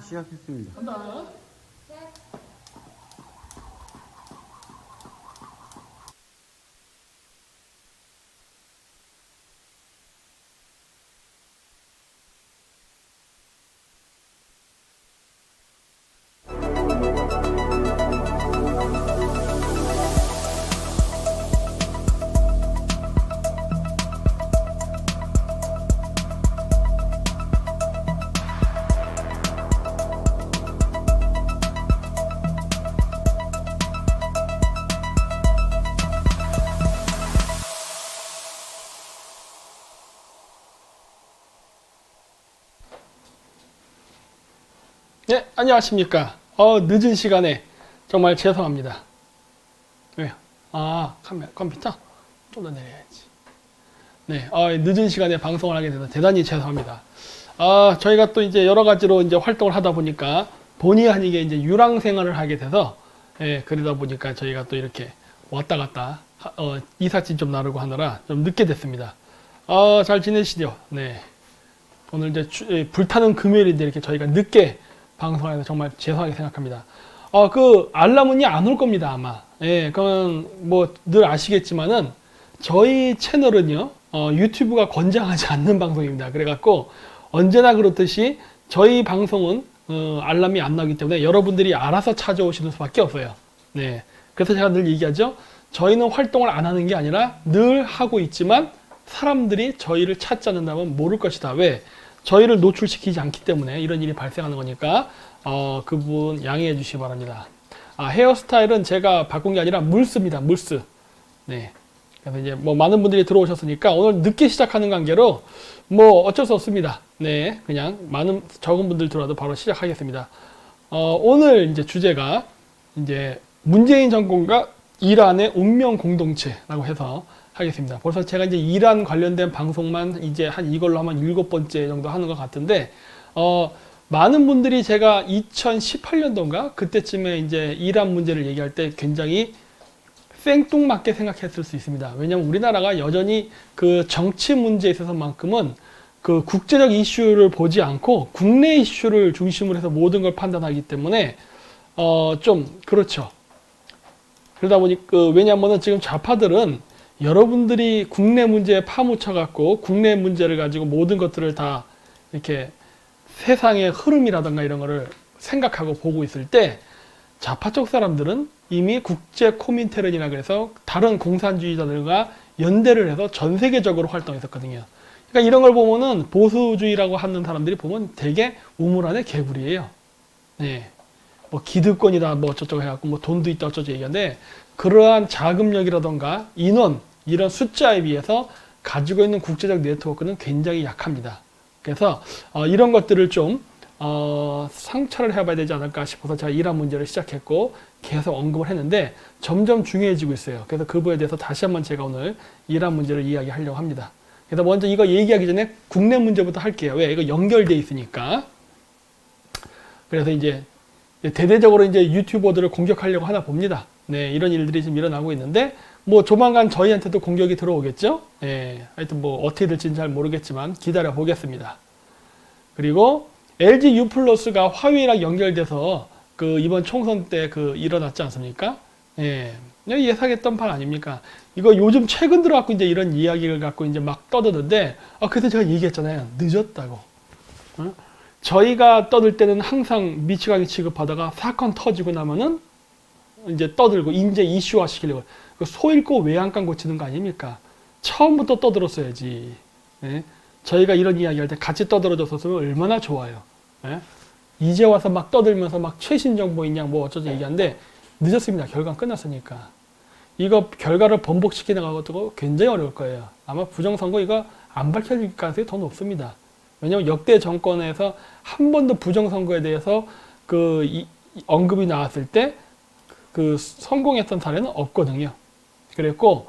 시작했습니다. 간다. 네, 안녕하십니까. 늦은 시간에 정말 죄송합니다. 왜요? 컴퓨터? 좀 더 내려야지. 네, 늦은 시간에 방송을 하게 돼서 대단히 죄송합니다. 저희가 또 이제 여러 가지로 이제 활동을 하다 보니까 본의 아니게 이제 유랑 생활을 하게 돼서, 예, 그러다 보니까 저희가 또 이렇게 왔다 갔다, 이삿짐 좀 나르고 하느라 좀 늦게 됐습니다. 잘 지내시죠? 네. 오늘 이제 불타는 금요일인데 이렇게 저희가 늦게 방송해서 정말 죄송하게 생각합니다. 그 알람은이 안 올 겁니다, 아마. 예, 그건 뭐 늘 아시겠지만은 저희 채널은요, 유튜브가 권장하지 않는 방송입니다. 그래갖고 언제나 그렇듯이 저희 방송은 알람이 안 나기 때문에 여러분들이 알아서 찾아오시는 수밖에 없어요. 네, 그래서 제가 늘 얘기하죠. 저희는 활동을 안 하는 게 아니라 늘 하고 있지만 사람들이 저희를 찾지 않는다면 모를 것이다. 왜? 저희를 노출시키지 않기 때문에 이런 일이 발생하는 거니까 그 부분 양해해 주시기 바랍니다. 헤어스타일은 제가 바꾼 게 아니라 물스입니다. 물스. 네. 그래서 이제 뭐 많은 분들이 들어오셨으니까 오늘 늦게 시작하는 관계로 뭐 어쩔 수 없습니다. 네. 그냥 적은 분들 들어와도 바로 시작하겠습니다. 오늘 이제 주제가 이제 문재인 정권과 이란의 운명 공동체라고 해서 하겠습니다. 벌써 제가 이제 이란 관련된 방송만 이제 한 이걸로 하면 7번째 정도 하는 것 같은데, 많은 분들이 제가 2018년도인가? 그때쯤에 이제 이란 문제를 얘기할 때 굉장히 생뚱맞게 생각했을 수 있습니다. 왜냐하면 우리나라가 여전히 그 정치 문제에 있어서만큼은 그 국제적 이슈를 보지 않고 국내 이슈를 중심으로 해서 모든 걸 판단하기 때문에, 좀, 그렇죠. 그러다 보니까, 왜냐하면 지금 좌파들은 여러분들이 국내 문제에 파묻혀갖고 국내 문제를 가지고 모든 것들을 다 이렇게 세상의 흐름이라든가 이런 거를 생각하고 보고 있을 때 좌파 쪽 사람들은 이미 국제 코민테른이라 그래서 다른 공산주의자들과 연대를 해서 전 세계적으로 활동했었거든요. 그러니까 이런 걸 보면은 보수주의라고 하는 사람들이 보면 되게 우물 안에 개구리예요. 네. 뭐 기득권이다 뭐 어쩌고 해갖고 뭐 돈도 있다 어쩌고 얘기하는데 그러한 자금력이라던가 인원 이런 숫자에 비해서 가지고 있는 국제적 네트워크는 굉장히 약합니다. 그래서 이런 것들을 좀 상처를 해봐야 되지 않을까 싶어서 제가 이란 문제를 시작했고 계속 언급을 했는데 점점 중요해지고 있어요. 그래서 그 부분에 대해서 다시 한번 제가 오늘 이란 문제를 이야기하려고 합니다. 그래서 먼저 이거 얘기하기 전에 국내 문제부터 할게요. 왜? 이거 연결돼 있으니까. 그래서 이제 대대적으로 이제 유튜버들을 공격하려고 하나 봅니다. 네, 이런 일들이 지금 일어나고 있는데, 뭐 조만간 저희한테도 공격이 들어오겠죠? 예, 하여튼 뭐 어떻게 될지는 잘 모르겠지만 기다려 보겠습니다. 그리고 LG U+가 화웨이랑 연결돼서 그 이번 총선 때 그 일어났지 않습니까? 예, 예상했던 판 아닙니까? 이거 요즘 최근 들어갖고 이제 이런 이야기를 갖고 이제 막 떠드는데, 그래서 제가 얘기했잖아요. 늦었다고. 저희가 떠들 때는 항상 미치광이 취급하다가 사건 터지고 나면은 이제 떠들고 이제 이슈화 시키려고 소 잃고 외양간 고치는 거 아닙니까? 처음부터 떠들었어야지. 예? 저희가 이런 이야기할 때 같이 떠들어줬었으면 얼마나 좋아요. 예? 이제 와서 막 떠들면서 막 최신 정보 있냐 뭐 어쩌지 얘기하는데 늦었습니다. 결과는 끝났으니까. 이거 결과를 번복시키 나가는 것도 굉장히 어려울 거예요. 아마 부정선거 이거 안 밝혀질 가능성이 더 높습니다. 왜냐하면 역대 정권에서 한 번도 부정선거에 대해서 언급이 나왔을 때 성공했던 사례는 없거든요. 그랬고,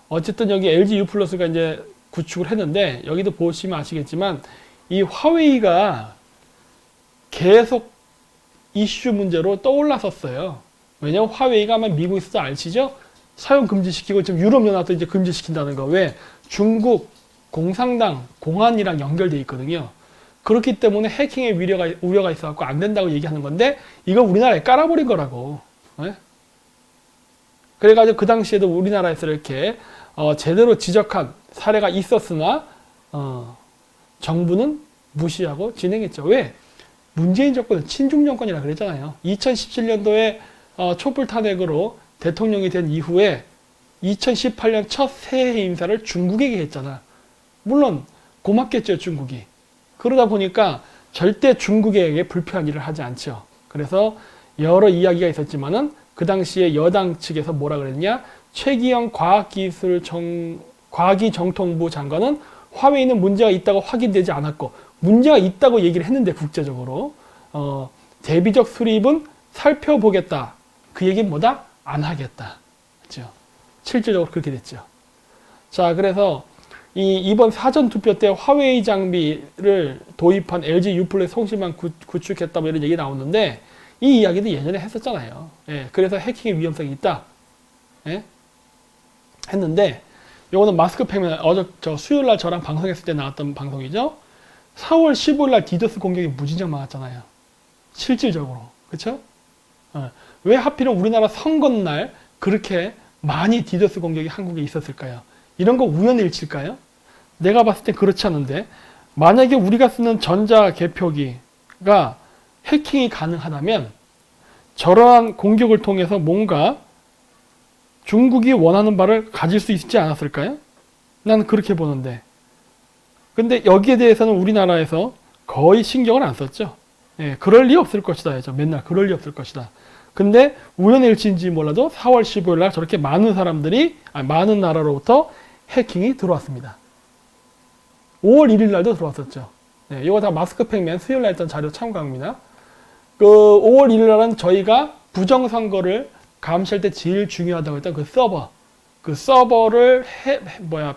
어쨌든 여기 LG U+가 이제 구축을 했는데, 여기도 보시면 아시겠지만, 이 화웨이가 계속 이슈 문제로 떠올랐었어요. 왜냐면 화웨이가 아마 미국에서도 아시죠? 사용 금지시키고 지금 유럽연합도 이제 금지시킨다는 거. 왜? 중국 공산당 공안이랑 연결돼 있거든요. 그렇기 때문에 해킹의 우려가 있어갖고 안 된다고 얘기하는 건데, 이거 우리나라에 깔아버린 거라고. 네? 그래가지고 그 당시에도 우리나라에서 이렇게 제대로 지적한 사례가 있었으나 정부는 무시하고 진행했죠. 왜? 문재인 정권은 친중 정권이라 그랬잖아요. 2017년도에 촛불 탄핵으로 대통령이 된 이후에 2018년 첫 새해 인사를 중국에게 했잖아. 물론 고맙겠죠, 중국이. 그러다 보니까 절대 중국에게 불편한 일을 하지 않죠. 그래서 여러 이야기가 있었지만은 그 당시에 여당 측에서 뭐라 그랬냐? 최기영 과기정통부 장관은 화웨이는 문제가 있다고 확인되지 않았고, 문제가 있다고 얘기를 했는데 국제적으로 대비적 수립은 살펴보겠다. 그 얘기는 뭐다? 안 하겠다. 그렇죠? 실질적으로 그렇게 됐죠. 자, 그래서 이번 사전투표 때 화웨이 장비를 도입한 LG U 플러스 송신망 구축했다, 뭐 이런 얘기 나오는데, 이 이야기도 예전에 했었잖아요. 예, 그래서 해킹의 위험성이 있다. 예? 했는데, 요거는 마스크팩맨, 저 수요일날 저랑 방송했을 때 나왔던 방송이죠. 4월 15일날 디도스 공격이 무진장 많았잖아요. 실질적으로. 그쵸? 왜 하필은 우리나라 선거날 그렇게 많이 디도스 공격이 한국에 있었을까요? 이런 거 우연의 일치일까요? 내가 봤을 때 그렇지 않은데, 만약에 우리가 쓰는 전자개표기가 해킹이 가능하다면 저러한 공격을 통해서 뭔가 중국이 원하는 바를 가질 수 있지 않았을까요? 나는 그렇게 보는데, 근데 여기에 대해서는 우리나라에서 거의 신경을 안 썼죠. 예, 그럴 리 없을 것이다 해죠. 맨날 그럴 리 없을 것이다. 근데 우연의 일치인지 몰라도 4월 15일 날 저렇게 많은 사람들이, 많은 나라로부터 해킹이 들어왔습니다. 5월 1일 날도 들어왔었죠. 네, 이거 다 마스크팩맨 수요일 날 했던 자료 참고합니다. 그 5월 1일 날은 저희가 부정선거를 감시할 때 제일 중요하다고 했던 그 서버를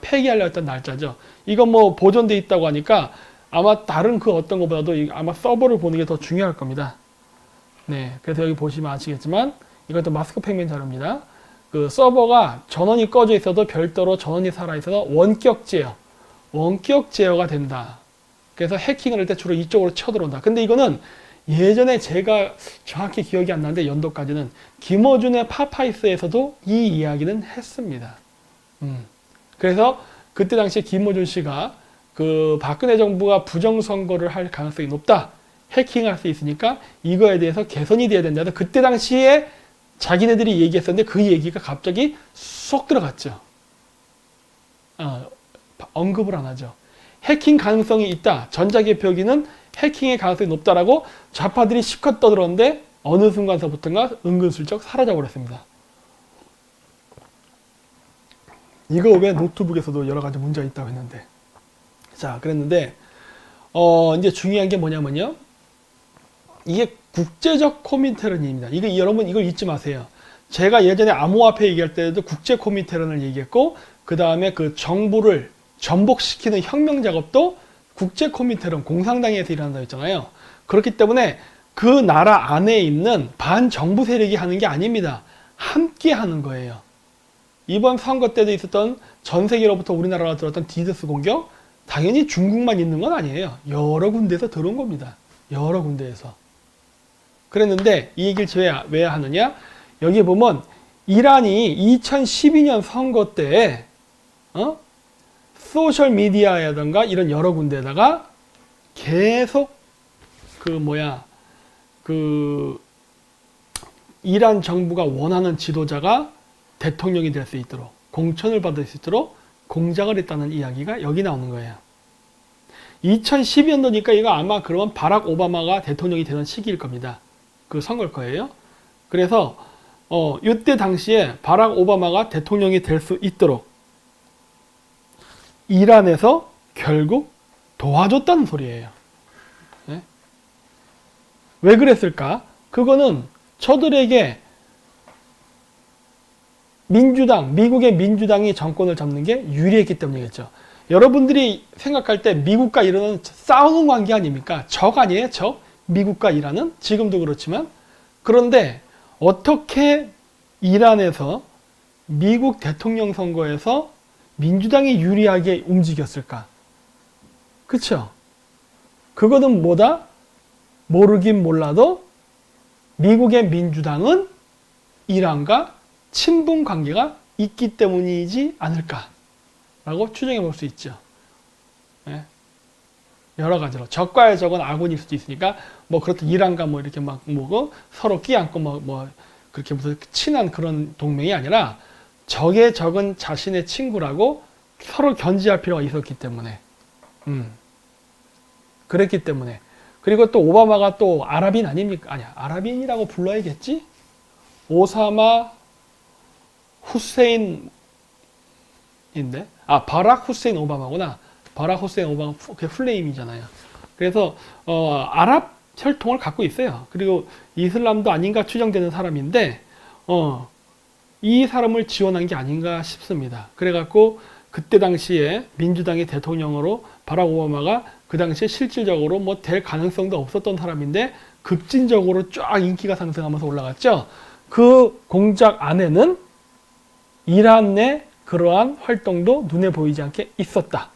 폐기하려고 했던 날짜죠. 이건 뭐 보존돼 있다고 하니까 아마 다른 그 어떤 것보다도 아마 서버를 보는 게 더 중요할 겁니다. 네, 그래서 여기 보시면 아시겠지만 이것도 마스크팩맨 자료입니다. 그 서버가 전원이 꺼져 있어도 별도로 전원이 살아 있어서 원격 제어가 된다. 그래서 해킹을 할 때 주로 이쪽으로 쳐들어온다. 근데 이거는 예전에 제가 정확히 기억이 안 나는데 연도까지는 김어준의 파파이스에서도 이 이야기는 했습니다. 그래서 그때 당시에 김어준 씨가 그 박근혜 정부가 부정선거를 할 가능성이 높다. 해킹할 수 있으니까 이거에 대해서 개선이 돼야 된다. 그때 당시에 자기네들이 얘기했었는데 그 얘기가 갑자기 쏙 들어갔죠. 언급을 안 하죠. 해킹 가능성이 있다. 전자개표기는 해킹의 가능성이 높다라고 좌파들이 실컷 떠들었는데 어느 순간서부터인가 은근슬쩍 사라져버렸습니다. 이거 왜 노트북에서도 여러 가지 문제가 있다고 했는데. 자, 그랬는데 이제 중요한 게 뭐냐면요. 이게 국제적 코민테런입니다. 여러분 이걸 잊지 마세요. 제가 예전에 암호화폐 얘기할 때도 국제 코민테런을 얘기했고, 그 다음에 그 정부를 전복시키는 혁명 작업도 국제 코민테런, 공산당에서 일한다고 했잖아요. 그렇기 때문에 그 나라 안에 있는 반정부 세력이 하는 게 아닙니다. 함께 하는 거예요. 이번 선거 때도 있었던 전 세계로부터 우리나라로 들어왔던 디도스 공격, 당연히 중국만 있는 건 아니에요. 여러 군데에서 들어온 겁니다. 여러 군데에서. 그랬는데 이 얘기를 왜 하느냐? 여기 보면 이란이 2012년 선거 때 소셜미디어라든가 이런 여러 군데에다가 계속 이란 정부가 원하는 지도자가 대통령이 될 수 있도록, 공천을 받을 수 있도록 공작을 했다는 이야기가 여기 나오는 거예요. 2012년도니까 이거 아마 그러면 바락 오바마가 대통령이 되는 시기일 겁니다. 그 선거일 거예요. 그래서 이때 당시에 바락 오바마가 대통령이 될 수 있도록 이란에서 결국 도와줬다는 소리예요. 네? 왜 그랬을까? 그거는 저들에게 미국의 민주당이 정권을 잡는 게 유리했기 때문이겠죠. 여러분들이 생각할 때 미국과 이란은 싸우는 관계 아닙니까? 적 아니에요? 적? 미국과 이란은? 지금도 그렇지만. 그런데 어떻게 이란에서 미국 대통령 선거에서 민주당이 유리하게 움직였을까? 그쵸? 그거는 뭐다? 모르긴 몰라도 미국의 민주당은 이란과 친분 관계가 있기 때문이지 않을까라고 추정해 볼 수 있죠. 네. 여러 가지로 적과의 적은 아군일 수도 있으니까 뭐 그렇다 이란과 뭐 이렇게 막 뭐고 서로 끼안고 뭐 그렇게 무슨 친한 그런 동맹이 아니라 적의 적은 자신의 친구라고 서로 견지할 필요가 있었기 때문에 그랬기 때문에 그리고 또 오바마가 또 아랍인 아닙니까? 아니야 아랍인이라고 불러야겠지? 오사마 후세인인데 바락 후세인 오바마구나. 바락 후세인 오바마 그 풀네임이잖아요. 그래서 아랍 혈통을 갖고 있어요. 그리고 이슬람도 아닌가 추정되는 사람인데 이 사람을 지원한 게 아닌가 싶습니다. 그래갖고 그때 당시에 민주당의 대통령으로 바락 오바마가 그 당시에 실질적으로 뭐 될 가능성도 없었던 사람인데 급진적으로 쫙 인기가 상승하면서 올라갔죠. 그 공작 안에는 이란 내 그러한 활동도 눈에 보이지 않게 있었다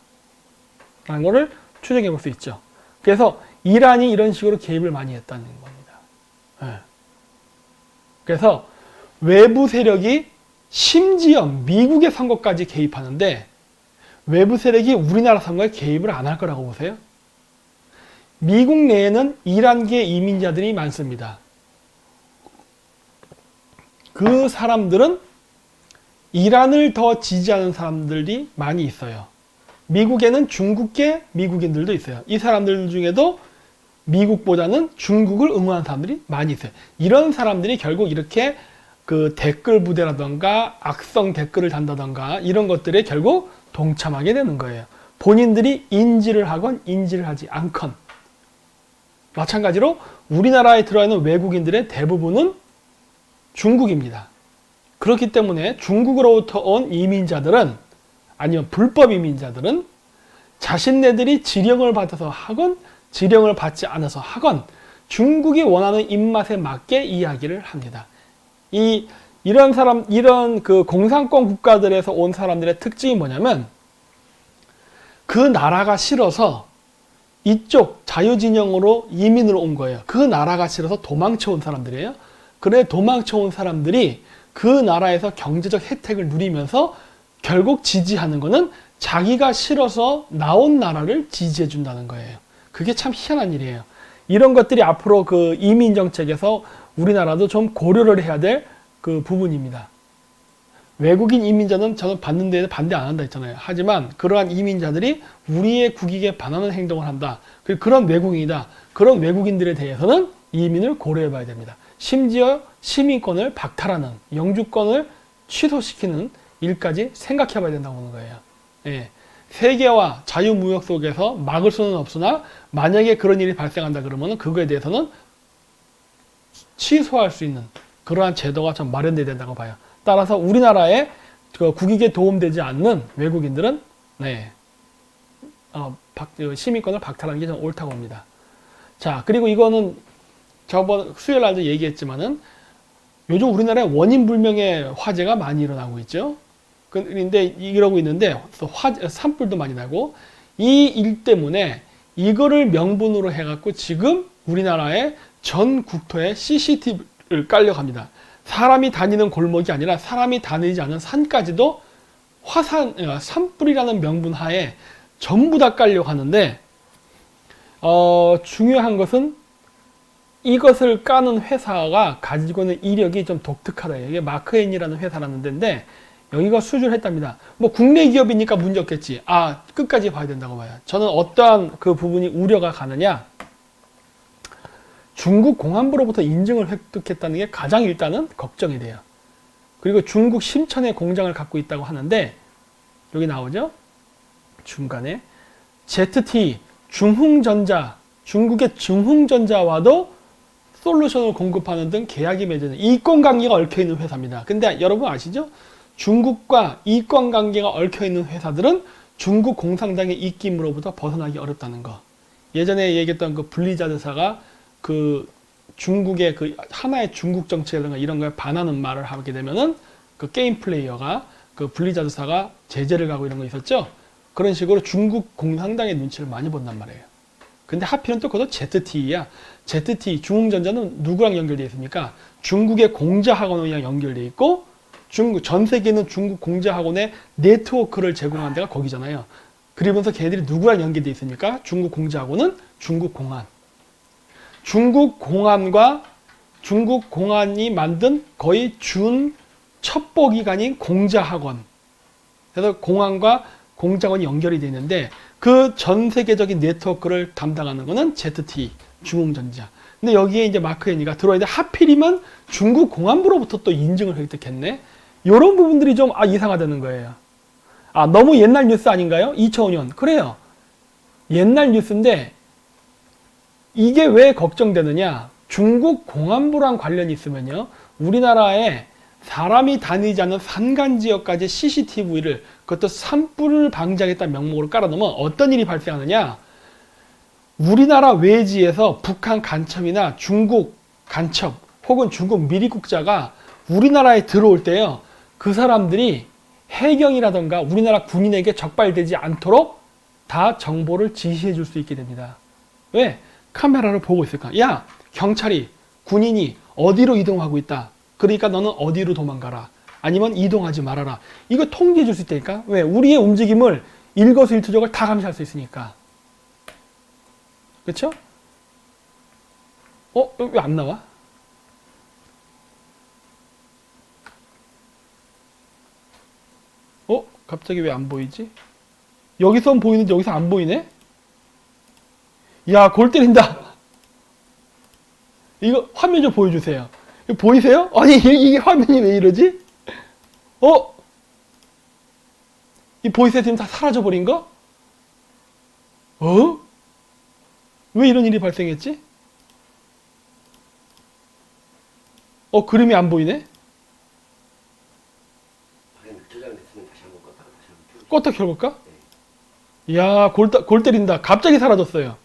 라는 것을 추정해 볼 수 있죠. 그래서 이란이 이런 식으로 개입을 많이 했다는 겁니다. 네. 그래서 외부 세력이 심지어 미국의 선거까지 개입하는데 외부 세력이 우리나라 선거에 개입을 안 할 거라고 보세요. 미국 내에는 이란계 이민자들이 많습니다. 그 사람들은 이란을 더 지지하는 사람들이 많이 있어요. 미국에는 중국계 미국인들도 있어요. 이 사람들 중에도 미국보다는 중국을 응원하는 사람들이 많이 있어요. 이런 사람들이 결국 이렇게 그 댓글 부대라던가 악성 댓글을 단다던가 이런 것들에 결국 동참하게 되는 거예요. 본인들이 인지를 하건 인지를 하지 않건. 마찬가지로 우리나라에 들어있는 외국인들의 대부분은 중국입니다. 그렇기 때문에 중국으로부터 온 이민자들은 아니면 불법 이민자들은 자신네들이 지령을 받아서 하건 지령을 받지 않아서 하건 중국이 원하는 입맛에 맞게 이야기를 합니다. 이런 그 공산권 국가들에서 온 사람들의 특징이 뭐냐면 그 나라가 싫어서 이쪽 자유진영으로 이민을 온 거예요. 그 나라가 싫어서 도망쳐 온 사람들이에요. 그래 도망쳐 온 사람들이 그 나라에서 경제적 혜택을 누리면서 결국 지지하는 거는 자기가 싫어서 나온 나라를 지지해 준다는 거예요. 그게 참 희한한 일이에요. 이런 것들이 앞으로 그 이민 정책에서 우리나라도 좀 고려를 해야 될 그 부분입니다. 외국인 이민자는 저는 받는 데는 반대 안 한다 했잖아요. 하지만 그러한 이민자들이 우리의 국익에 반하는 행동을 한다. 그런 외국인이다. 그런 외국인들에 대해서는 이민을 고려해 봐야 됩니다. 심지어 시민권을 박탈하는, 영주권을 취소시키는 일까지 생각해 봐야 된다고 하는 거예요. 예. 세계와 자유무역 속에서 막을 수는 없으나 만약에 그런 일이 발생한다 그러면 그거에 대해서는 취소할 수 있는 그러한 제도가 좀 마련돼야 된다고 봐요. 따라서 우리나라의 그 국익에 도움되지 않는 외국인들은 시민권을 박탈하는 게 좀 옳다고 봅니다. 자, 그리고 이거는 저번 수요일 날도 얘기했지만은 요즘 우리나라에 원인 불명의 화재가 많이 일어나고 있죠. 그런데 이러고 있는데 산불도 많이 나고 이 일 때문에 이거를 명분으로 해갖고 지금 우리나라의 전 국토에 CCTV를 깔려갑니다. 사람이 다니는 골목이 아니라 사람이 다니지 않은 산까지도 산불이라는 명분 하에 전부 다 깔려가는데 중요한 것은 이것을 까는 회사가 가지고 있는 이력이 좀 독특하다. 이게 마크앤이라는 회사라는 데인데 여기가 수주를 했답니다. 뭐 국내 기업이니까 문제 없겠지. 끝까지 봐야 된다고 봐요. 저는 어떠한 그 부분이 우려가 가느냐. 중국 공안부로부터 인증을 획득했다는 게 가장 일단은 걱정이 돼요. 그리고 중국 심천에 공장을 갖고 있다고 하는데 여기 나오죠? 중간에 ZT, 중흥전자, 중국의 중흥전자와도 솔루션을 공급하는 등 계약이 맺어진 이권관계가 얽혀있는 회사입니다. 근데 여러분 아시죠? 중국과 이권관계가 얽혀있는 회사들은 중국 공산당의 입김으로부터 벗어나기 어렵다는 거. 예전에 얘기했던 그 블리자드사가 그 중국의 그 하나의 중국 정책이라든가 이런 거에 반하는 말을 하게 되면은 그 게임 플레이어가 그 블리자드사가 제재를 가고 이런 거 있었죠? 그런 식으로 중국 공산당의 눈치를 많이 본단 말이에요. 근데 하필은 또 그것도 ZTE야. ZTE, 중흥전자는 누구랑 연결되어 있습니까? 중국의 공자학원이랑 연결되어 있고, 전 세계는 중국 공자학원의 네트워크를 제공한 데가 거기잖아요. 그러면서 걔네들이 누구랑 연결되어 있습니까? 중국 공자학원은 중국 공안. 중국 공안과 중국 공안이 만든 거의 준 첩보기관인 공자학원. 그래서 공안과 공자학원이 연결이 되어 있는데 그 전 세계적인 네트워크를 담당하는 거는 ZTE, 중흥전자. 근데 여기에 이제 마크 애니가 들어와야 돼. 하필이면 중국 공안부로부터 또 인증을 획득했네. 이런 부분들이 좀 이상하다는 거예요. 너무 옛날 뉴스 아닌가요? 2005년. 그래요. 옛날 뉴스인데 이게 왜 걱정되느냐? 중국 공안부랑 관련이 있으면요. 우리나라에 사람이 다니지 않는 산간지역까지 CCTV를 그것도 산불을 방지하겠다는 명목으로 깔아놓으면 어떤 일이 발생하느냐? 우리나라 외지에서 북한 간첩이나 중국 간첩 혹은 중국 미리국자가 우리나라에 들어올 때요. 그 사람들이 해경이라던가 우리나라 군인에게 적발되지 않도록 다 정보를 지시해 줄 수 있게 됩니다. 왜? 카메라를 보고 있을까? 야, 경찰이, 군인이 어디로 이동하고 있다. 그러니까 너는 어디로 도망가라. 아니면 이동하지 말아라. 이거 통지해 줄 수 있다니까? 왜? 우리의 움직임을 일거수일투족을 다 감시할 수 있으니까. 그렇죠? 왜 안 나와? 갑자기 왜 안 보이지? 여기선 보이는데 여기서 안 보이네? 야, 골 때린다. 이거 화면 좀 보여주세요. 이거 보이세요? 아니, 이게 화면이 왜 이러지? 이 보이세요? 지금 다 사라져버린 거? 왜 이런 일이 발생했지? 그림이 안 보이네? 껐다 켜볼까? 이야, 골 때린다. 갑자기 사라졌어요.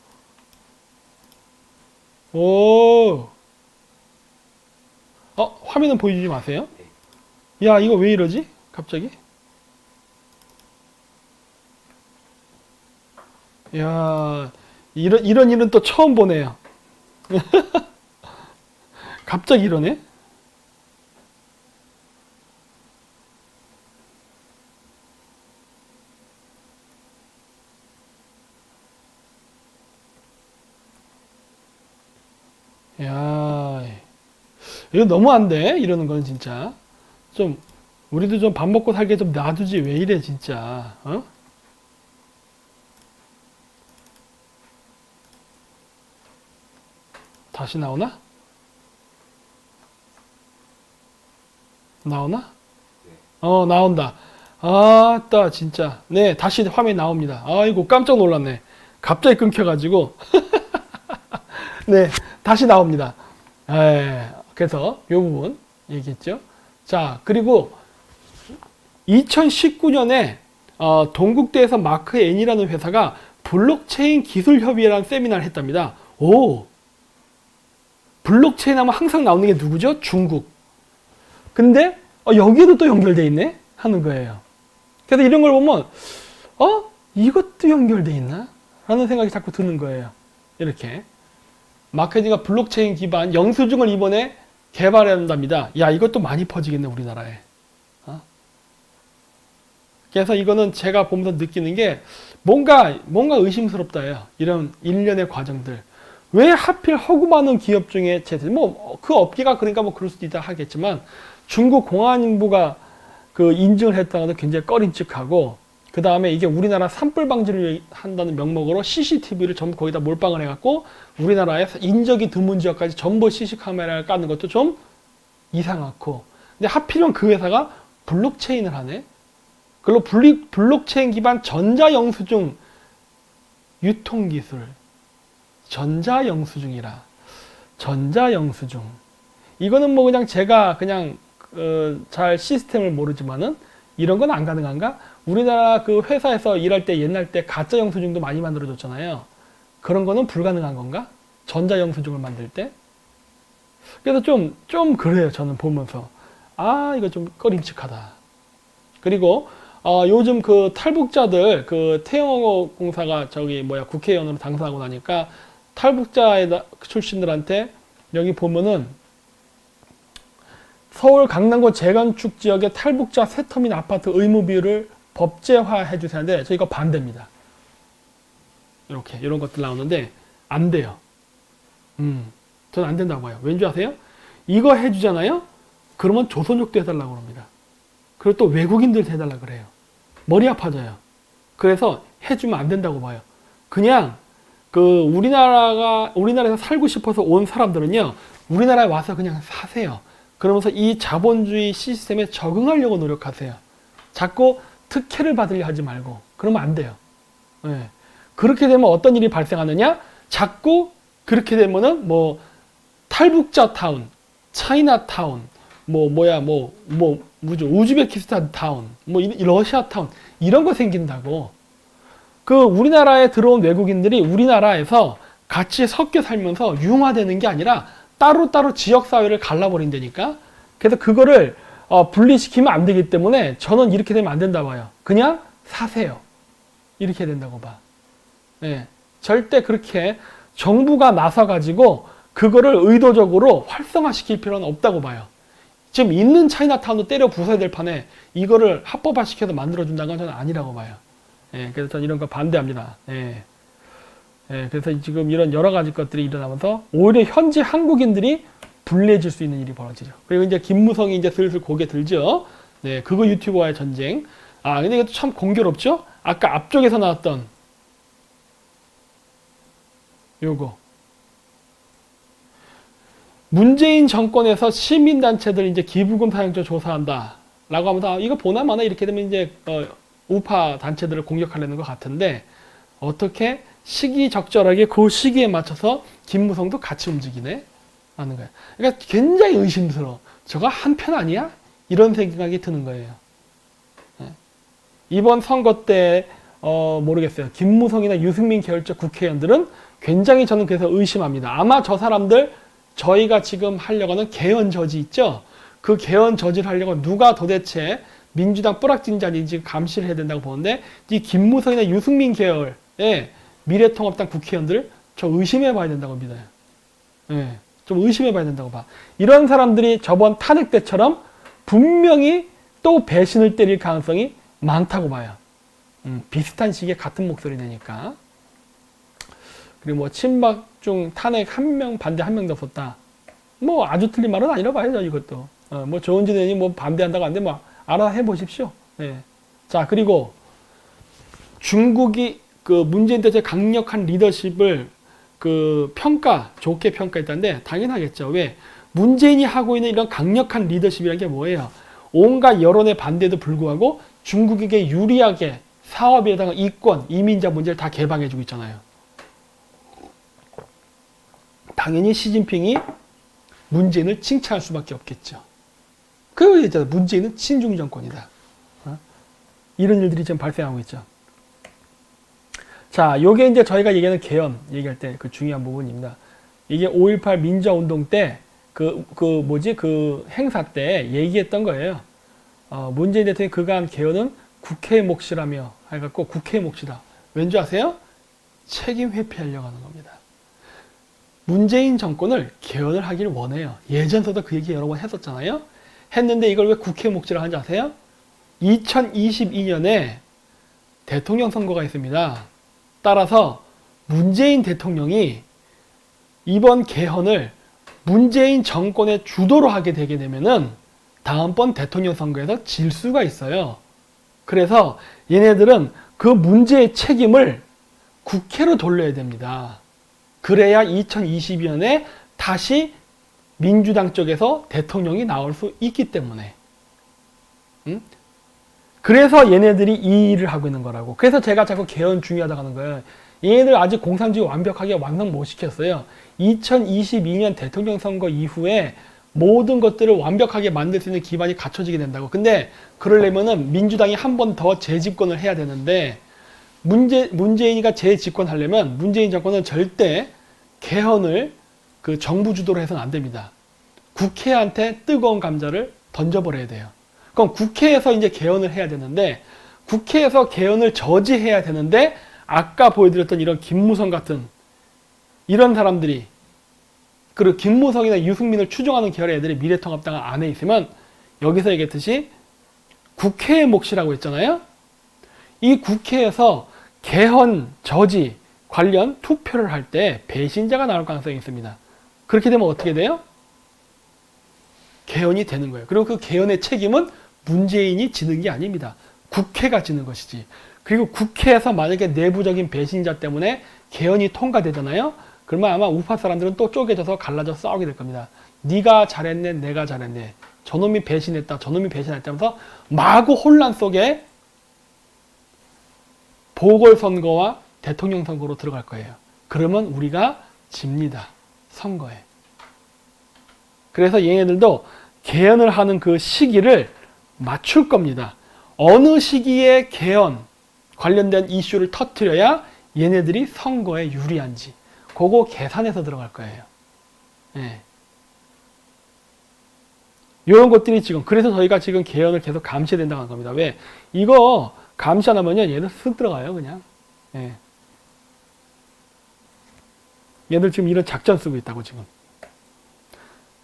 화면은 보여주지 마세요. 야, 이거 왜 이러지? 갑자기? 야, 이런 일은 또 처음 보네요. 갑자기 이러네? 야, 이거 너무 안 돼. 이러는 건 진짜. 우리도 좀 밥 먹고 살게 좀 놔두지. 왜 이래, 진짜. 다시 나오나? 나오나? 나온다. 아따, 진짜. 네, 다시 화면이 나옵니다. 아이고, 깜짝 놀랐네. 갑자기 끊겨가지고. 네, 다시 나옵니다. 그래서 이 부분 얘기했죠. 자, 그리고 2019년에 동국대에서 마크 N이라는 회사가 블록체인 기술협의회라는 세미나를 했답니다. 블록체인 하면 항상 나오는 게 누구죠? 중국. 근데 여기에도 또 연결돼 있네? 하는 거예요. 그래서 이런 걸 보면 이것도 연결돼 있나? 라는 생각이 자꾸 드는 거예요. 이렇게. 마크 N이가 블록체인 기반 영수증을 이번에 개발한답니다. 야, 이것도 많이 퍼지겠네, 우리나라에. 그래서 이거는 제가 보면서 느끼는 게 뭔가 의심스럽다예요. 이런 일련의 과정들. 왜 하필 허구 많은 기업 중에 그 업계가 그러니까 그럴 수도 있다 하겠지만 중국 공안부가 그 인증을 했다는 것도 굉장히 꺼림칙하고, 그 다음에 이게 우리나라 산불 방지를 한다는 명목으로 CCTV를 전부 거기다 몰빵을 해갖고 우리나라에 인적이 드문 지역까지 전부 CC 카메라를 까는 것도 좀 이상하고, 근데 하필이면 그 회사가 블록체인을 하네. 그리고 블록체인 기반 전자영수증 유통기술, 전자영수증이라. 전자영수증. 이거는 그냥 제가 잘 시스템을 모르지만은 이런 건 안 가능한가? 우리나라 그 회사에서 일할 때 옛날 때 가짜 영수증도 많이 만들어줬잖아요. 그런 거는 불가능한 건가? 전자영수증을 만들 때? 그래서 좀 그래요. 저는 보면서. 이거 좀 꺼림칙하다. 그리고 요즘 그 탈북자들, 그 태영공사가 저기 뭐야, 국회의원으로 당선하고 나니까 탈북자 출신들한테 여기 보면은 서울 강남구 재건축 지역의 탈북자 세터민 아파트 의무 비율을 법제화해 주세요인데 저 이거 반대입니다. 이렇게 이런 것들 나오는데 안 돼요. 저는 안 된다고 봐요. 왠지 아세요? 이거 해주잖아요. 그러면 조선족도 해달라고 합니다. 그리고 또 외국인들도 해달라고 그래요. 머리 아파져요. 그래서 해주면 안 된다고 봐요. 그냥 그 우리나라에서 살고 싶어서 온 사람들은요, 우리나라에 와서 그냥 사세요. 그러면서 이 자본주의 시스템에 적응하려고 노력하세요. 자꾸 특혜를 받으려 하지 말고. 그러면 안 돼요. 네. 그렇게 되면 어떤 일이 발생하느냐? 자꾸 그렇게 되면은 뭐 탈북자 타운, 차이나 타운, 우즈베키스탄 타운, 러시아 타운 이런 거 생긴다고. 그 우리나라에 들어온 외국인들이 우리나라에서 같이 섞여 살면서 융화되는 게 아니라 따로따로 지역사회를 갈라버린다니까. 그래서 그거를 분리시키면 안 되기 때문에 저는 이렇게 되면 안 된다 봐요. 그냥 사세요. 이렇게 된다고 봐. 네. 절대 그렇게 정부가 나서가지고 그거를 의도적으로 활성화시킬 필요는 없다고 봐요. 지금 있는 차이나타운도 때려 부숴야 될 판에 이거를 합법화시켜서 만들어준다는 건 저는 아니라고 봐요. 예, 그래서 저는 이런 거 반대합니다. 예. 예, 그래서 지금 이런 여러 가지 것들이 일어나면서 오히려 현지 한국인들이 불리해질 수 있는 일이 벌어지죠. 그리고 이제 김무성이 이제 슬슬 고개 들죠. 네, 그거 유튜버와의 전쟁. 근데 이것도 참 공교롭죠? 아까 앞쪽에서 나왔던 요거. 문재인 정권에서 시민단체들 이제 기부금 사용처 조사한다. 라고 하면서 이거 보나마나 이렇게 되면 이제 우파 단체들을 공격하려는 것 같은데 어떻게 시기적절하게 그 시기에 맞춰서 김무성도 같이 움직이네? 하는 거예요. 그러니까 굉장히 의심스러워. 저거 한편 아니야? 이런 생각이 드는 거예요. 네. 이번 선거 때 모르겠어요. 김무성이나 유승민 계열적 국회의원들은 굉장히 저는 그래서 의심합니다. 아마 저 사람들 저희가 지금 하려고 하는 개헌 저지 있죠? 그 개헌 저지를 하려고 누가 도대체 민주당 뿌락진자인지 감시를 해야 된다고 보는데 이 김무성이나 유승민 계열의 미래통합당 국회의원들 저 의심해 봐야 된다고 믿어요. 예, 좀 의심해 봐야 된다고 봐. 이런 사람들이 저번 탄핵 때처럼 분명히 또 배신을 때릴 가능성이 많다고 봐요. 비슷한 시기에 같은 목소리 내니까. 그리고 뭐 친박 중 탄핵 한 명 반대 한 명도 없었다. 뭐 아주 틀린 말은 아니라 봐야죠 이것도. 뭐 조은진 의원이 뭐 반대한다고 하는데 뭐 알아 해보십시오. 네. 자 그리고 중국이 그 문재인 대통령의 강력한 리더십을 그 좋게 평가했다는데 당연하겠죠. 왜? 문재인이 하고 있는 이런 강력한 리더십이라는 게 뭐예요? 온갖 여론의 반대에도 불구하고 중국에게 유리하게 사업에다가 이권, 이민자 문제를 다 개방해주고 있잖아요. 당연히 시진핑이 문재인을 칭찬할 수밖에 없겠죠. 그거 있잖아요. 문재인은 친중 정권이다. 이런 일들이 지금 발생하고 있죠. 자, 요게 이제 저희가 얘기하는 개헌 얘기할 때 그 중요한 부분입니다. 이게 5.18 민주화운동 때 그 행사 때 얘기했던 거예요. 문재인 대통령이 그간 개헌은 국회의 몫이라며 해갖고 국회의 몫이다. 왠지 아세요? 책임 회피하려고 하는 겁니다. 문재인 정권을 개헌을 하기를 원해요. 예전서도 그 얘기 여러 번 했었잖아요. 했는데 이걸 왜 국회 몫이라 하는지 아세요? 2022년에 대통령 선거가 있습니다. 따라서 문재인 대통령이 이번 개헌을 문재인 정권의 주도로 하게 되게 되면은 다음번 대통령 선거에서 질 수가 있어요. 그래서 얘네들은 그 문제의 책임을 국회로 돌려야 됩니다. 그래야 2022년에 다시 민주당 쪽에서 대통령이 나올 수 있기 때문에. 그래서 얘네들이 이 일을 하고 있는 거라고. 그래서 제가 자꾸 개헌 중요하다고 하는 거예요. 얘네들 아직 공산주의 완벽하게 완성 못 시켰어요. 2022년 대통령 선거 이후에 모든 것들을 완벽하게 만들 수 있는 기반이 갖춰지게 된다고. 근데 그러려면은 민주당이 한 번 더 재집권을 해야 되는데 문재인이가 재집권하려면 문재인 정권은 절대 개헌을 그 정부 주도로 해서는 안 됩니다. 국회한테 뜨거운 감자를 던져버려야 돼요. 그럼 국회에서 이제 개헌을 해야 되는데 국회에서 개헌을 저지해야 되는데 아까 보여드렸던 이런 김무성 같은 이런 사람들이 그리고 김무성이나 유승민을 추종하는 계열의 애들이 미래통합당 안에 있으면 여기서 얘기했듯이 국회의 몫이라고 했잖아요. 이 국회에서 개헌 저지 관련 투표를 할 때 배신자가 나올 가능성이 있습니다. 그렇게 되면 어떻게 돼요? 개헌이 되는 거예요. 그리고 그 개헌의 책임은 문재인이 지는 게 아닙니다. 국회가 지는 것이지. 그리고 국회에서 만약에 내부적인 배신자 때문에 개헌이 통과되잖아요. 그러면 아마 우파 사람들은 또 쪼개져서 갈라져 싸우게 될 겁니다. 네가 잘했네, 내가 잘했네. 저놈이 배신했다, 저놈이 배신했다 하면서 마구 혼란 속에 보궐선거와 대통령 선거로 들어갈 거예요. 그러면 우리가 집니다. 선거에. 그래서 얘네들도 개헌을 하는 그 시기를 맞출 겁니다. 어느 시기에 개헌 관련된 이슈를 터뜨려야 얘네들이 선거에 유리한지 그거 계산해서 들어갈 거예요. 예. 이런 것들이 지금 그래서 저희가 지금 개헌을 계속 감시해야 된다고 하는 겁니다. 왜? 이거 감시 안 하면요 얘들 쓱 들어가요 그냥. 예. 얘들 지금 이런 작전 쓰고 있다고 지금.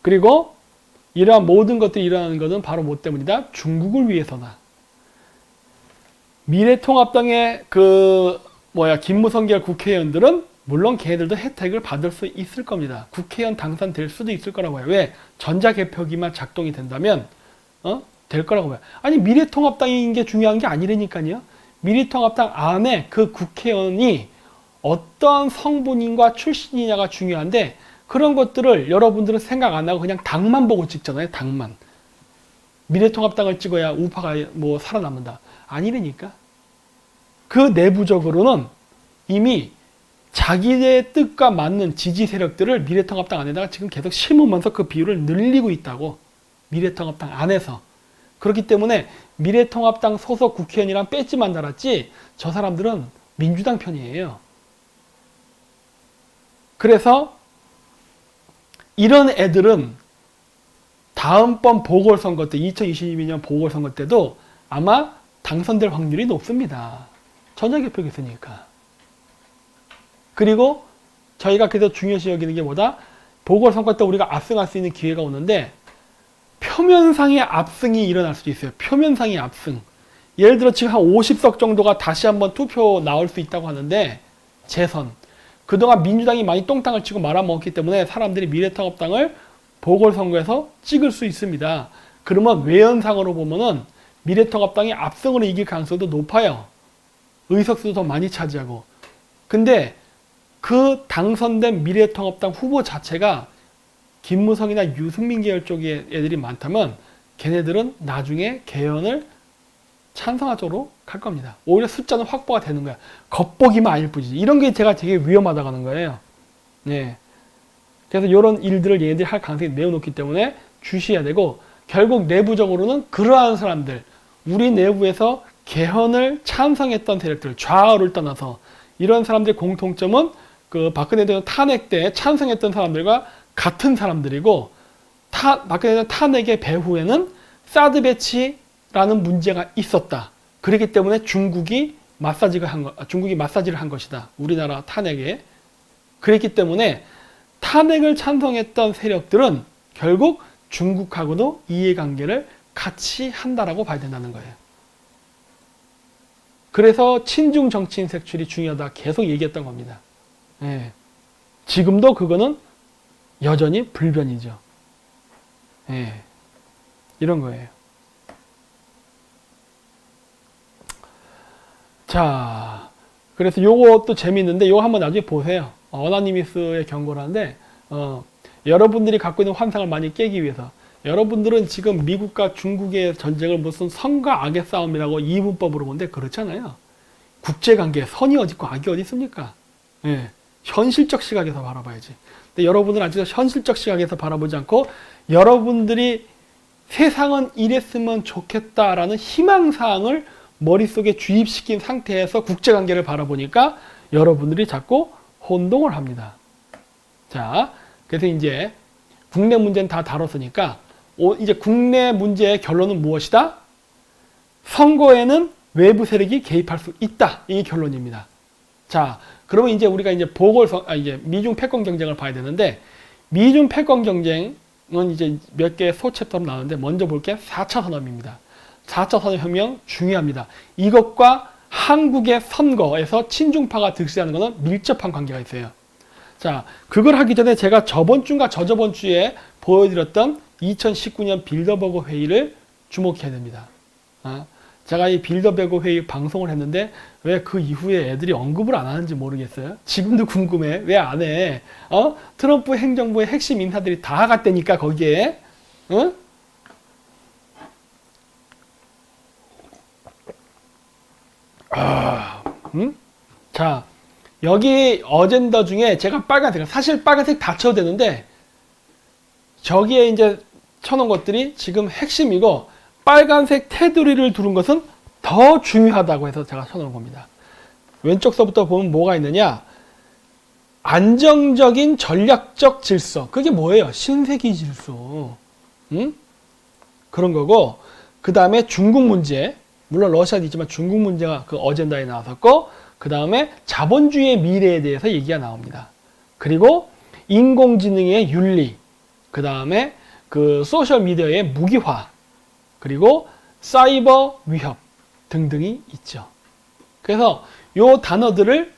그리고 이러한 모든 것들이 일어나는 것은 바로 뭐 때문이다? 중국을 위해서다. 미래통합당의 김무성 계열 국회의원들은 물론 걔네들도 혜택을 받을 수 있을 겁니다. 국회의원 당선될 수도 있을 거라고 해요. 왜? 전자개표기만 작동이 된다면 될 거라고 봐요. 아니 미래통합당인 게 중요한 게 아니라니까요. 미래통합당 안에 그 국회의원이 어떤 성분인과 출신이냐가 중요한데 그런 것들을 여러분들은 생각 안 하고 그냥 당만 보고 찍잖아요. 당만. 미래통합당을 찍어야 우파가 뭐 살아남는다. 아니라니까. 그 내부적으로는 이미 자기의 뜻과 맞는 지지 세력들을 미래통합당 안에다가 지금 계속 심으면서 그 비율을 늘리고 있다고. 미래통합당 안에서. 그렇기 때문에 미래통합당 소속 국회의원이랑 배지만 달았지 저 사람들은 민주당 편이에요. 그래서 이런 애들은 다음번 보궐선거 때 2022년 보궐선거 때도 아마 당선될 확률이 높습니다. 전자개표가 있으니까. 그리고 저희가 그래서 중요시 여기는 게 뭐다? 보궐선거 때 우리가 압승할 수 있는 기회가 오는데 표면상의 압승이 일어날 수도 있어요. 표면상의 압승. 예를 들어 지금 한 50석 정도가 다시 한번 투표 나올 수 있다고 하는데 재선. 그동안 민주당이 많이 똥땅을 치고 말아먹었기 때문에 사람들이 미래통합당을 보궐선거에서 찍을 수 있습니다. 그러면 외연상으로 보면은 미래통합당이 압승으로 이길 가능성도 높아요. 의석수도 더 많이 차지하고. 근데 그 당선된 미래통합당 후보 자체가 김무성이나 유승민 계열 쪽의 애들이 많다면 걔네들은 나중에 개헌을 찬성할 쪽으로 갈 겁니다. 오히려 숫자는 확보가 되는 거야. 겉보기만 아닐 뿐이지. 이런 게 제가 되게 위험하다고 하는 거예요. 네. 그래서 이런 일들을 얘네들이 할 가능성이 매우 높기 때문에 주시해야 되고 결국 내부적으로는 그러한 사람들 우리 내부에서 개헌을 찬성했던 세력들 좌우를 떠나서 이런 사람들의 공통점은 그 박근혜 대통령 탄핵 때 찬성했던 사람들과 같은 사람들이고 박근혜 대통령 탄핵의 배후에는 사드 배치라는 문제가 있었다. 그렇기 때문에 중국이 마사지를 한 것이다. 우리나라 탄핵에. 그랬기 때문에 탄핵을 찬성했던 세력들은 결국 중국하고도 이해관계를 같이 한다라고 봐야 된다는 거예요. 그래서 친중 정치인 색출이 중요하다 계속 얘기했던 겁니다. 예. 지금도 그거는 여전히 불변이죠. 예. 이런 거예요. 자, 그래서 요것도 재밌는데 요거 한번 나중에 보세요. 어나니미스의 경고라는데 여러분들이 갖고 있는 환상을 많이 깨기 위해서 여러분들은 지금 미국과 중국의 전쟁을 무슨 선과 악의 싸움이라고 이분법으로 보는데 그렇잖아요. 국제관계에 선이 어디 있고 악이 어디 있습니까? 예. 현실적 시각에서 바라봐야지. 근데 여러분들은 아직 현실적 시각에서 바라보지 않고 여러분들이 세상은 이랬으면 좋겠다라는 희망사항을 머릿속에 주입시킨 상태에서 국제관계를 바라보니까 여러분들이 자꾸 혼동을 합니다. 자, 그래서 이제 국내 문제는 다 다뤘으니까 이제 국내 문제의 결론은 무엇이다? 선거에는 외부 세력이 개입할 수 있다. 이게 결론입니다. 자, 그러면 이제 우리가 이제 이제 미중 패권 경쟁을 봐야 되는데, 미중 패권 경쟁은 이제 몇 개의 소챕터로 나오는데, 먼저 볼 게 4차 산업입니다. 4차 산업혁명 중요합니다. 이것과 한국의 선거에서 친중파가 득실하는 것은 밀접한 관계가 있어요. 자, 그걸 하기 전에 제가 저번 주인가 저저번 주에 보여드렸던 2019년 빌더버그 회의를 주목해야 됩니다. 제가 이 빌더버그 회의 방송을 했는데 왜 그 이후에 애들이 언급을 안 하는지 모르겠어요. 지금도 궁금해. 왜 안 해? 트럼프 행정부의 핵심 인사들이 다 갔다니까 거기에. 응? 자, 여기 어젠다 중에 제가 빨간색, 사실 빨간색 다 쳐도 되는데 저기에 이제 쳐놓은 것들이 지금 핵심이고, 빨간색 테두리를 두른 것은 더 중요하다고 해서 제가 쳐놓은 겁니다. 왼쪽서부터 보면 뭐가 있느냐? 안정적인 전략적 질서. 그게 뭐예요? 신세기 질서. 그런 거고, 그 다음에 중국 문제. 물론 러시아도 있지만 중국 문제가 그 어젠다에 나왔었고, 그 다음에 자본주의의 미래에 대해서 얘기가 나옵니다. 그리고 인공지능의 윤리, 그 다음에 그 소셜미디어의 무기화, 그리고 사이버 위협 등등이 있죠. 그래서 요 단어들을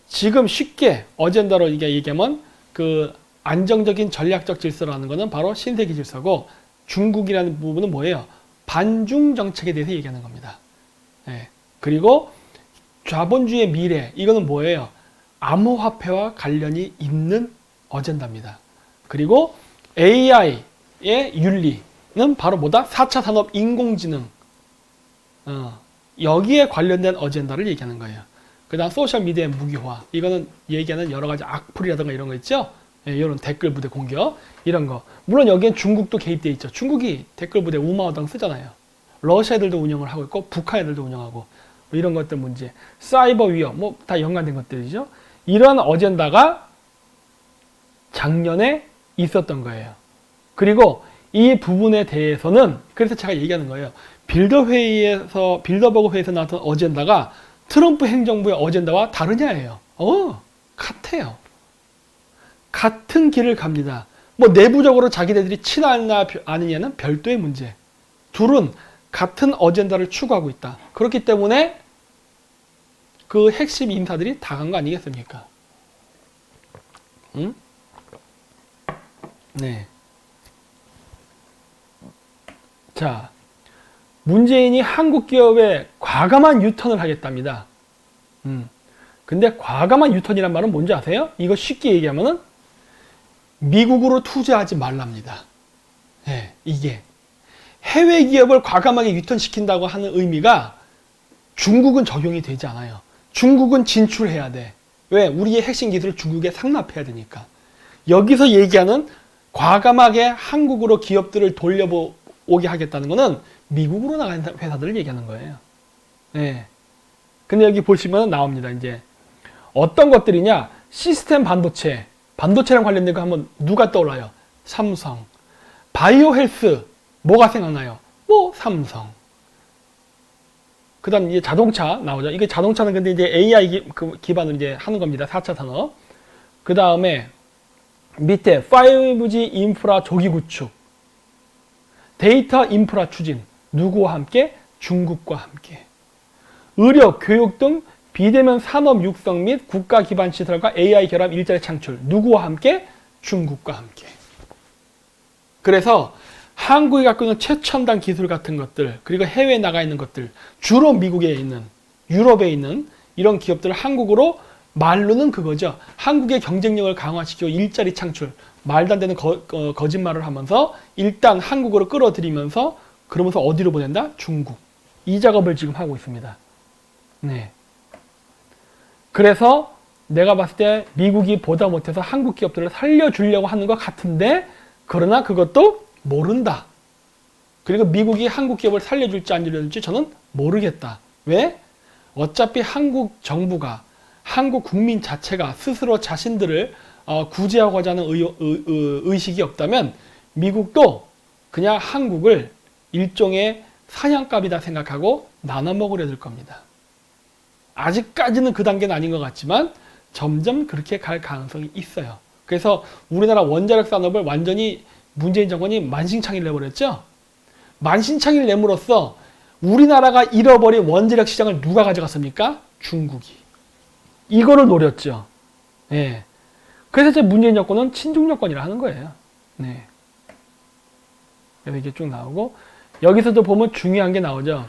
지금 쉽게 어젠다로 얘기하면 그 안정적인 전략적 질서라는 것은 바로 신세기 질서고, 중국이라는 부분은 뭐예요? 반중 정책에 대해서 얘기하는 겁니다. 네. 그리고 자본주의의 미래, 이거는 뭐예요? 암호화폐와 관련이 있는 어젠다입니다. 그리고 AI의 윤리는 바로 뭐다? 4차 산업 인공지능. 여기에 관련된 어젠다를 얘기하는 거예요. 그 다음 소셜미디어의 무기화. 이거는 얘기하는 여러 가지 악플이라든가 이런 거 있죠? 예, 이런 댓글 부대 공격. 이런 거. 물론 여기엔 중국도 개입되어 있죠. 중국이 댓글 부대 우마오당 쓰잖아요. 러시아 애들도 운영을 하고 있고, 북한 애들도 운영하고. 이런 것들 문제. 사이버 위협. 뭐 다 연관된 것들이죠. 이런 어젠다가 작년에 있었던 거예요. 그리고 이 부분에 대해서는, 그래서 제가 얘기하는 거예요. 빌더버그 회의에서 나왔던 어젠다가 트럼프 행정부의 어젠다와 다르냐예요. 같아요. 같은 길을 갑니다. 뭐 내부적으로 자기네들이 친하냐 아니냐는 별도의 문제. 둘은 같은 어젠다를 추구하고 있다. 그렇기 때문에 그 핵심 인사들이 다 간 거 아니겠습니까? 응? 네. 자, 문재인이 한국 기업에 과감한 유턴을 하겠답니다. 근데 과감한 유턴이란 말은 뭔지 아세요? 이거 쉽게 얘기하면은 미국으로 투자하지 말랍니다. 네, 이게 해외 기업을 과감하게 유턴시킨다고 하는 의미가 중국은 적용이 되지 않아요. 중국은 진출해야 돼. 왜? 우리의 핵심 기술을 중국에 상납해야 되니까. 여기서 얘기하는 과감하게 한국으로 기업들을 돌려오게 하겠다는 것은 미국으로 나가는 회사들을 얘기하는 거예요. 네. 근데 여기 보시면 나옵니다. 이제 어떤 것들이냐? 시스템 반도체, 반도체랑 관련된 거 하면 누가 떠올라요? 삼성. 바이오 헬스, 뭐가 생각나요? 뭐 삼성. 그 다음 이제 자동차 나오죠. 이게 자동차는 근데 이제 AI 기반으로 이제 하는 겁니다. 4차 산업. 그 다음에 밑에 5G 인프라 조기 구축, 데이터 인프라 추진. 누구와 함께? 중국과 함께. 의료, 교육 등 비대면 산업 육성 및 국가 기반 시설과 AI 결합 일자리 창출. 누구와 함께? 중국과 함께. 그래서 한국이 갖고 있는 최첨단 기술 같은 것들, 그리고 해외에 나가 있는 것들, 주로 미국에 있는, 유럽에 있는 이런 기업들을 한국으로, 말로는 그거죠. 한국의 경쟁력을 강화시키고 일자리 창출, 말도 안 되는 거짓말을 하면서 일단 한국으로 끌어들이면서, 그러면서 어디로 보낸다? 중국. 이 작업을 지금 하고 있습니다. 네. 그래서 내가 봤을 때 미국이 보다 못해서 한국 기업들을 살려주려고 하는 것 같은데, 그러나 그것도 모른다. 그리고 미국이 한국 기업을 살려줄지 안 살려줄지 저는 모르겠다. 왜? 어차피 한국 정부가, 한국 국민 자체가 스스로 자신들을 구제하고자 하는 의식이 없다면 미국도 그냥 한국을 일종의 사냥감이다 생각하고 나눠 먹으려 들 겁니다. 아직까지는 그 단계는 아닌 것 같지만 점점 그렇게 갈 가능성이 있어요. 그래서 우리나라 원자력 산업을 완전히 문재인 정권이 만신창이를 내버렸죠. 만신창이를 내므로써 우리나라가 잃어버린 원자력 시장을 누가 가져갔습니까? 중국이. 이거를 노렸죠. 예. 그래서 이제 문재인 정권은 친중 정권이라 하는 거예요. 네. 그래서 이게 쭉 나오고 여기서도 보면 중요한 게 나오죠.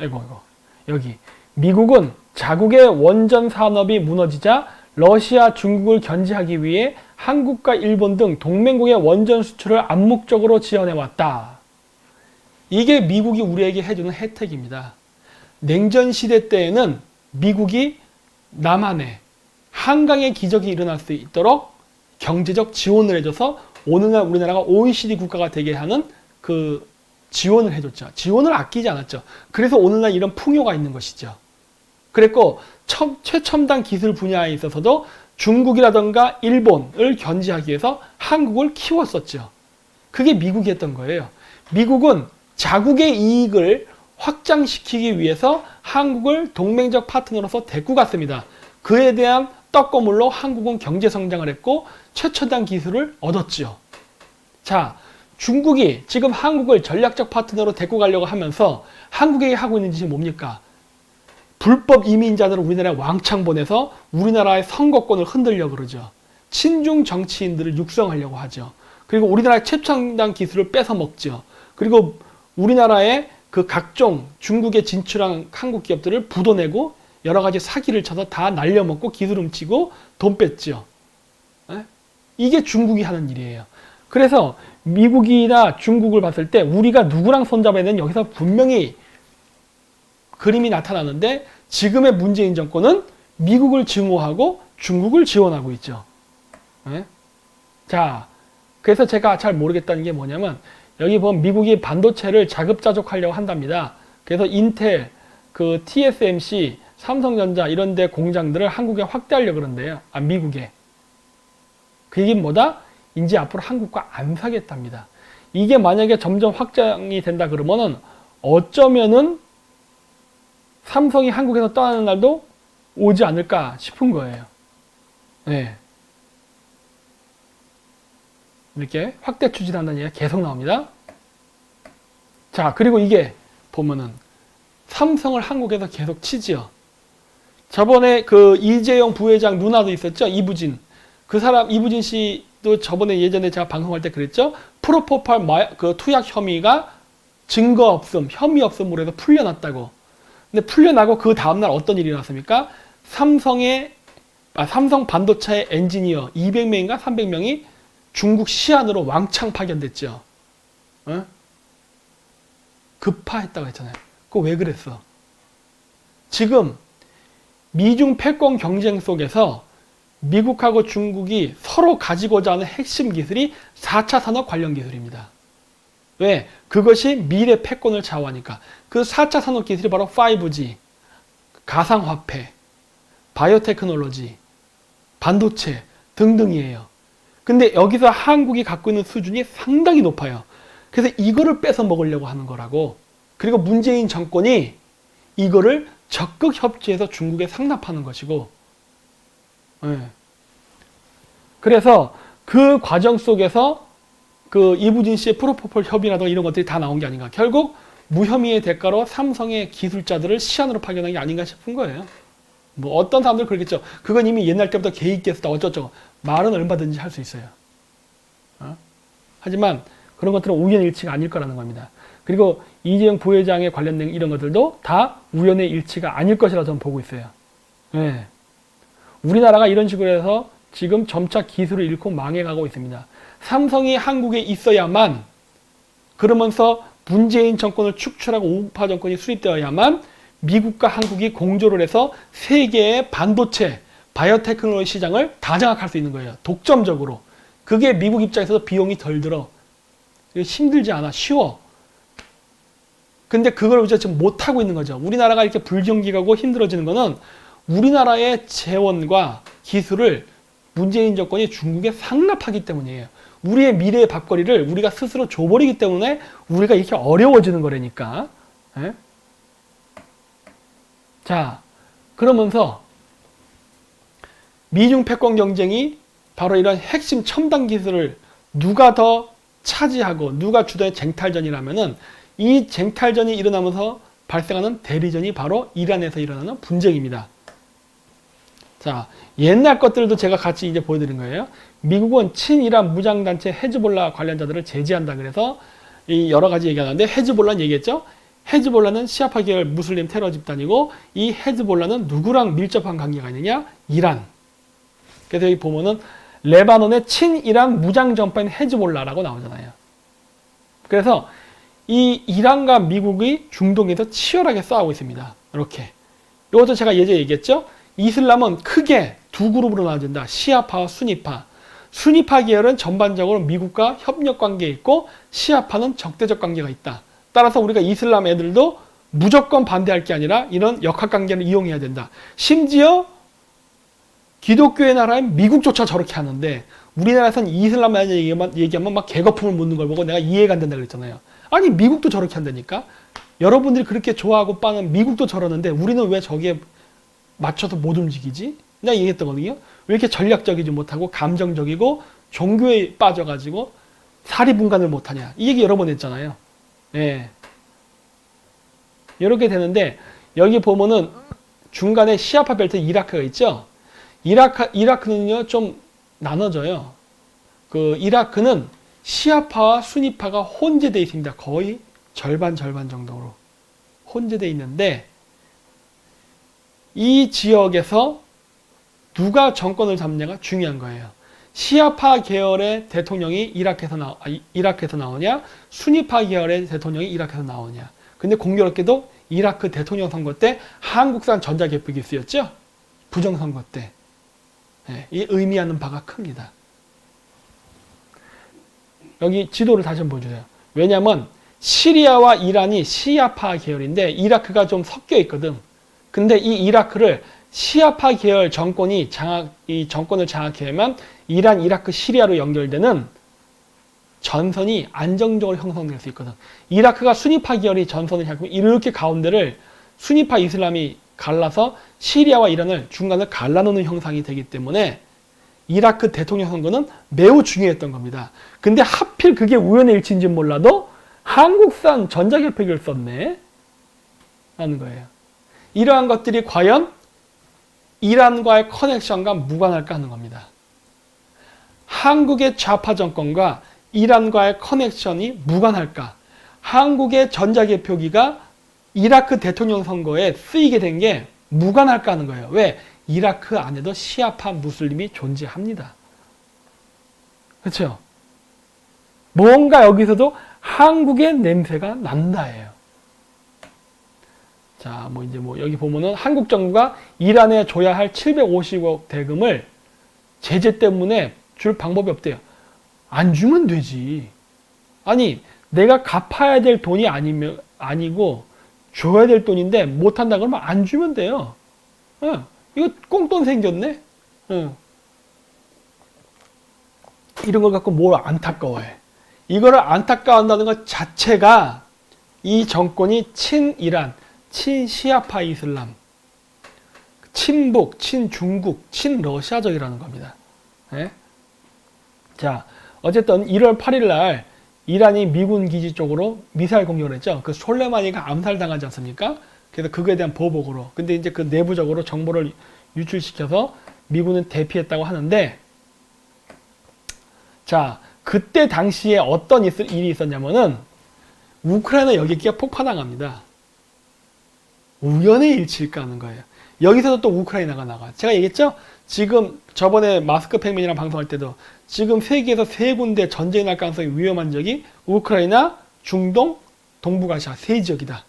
이거 여기 미국은 자국의 원전 산업이 무너지자 러시아, 중국을 견제하기 위해 한국과 일본 등 동맹국의 원전 수출을 암묵적으로 지원해왔다. 이게 미국이 우리에게 해주는 혜택입니다. 냉전 시대 때에는 미국이 남한에 한강의 기적이 일어날 수 있도록 경제적 지원을 해줘서 오늘날 우리나라가 OECD 국가가 되게 하는 그 지원을 해줬죠. 지원을 아끼지 않았죠. 그래서 오늘날 이런 풍요가 있는 것이죠. 그랬고 최첨단 기술 분야에 있어서도 중국이라던가 일본을 견제하기 위해서 한국을 키웠었죠. 그게 미국이 했던 거예요. 미국은 자국의 이익을 확장시키기 위해서 한국을 동맹적 파트너로서 데리고 갔습니다. 그에 대한 떡고물로 한국은 경제 성장을 했고 최첨단 기술을 얻었죠. 자, 중국이 지금 한국을 전략적 파트너로 데리고 가려고 하면서 한국에게 하고 있는 짓이 뭡니까? 불법 이민자들을 우리나라에 왕창 보내서 우리나라의 선거권을 흔들려고 그러죠. 친중 정치인들을 육성하려고 하죠. 그리고 우리나라의 최첨단 기술을 뺏어 먹죠. 그리고 우리나라의 그 각종 중국에 진출한 한국 기업들을 부도내고 여러 가지 사기를 쳐서 다 날려먹고 기술 훔치고 돈 뺐죠. 이게 중국이 하는 일이에요. 그래서 미국이나 중국을 봤을 때 우리가 누구랑 손잡아야 되는 여기서 분명히 그림이 나타나는데 지금의 문재인 정권은 미국을 증오하고 중국을 지원하고 있죠. 자, 그래서 제가 잘 모르겠다는 게 뭐냐면 여기 보면 미국이 반도체를 자급자족하려고 한답니다. 그래서 인텔, 그 TSMC, 삼성전자 이런 데 공장들을 한국에 확대하려고 그런대요. 미국에. 그 얘기는 뭐다? 이제 앞으로 한국과 안 사겠답니다. 이게 만약에 점점 확장이 된다 그러면은 어쩌면은 삼성이 한국에서 떠나는 날도 오지 않을까 싶은 거예요. 네. 이렇게 확대 추진한다는 얘기가 계속 나옵니다. 자, 그리고 이게 보면은 삼성을 한국에서 계속 치지요. 저번에 그 이재용 부회장 누나도 있었죠. 이부진. 그 사람 이부진 씨도 저번에 예전에 제가 방송할 때 그랬죠. 프로포팔 그 투약 혐의가 증거 없음, 혐의 없음으로 해서 풀려났다고. 근데 풀려나고 그 다음날 어떤 일이 났습니까? 삼성 반도체 엔지니어 200명인가 300명이 중국 시안으로 왕창 파견됐죠. 급파했다고 했잖아요. 그거 왜 그랬어? 지금 미중 패권 경쟁 속에서 미국하고 중국이 서로 가지고자 하는 핵심 기술이 4차 산업 관련 기술입니다. 왜? 그것이 미래 패권을 좌우하니까. 그 4차 산업 기술이 바로 5G, 가상화폐, 바이오테크놀로지, 반도체 등등이에요. 근데 여기서 한국이 갖고 있는 수준이 상당히 높아요. 그래서 이거를 뺏어 먹으려고 하는 거라고. 그리고 문재인 정권이 이거를 적극 협조해서 중국에 상납하는 것이고, 그래서 그 과정 속에서 그 이부진 씨의 프로포폴 협의라든가 이런 것들이 다 나온 게 아닌가. 결국 무혐의의 대가로 삼성의 기술자들을 시안으로 파견한 게 아닌가 싶은 거예요. 뭐 어떤 사람들 그러겠죠. 그건 이미 옛날 때부터 계획됐었다 어쩌죠. 말은 얼마든지 할 수 있어요. 하지만 그런 것들은 우연일치가 아닐 거라는 겁니다. 그리고 이재용 부회장에 관련된 이런 것들도 다 우연의 일치가 아닐 것이라 저는 보고 있어요. 네. 우리나라가 이런 식으로 해서 지금 점차 기술을 잃고 망해가고 있습니다. 삼성이 한국에 있어야만, 그러면서 문재인 정권을 축출하고 우파 정권이 수립되어야만 미국과 한국이 공조를 해서 세계의 반도체, 바이오테크놀로지 시장을 다 장악할 수 있는 거예요. 독점적으로. 그게 미국 입장에서도 비용이 덜 들어. 힘들지 않아. 쉬워. 근데 그걸 우리가 지금 못하고 있는 거죠. 우리나라가 이렇게 불경기가고 힘들어지는 거는 우리나라의 재원과 기술을 문재인 정권이 중국에 상납하기 때문이에요. 우리의 미래의 밥거리를 우리가 스스로 줘버리기 때문에 우리가 이렇게 어려워지는 거라니까. 예? 자, 그러면서 미중 패권 경쟁이 바로 이런 핵심 첨단 기술을 누가 더 차지하고 누가 주도의 쟁탈전이라면은 이 쟁탈전이 일어나면서 발생하는 대리전이 바로 이란에서 일어나는 분쟁입니다. 자, 옛날 것들도 제가 같이 이제 보여드린 거예요. 미국은 친이란 무장단체 헤즈볼라 관련자들을 제지한다 그래서 이 여러 가지 얘기하는데 헤즈볼라는 얘기했죠. 헤즈볼라는 시아파 계열 무슬림 테러 집단이고 이 헤즈볼라는 누구랑 밀접한 관계가 있느냐? 이란. 그래서 여기 보면은 레바논의 친이란 무장정파인 헤즈볼라라고 나오잖아요. 그래서 이 이란과 미국이 중동에서 치열하게 싸우고 있습니다. 이렇게. 이것도 제가 예전에 얘기했죠. 이슬람은 크게 두 그룹으로 나눠진다. 시아파와 수니파. 수니파 계열은 전반적으로 미국과 협력 관계에 있고 시아파는 적대적 관계가 있다. 따라서 우리가 이슬람 애들도 무조건 반대할 게 아니라 이런 역학관계를 이용해야 된다. 심지어 기독교의 나라인 미국조차 저렇게 하는데 우리나라에서는 이슬람 애들 얘기하면 막 개거품을 묻는 걸 보고 내가 이해가 안 된다고 그랬잖아요. 아니 미국도 저렇게 한다니까. 여러분들이 그렇게 좋아하고 빠는 미국도 저러는데 우리는 왜 저기에 맞춰서 못 움직이지? 내가 얘기했거든요. 왜 이렇게 전략적이지 못하고 감정적이고 종교에 빠져가지고 사리분간을 못하냐. 이 얘기 여러 번 했잖아요. 예. 이렇게 되는데 여기 보면은 중간에 시아파 벨트 이라크가 있죠. 이라크는요 좀 나눠져요. 그 이라크는 시아파와 수니파가 혼재되어 있습니다. 거의 절반 정도로 혼재되어 있는데 이 지역에서 누가 정권을 잡느냐가 중요한 거예요. 시아파 계열의 대통령이 이라크에서 나오냐, 수니파 계열의 대통령이 이라크에서 나오냐. 근데 공교롭게도 이라크 대통령 선거 때 한국산 전자개표기 쓰였죠? 부정선거 때. 네, 이 의미하는 바가 큽니다. 여기 지도를 다시 한번 보여주세요. 왜냐하면 시리아와 이란이 시아파 계열인데 이라크가 좀 섞여 있거든. 근데 이 이라크를 시아파 계열 정권이 이 정권을 장악해야만 이란, 이라크, 시리아로 연결되는 전선이 안정적으로 형성될 수 있거든. 이라크가 수니파 계열이 전선을 향하고 이렇게 가운데를 수니파 이슬람이 갈라서 시리아와 이란을 중간을 갈라놓는 형상이 되기 때문에 이라크 대통령 선거는 매우 중요했던 겁니다. 근데 하필 그게 우연의 일치인지는 몰라도 한국산 전자개표기를 썼네 라는 거예요. 이러한 것들이 과연 이란과의 커넥션과 무관할까 하는 겁니다. 한국의 좌파 정권과 이란과의 커넥션이 무관할까? 한국의 전자개표기가 이라크 대통령 선거에 쓰이게 된 게 무관할까 하는 거예요. 왜? 이라크 안에도 시아파 무슬림이 존재합니다. 그렇죠? 뭔가 여기서도 한국의 냄새가 난다예요. 자, 여기 보면은 한국 정부가 이란에 줘야 할 750억 대금을 제재 때문에 줄 방법이 없대요. 안 주면 되지. 아니, 내가 갚아야 될 돈이 아니고 줘야 될 돈인데 못한다 그러면 안 주면 돼요. 이거 꽁돈 생겼네? 이런 걸 갖고 뭘 안타까워해. 이거를 안타까워한다는 것 자체가 이 정권이 친이란, 친시아파 이슬람, 친북, 친중국, 친러시아적이라는 겁니다. 네? 자, 어쨌든 1월 8일 날 이란이 미군 기지 쪽으로 미사일 공격을 했죠. 그 솔레마니가 암살당하지 않습니까? 그래서 그거에 대한 보복으로. 근데 이제 그 내부적으로 정보를 유출시켜서 미군은 대피했다고 하는데, 자, 그때 당시에 어떤 일이 있었냐면은 우크라이나 여객기가 폭파당합니다. 우연의 일치일까 하는 거예요. 여기서도 또 우크라이나가 나가. 제가 얘기했죠? 지금 저번에 마스크 팩맨이랑 방송할 때도 지금 세계에서 3군데 전쟁이 날 가능성이 위험한 지역이 우크라이나, 중동, 동북아시아 3지역이다.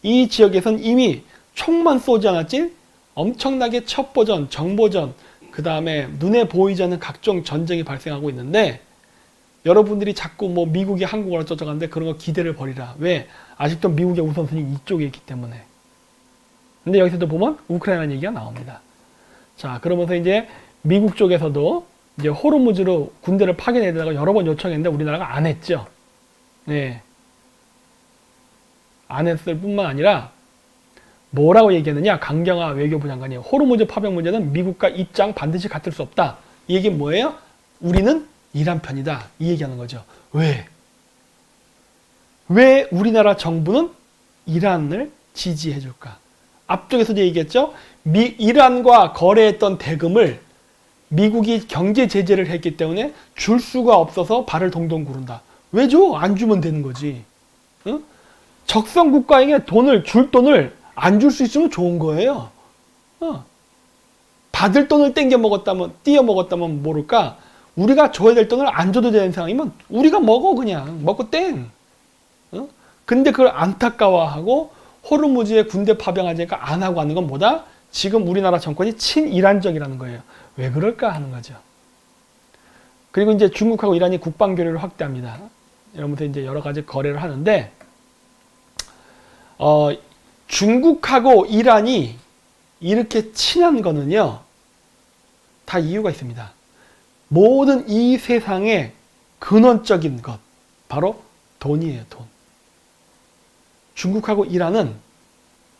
이 지역에선 이미 총만 쏘지 않았지 엄청나게 첩보전, 정보전, 그 다음에 눈에 보이지 않는 각종 전쟁이 발생하고 있는데 여러분들이 자꾸 미국이 한국을 어쩌고저쩌는데 그런 거 기대를 버리라. 왜? 아직도 미국의 우선순위 이쪽에 있기 때문에. 근데 여기서도 보면 우크라이나 얘기가 나옵니다. 자, 그러면서 이제 미국 쪽에서도 이제 호르무즈로 군대를 파견해달라고 여러 번 요청했는데 우리나라가 안 했죠. 네. 안 했을 뿐만 아니라 뭐라고 얘기했느냐? 강경화 외교부 장관이 호르무즈 파병 문제는 미국과 입장 반드시 같을 수 없다. 이 얘기는 뭐예요? 우리는 이란 편이다. 이 얘기하는 거죠. 왜? 왜 우리나라 정부는 이란을 지지해 줄까? 앞쪽에서도 얘기했죠. 이란과 거래했던 대금을 미국이 경제 제재를 했기 때문에 줄 수가 없어서 발을 동동 구른다. 왜 줘? 안 주면 되는 거지. 응? 적성 국가에게 줄 돈을 안 줄 수 있으면 좋은 거예요. 받을 돈을 띄어 먹었다면 모를까? 우리가 줘야 될 돈을 안 줘도 되는 상황이면 우리가 먹어 그냥. 먹고 땡. 근데 그걸 안타까워하고 호르무즈에 군대 파병하니까 안 하고 하는 건 뭐다? 지금 우리나라 정권이 친이란적이라는 거예요. 왜 그럴까 하는 거죠. 그리고 이제 중국하고 이란이 국방 교류를 확대합니다. 이러면서 이제 여러 가지 거래를 하는데, 중국하고 이란이 이렇게 친한 거는요, 다 이유가 있습니다. 모든 이 세상의 근원적인 것, 바로 돈이에요, 돈. 중국하고 이란은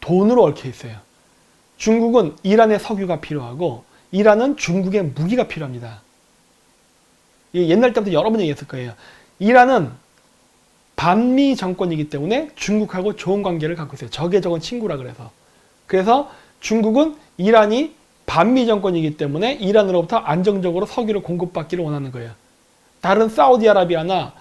돈으로 얽혀 있어요. 중국은 이란의 석유가 필요하고 이란은 중국의 무기가 필요합니다. 옛날 때부터 여러 번 얘기했을 거예요. 이란은 반미 정권이기 때문에 중국하고 좋은 관계를 갖고 있어요. 적의 적은 친구라 그래서. 그래서 중국은 이란이 반미 정권이기 때문에 이란으로부터 안정적으로 석유를 공급받기를 원하는 거예요. 다른 사우디아라비아나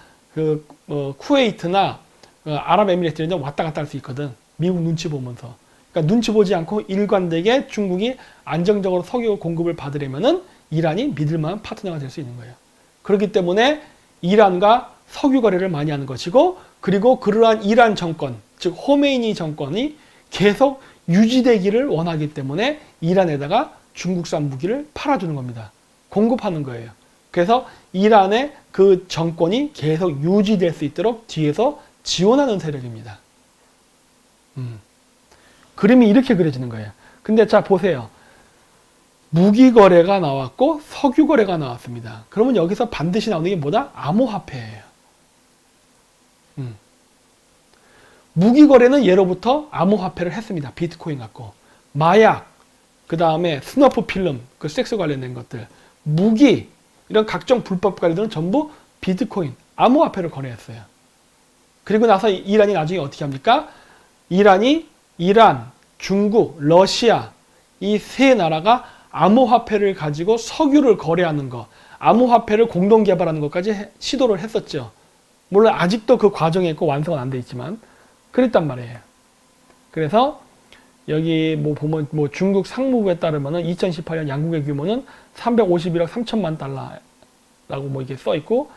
쿠웨이트나 아랍에미리트는 왔다 갔다 할 수 있거든. 미국 눈치 보면서. 그러니까 눈치 보지 않고 일관되게 중국이 안정적으로 석유 공급을 받으려면은 이란이 믿을 만한 파트너가 될 수 있는 거예요. 그렇기 때문에 이란과 석유 거래를 많이 하는 것이고, 그리고 그러한 이란 정권, 즉 호메이니 정권이 계속 유지되기를 원하기 때문에 이란에다가 중국산 무기를 팔아주는 겁니다. 공급하는 거예요. 그래서 이란의 그 정권이 계속 유지될 수 있도록 뒤에서 지원하는 세력입니다. 그림이 이렇게 그려지는 거예요. 근데 자 보세요. 무기 거래가 나왔고 석유 거래가 나왔습니다. 그러면 여기서 반드시 나오는 게 뭐다? 암호화폐예요. 무기 거래는 예로부터 암호화폐를 했습니다. 비트코인 갖고. 마약, 그 다음에 스너프 필름, 그 섹스 관련된 것들, 무기, 이런 각종 불법 거래들은 전부 비트코인, 암호화폐를 거래했어요. 그리고 나서 이란이 나중에 어떻게 합니까? 이란, 중국, 러시아, 이 세 나라가 암호화폐를 가지고 석유를 거래하는 거, 암호화폐를 공동 개발하는 것까지 시도를 했었죠. 물론 아직도 그 과정에 있고 완성은 안 돼 있지만 그랬단 말이에요. 그래서 여기 보면 중국 상무부에 따르면은 2018년 양국의 규모는 351억 3천만 달러라고 이렇게 써 있고,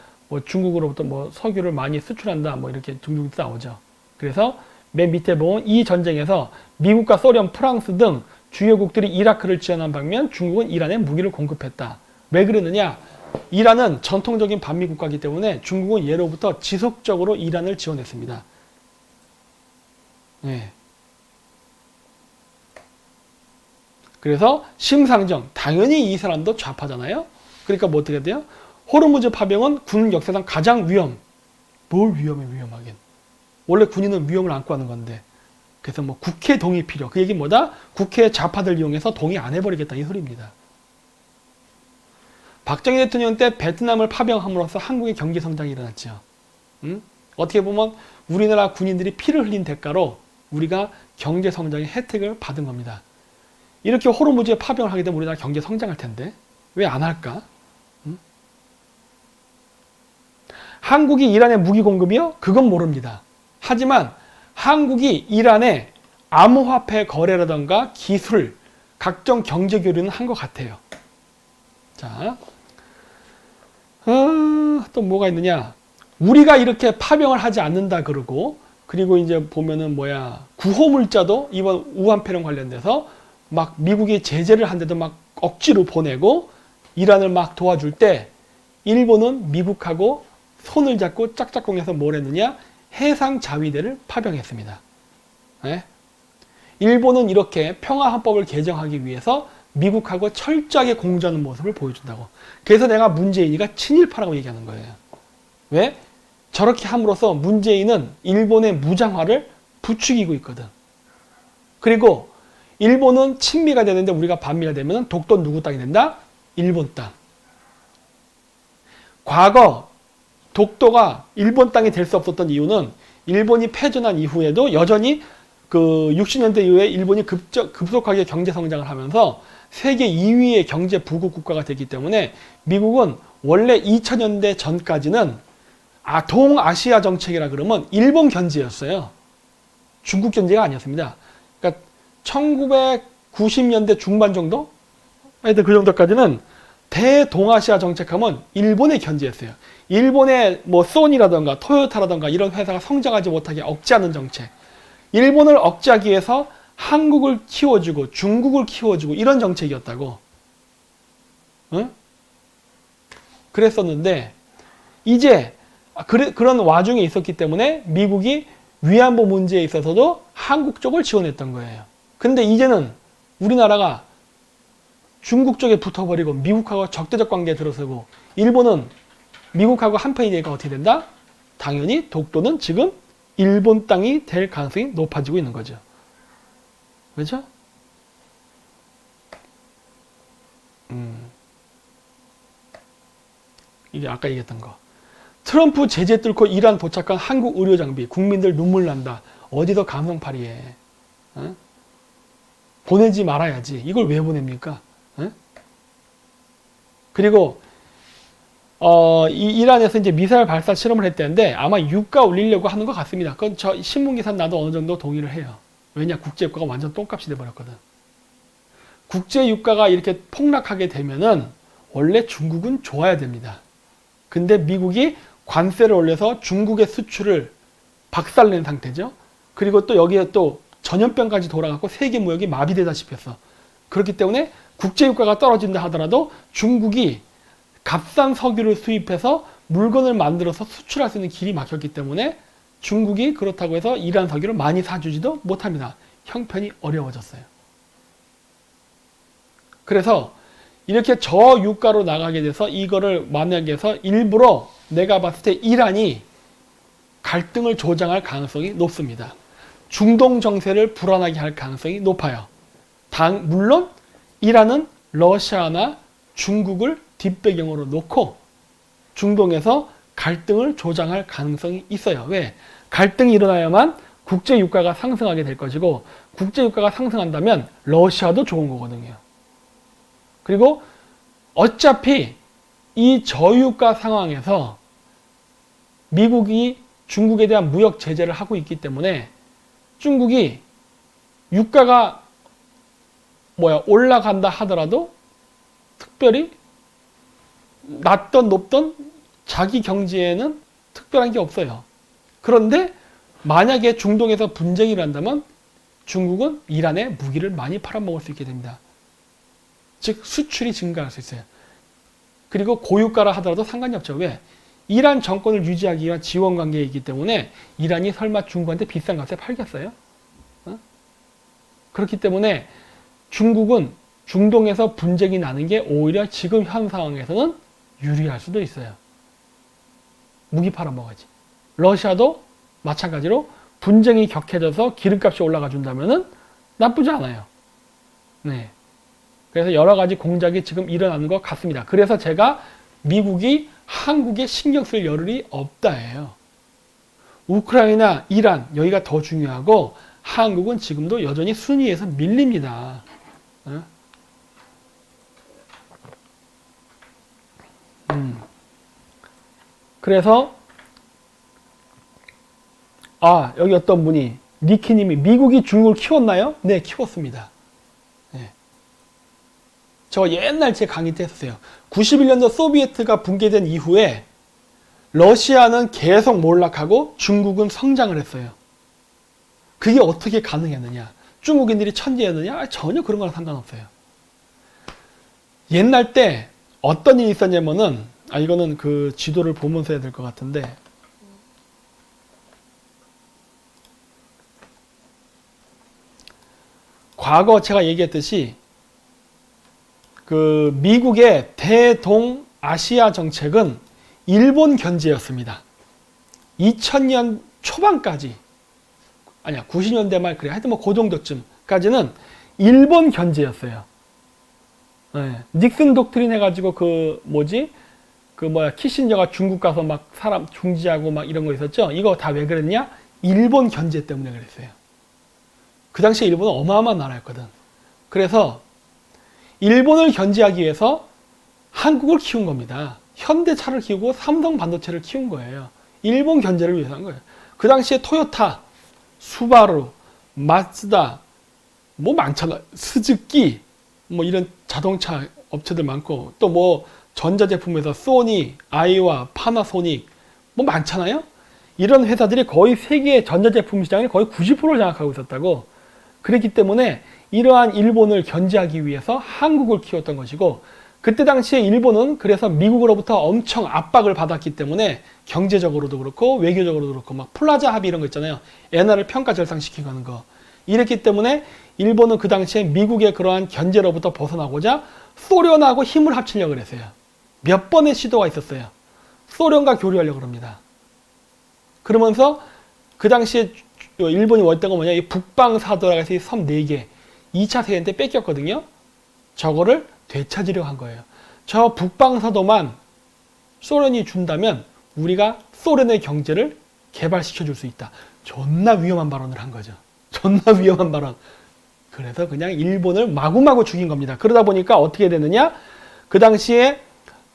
중국으로부터 석유를 많이 수출한다 이렇게 종종 나오죠. 그래서 맨 밑에 보면 이 전쟁에서 미국과 소련, 프랑스 등 주요국들이 이라크를 지원한 반면 중국은 이란에 무기를 공급했다. 왜 그러느냐? 이란은 전통적인 반미 국가이기 때문에 중국은 예로부터 지속적으로 이란을 지원했습니다. 네. 그래서 심상정, 당연히 이 사람도 좌파잖아요. 그러니까 어떻게 돼요? 호르무즈 파병은 군 역사상 가장 뭘 위험하긴. 원래 군인은 위험을 안고 하는 건데. 그래서 국회 동의 필요. 그 얘기는 뭐다? 국회 좌파들 이용해서 동의 안 해버리겠다 이 소리입니다. 박정희 대통령 때 베트남을 파병함으로써 한국의 경제 성장이 일어났죠. 어떻게 보면 우리나라 군인들이 피를 흘린 대가로 우리가 경제 성장의 혜택을 받은 겁니다. 이렇게 호르무즈에 파병을 하게 되면 우리나라 경제 성장할 텐데 왜 안 할까? 한국이 이란의 무기 공급이요? 그건 모릅니다. 하지만 한국이 이란의 암호화폐 거래라던가 기술, 각종 경제 교류는 한 것 같아요. 자, 또 뭐가 있느냐? 우리가 이렇게 파병을 하지 않는다 그리고 이제 보면은 구호물자도 이번 우한폐렴 관련돼서 미국이 제재를 한데도 억지로 보내고 이란을 도와줄 때 일본은 미국하고 손을 잡고 짝짝꿍해서 뭘 했느냐? 해상자위대를 파병했습니다. 네? 일본은 이렇게 평화헌법을 개정하기 위해서 미국하고 철저하게 공조하는 모습을 보여준다고. 그래서 내가 문재인이가 친일파라고 얘기하는 거예요. 왜? 저렇게 함으로써 문재인은 일본의 무장화를 부추기고 있거든. 그리고 일본은 친미가 되는데 우리가 반미가 되면 독도 누구 땅이 된다? 일본 땅. 과거 독도가 일본 땅이 될 수 없었던 이유는 일본이 패전한 이후에도 여전히 그 60년대 이후에 일본이 급속하게 경제 성장을 하면서 세계 2위의 경제 부국 국가가 됐기 때문에 미국은 원래 2000년대 전까지는 동아시아 정책이라 그러면 일본 견제였어요. 중국 견제가 아니었습니다. 그러니까 1990년대 중반 정도? 하여튼 그 정도까지는 대동아시아 정책하면 일본의 견제였어요. 일본의 뭐 소니라던가 토요타라던가 이런 회사가 성장하지 못하게 억제하는 정책. 일본을 억제하기 위해서 한국을 키워주고 중국을 키워주고 이런 정책이었다고. 응? 그랬었는데 이제 그런 와중에 있었기 때문에 미국이 위안부 문제에 있어서도 한국 쪽을 지원했던 거예요. 근데 이제는 우리나라가 중국 쪽에 붙어버리고 미국하고 적대적 관계에 들어서고 일본은 미국하고 한편이 되니까 어떻게 된다? 당연히 독도는 지금 일본 땅이 될 가능성이 높아지고 있는 거죠. 그렇죠? 이게 아까 얘기했던 거. 트럼프 제재 뚫고 이란 도착한 한국 의료 장비, 국민들 눈물 난다. 어디서 감성팔이해. 어? 보내지 말아야지. 이걸 왜 보냅니까? 어? 그리고 이란에서 이제 미사일 발사 실험을 했다는데 아마 유가 올리려고 하는 것 같습니다. 그건 저 신문 기사 나도 어느 정도 동의를 해요. 왜냐, 국제 유가가 완전 똥값이 돼버렸거든. 국제 유가가 이렇게 폭락하게 되면은 원래 중국은 좋아야 됩니다. 근데 미국이 관세를 올려서 중국의 수출을 박살낸 상태죠. 그리고 또 여기에 또 전염병까지 돌아가고 세계 무역이 마비되다시피 했어. 그렇기 때문에 국제 유가가 떨어진다 하더라도 중국이 값싼 석유를 수입해서 물건을 만들어서 수출할 수 있는 길이 막혔기 때문에 중국이 그렇다고 해서 이란 석유를 많이 사주지도 못합니다. 형편이 어려워졌어요. 그래서 이렇게 저유가로 나가게 돼서 이거를 만약에 해서 일부러 내가 봤을 때 이란이 갈등을 조장할 가능성이 높습니다. 중동 정세를 불안하게 할 가능성이 높아요. 물론 이란은 러시아나 중국을 뒷배경으로 놓고 중동에서 갈등을 조장할 가능성이 있어요. 왜? 갈등이 일어나야만 국제유가가 상승하게 될 것이고 국제유가가 상승한다면 러시아도 좋은 거거든요. 그리고 어차피 이 저유가 상황에서 미국이 중국에 대한 무역 제재를 하고 있기 때문에 중국이 유가가 올라간다 하더라도 특별히 낮던 높던 자기 경제에는 특별한 게 없어요. 그런데 만약에 중동에서 분쟁이 일어난다면 중국은 이란에 무기를 많이 팔아먹을 수 있게 됩니다. 즉 수출이 증가할 수 있어요. 그리고 고유가라 하더라도 상관이 없죠. 왜? 이란 정권을 유지하기 위한 지원 관계에 있기 때문에 이란이 설마 중국한테 비싼 값에 팔겠어요? 그렇기 때문에 중국은 중동에서 분쟁이 나는 게 오히려 지금 현 상황에서는 유리할 수도 있어요. 무기 팔아먹어야지. 러시아도 마찬가지로 분쟁이 격해져서 기름값이 올라가 준다면은 나쁘지 않아요. 네. 그래서 여러 가지 공작이 지금 일어나는 것 같습니다. 그래서 제가 미국이 한국에 신경 쓸 여력이 없다예요. 우크라이나, 이란 여기가 더 중요하고 한국은 지금도 여전히 순위에서 밀립니다. 그래서 여기 어떤 분이 니키님이 미국이 중국을 키웠나요? 네, 키웠습니다. 네. 저 옛날 제 강의 때 했었어요. 91년도 소비에트가 붕괴된 이후에 러시아는 계속 몰락하고 중국은 성장을 했어요. 그게 어떻게 가능했느냐? 중국인들이 천재였느냐? 전혀 그런 거랑 상관없어요. 옛날 때 어떤 일이 있었냐면은 이거는 그 지도를 보면서 해야 될 것 같은데 과거 제가 얘기했듯이 그 미국의 대동아시아 정책은 일본 견제였습니다. 2000년 초반까지 90년대 말 그래 하여튼 그 정도쯤 전까지는 일본 견제였어요. 네. 닉슨 독트린 해가지고 키신저가 중국 가서 막 사람 중지하고 막 이런 거 있었죠? 이거 다 왜 그랬냐? 일본 견제 때문에 그랬어요. 그 당시에 일본은 어마어마한 나라였거든. 그래서 일본을 견제하기 위해서 한국을 키운 겁니다. 현대차를 키우고 삼성 반도체를 키운 거예요. 일본 견제를 위해서 한 거예요. 그 당시에 토요타, 수바루, 마츠다, 뭐 많잖아. 스즈키, 뭐 이런 자동차 업체들 많고, 또 뭐 전자제품에서 소니, 아이와, 파나소닉, 뭐 많잖아요? 이런 회사들이 거의 세계 전자제품 시장의 거의 90%를 장악하고 있었다고. 그렇기 때문에 이러한 일본을 견제하기 위해서 한국을 키웠던 것이고, 그때 당시에 일본은 그래서 미국으로부터 엄청 압박을 받았기 때문에 경제적으로도 그렇고 외교적으로도 그렇고 막 플라자 합의 이런 거 있잖아요. 엔화를 평가 절상시키고 하는 거. 이랬기 때문에 일본은 그 당시에 미국의 그러한 견제로부터 벗어나고자 소련하고 힘을 합치려고 그랬어요. 몇 번의 시도가 있었어요. 소련과 교류하려고 합니다. 그러면서 그 당시에 일본이 원했던 건 뭐냐? 이 북방사도라고 해서 이 섬 4개 2차 세계 때 뺏겼거든요. 저거를 되찾으려고 한 거예요. 저 북방사도만 소련이 준다면 우리가 소련의 경제를 개발시켜 줄 수 있다. 존나 위험한 발언을 한 거죠. 존나 위험한 발언. 그래서 그냥 일본을 마구마구 죽인 겁니다. 그러다 보니까 어떻게 되느냐? 그 당시에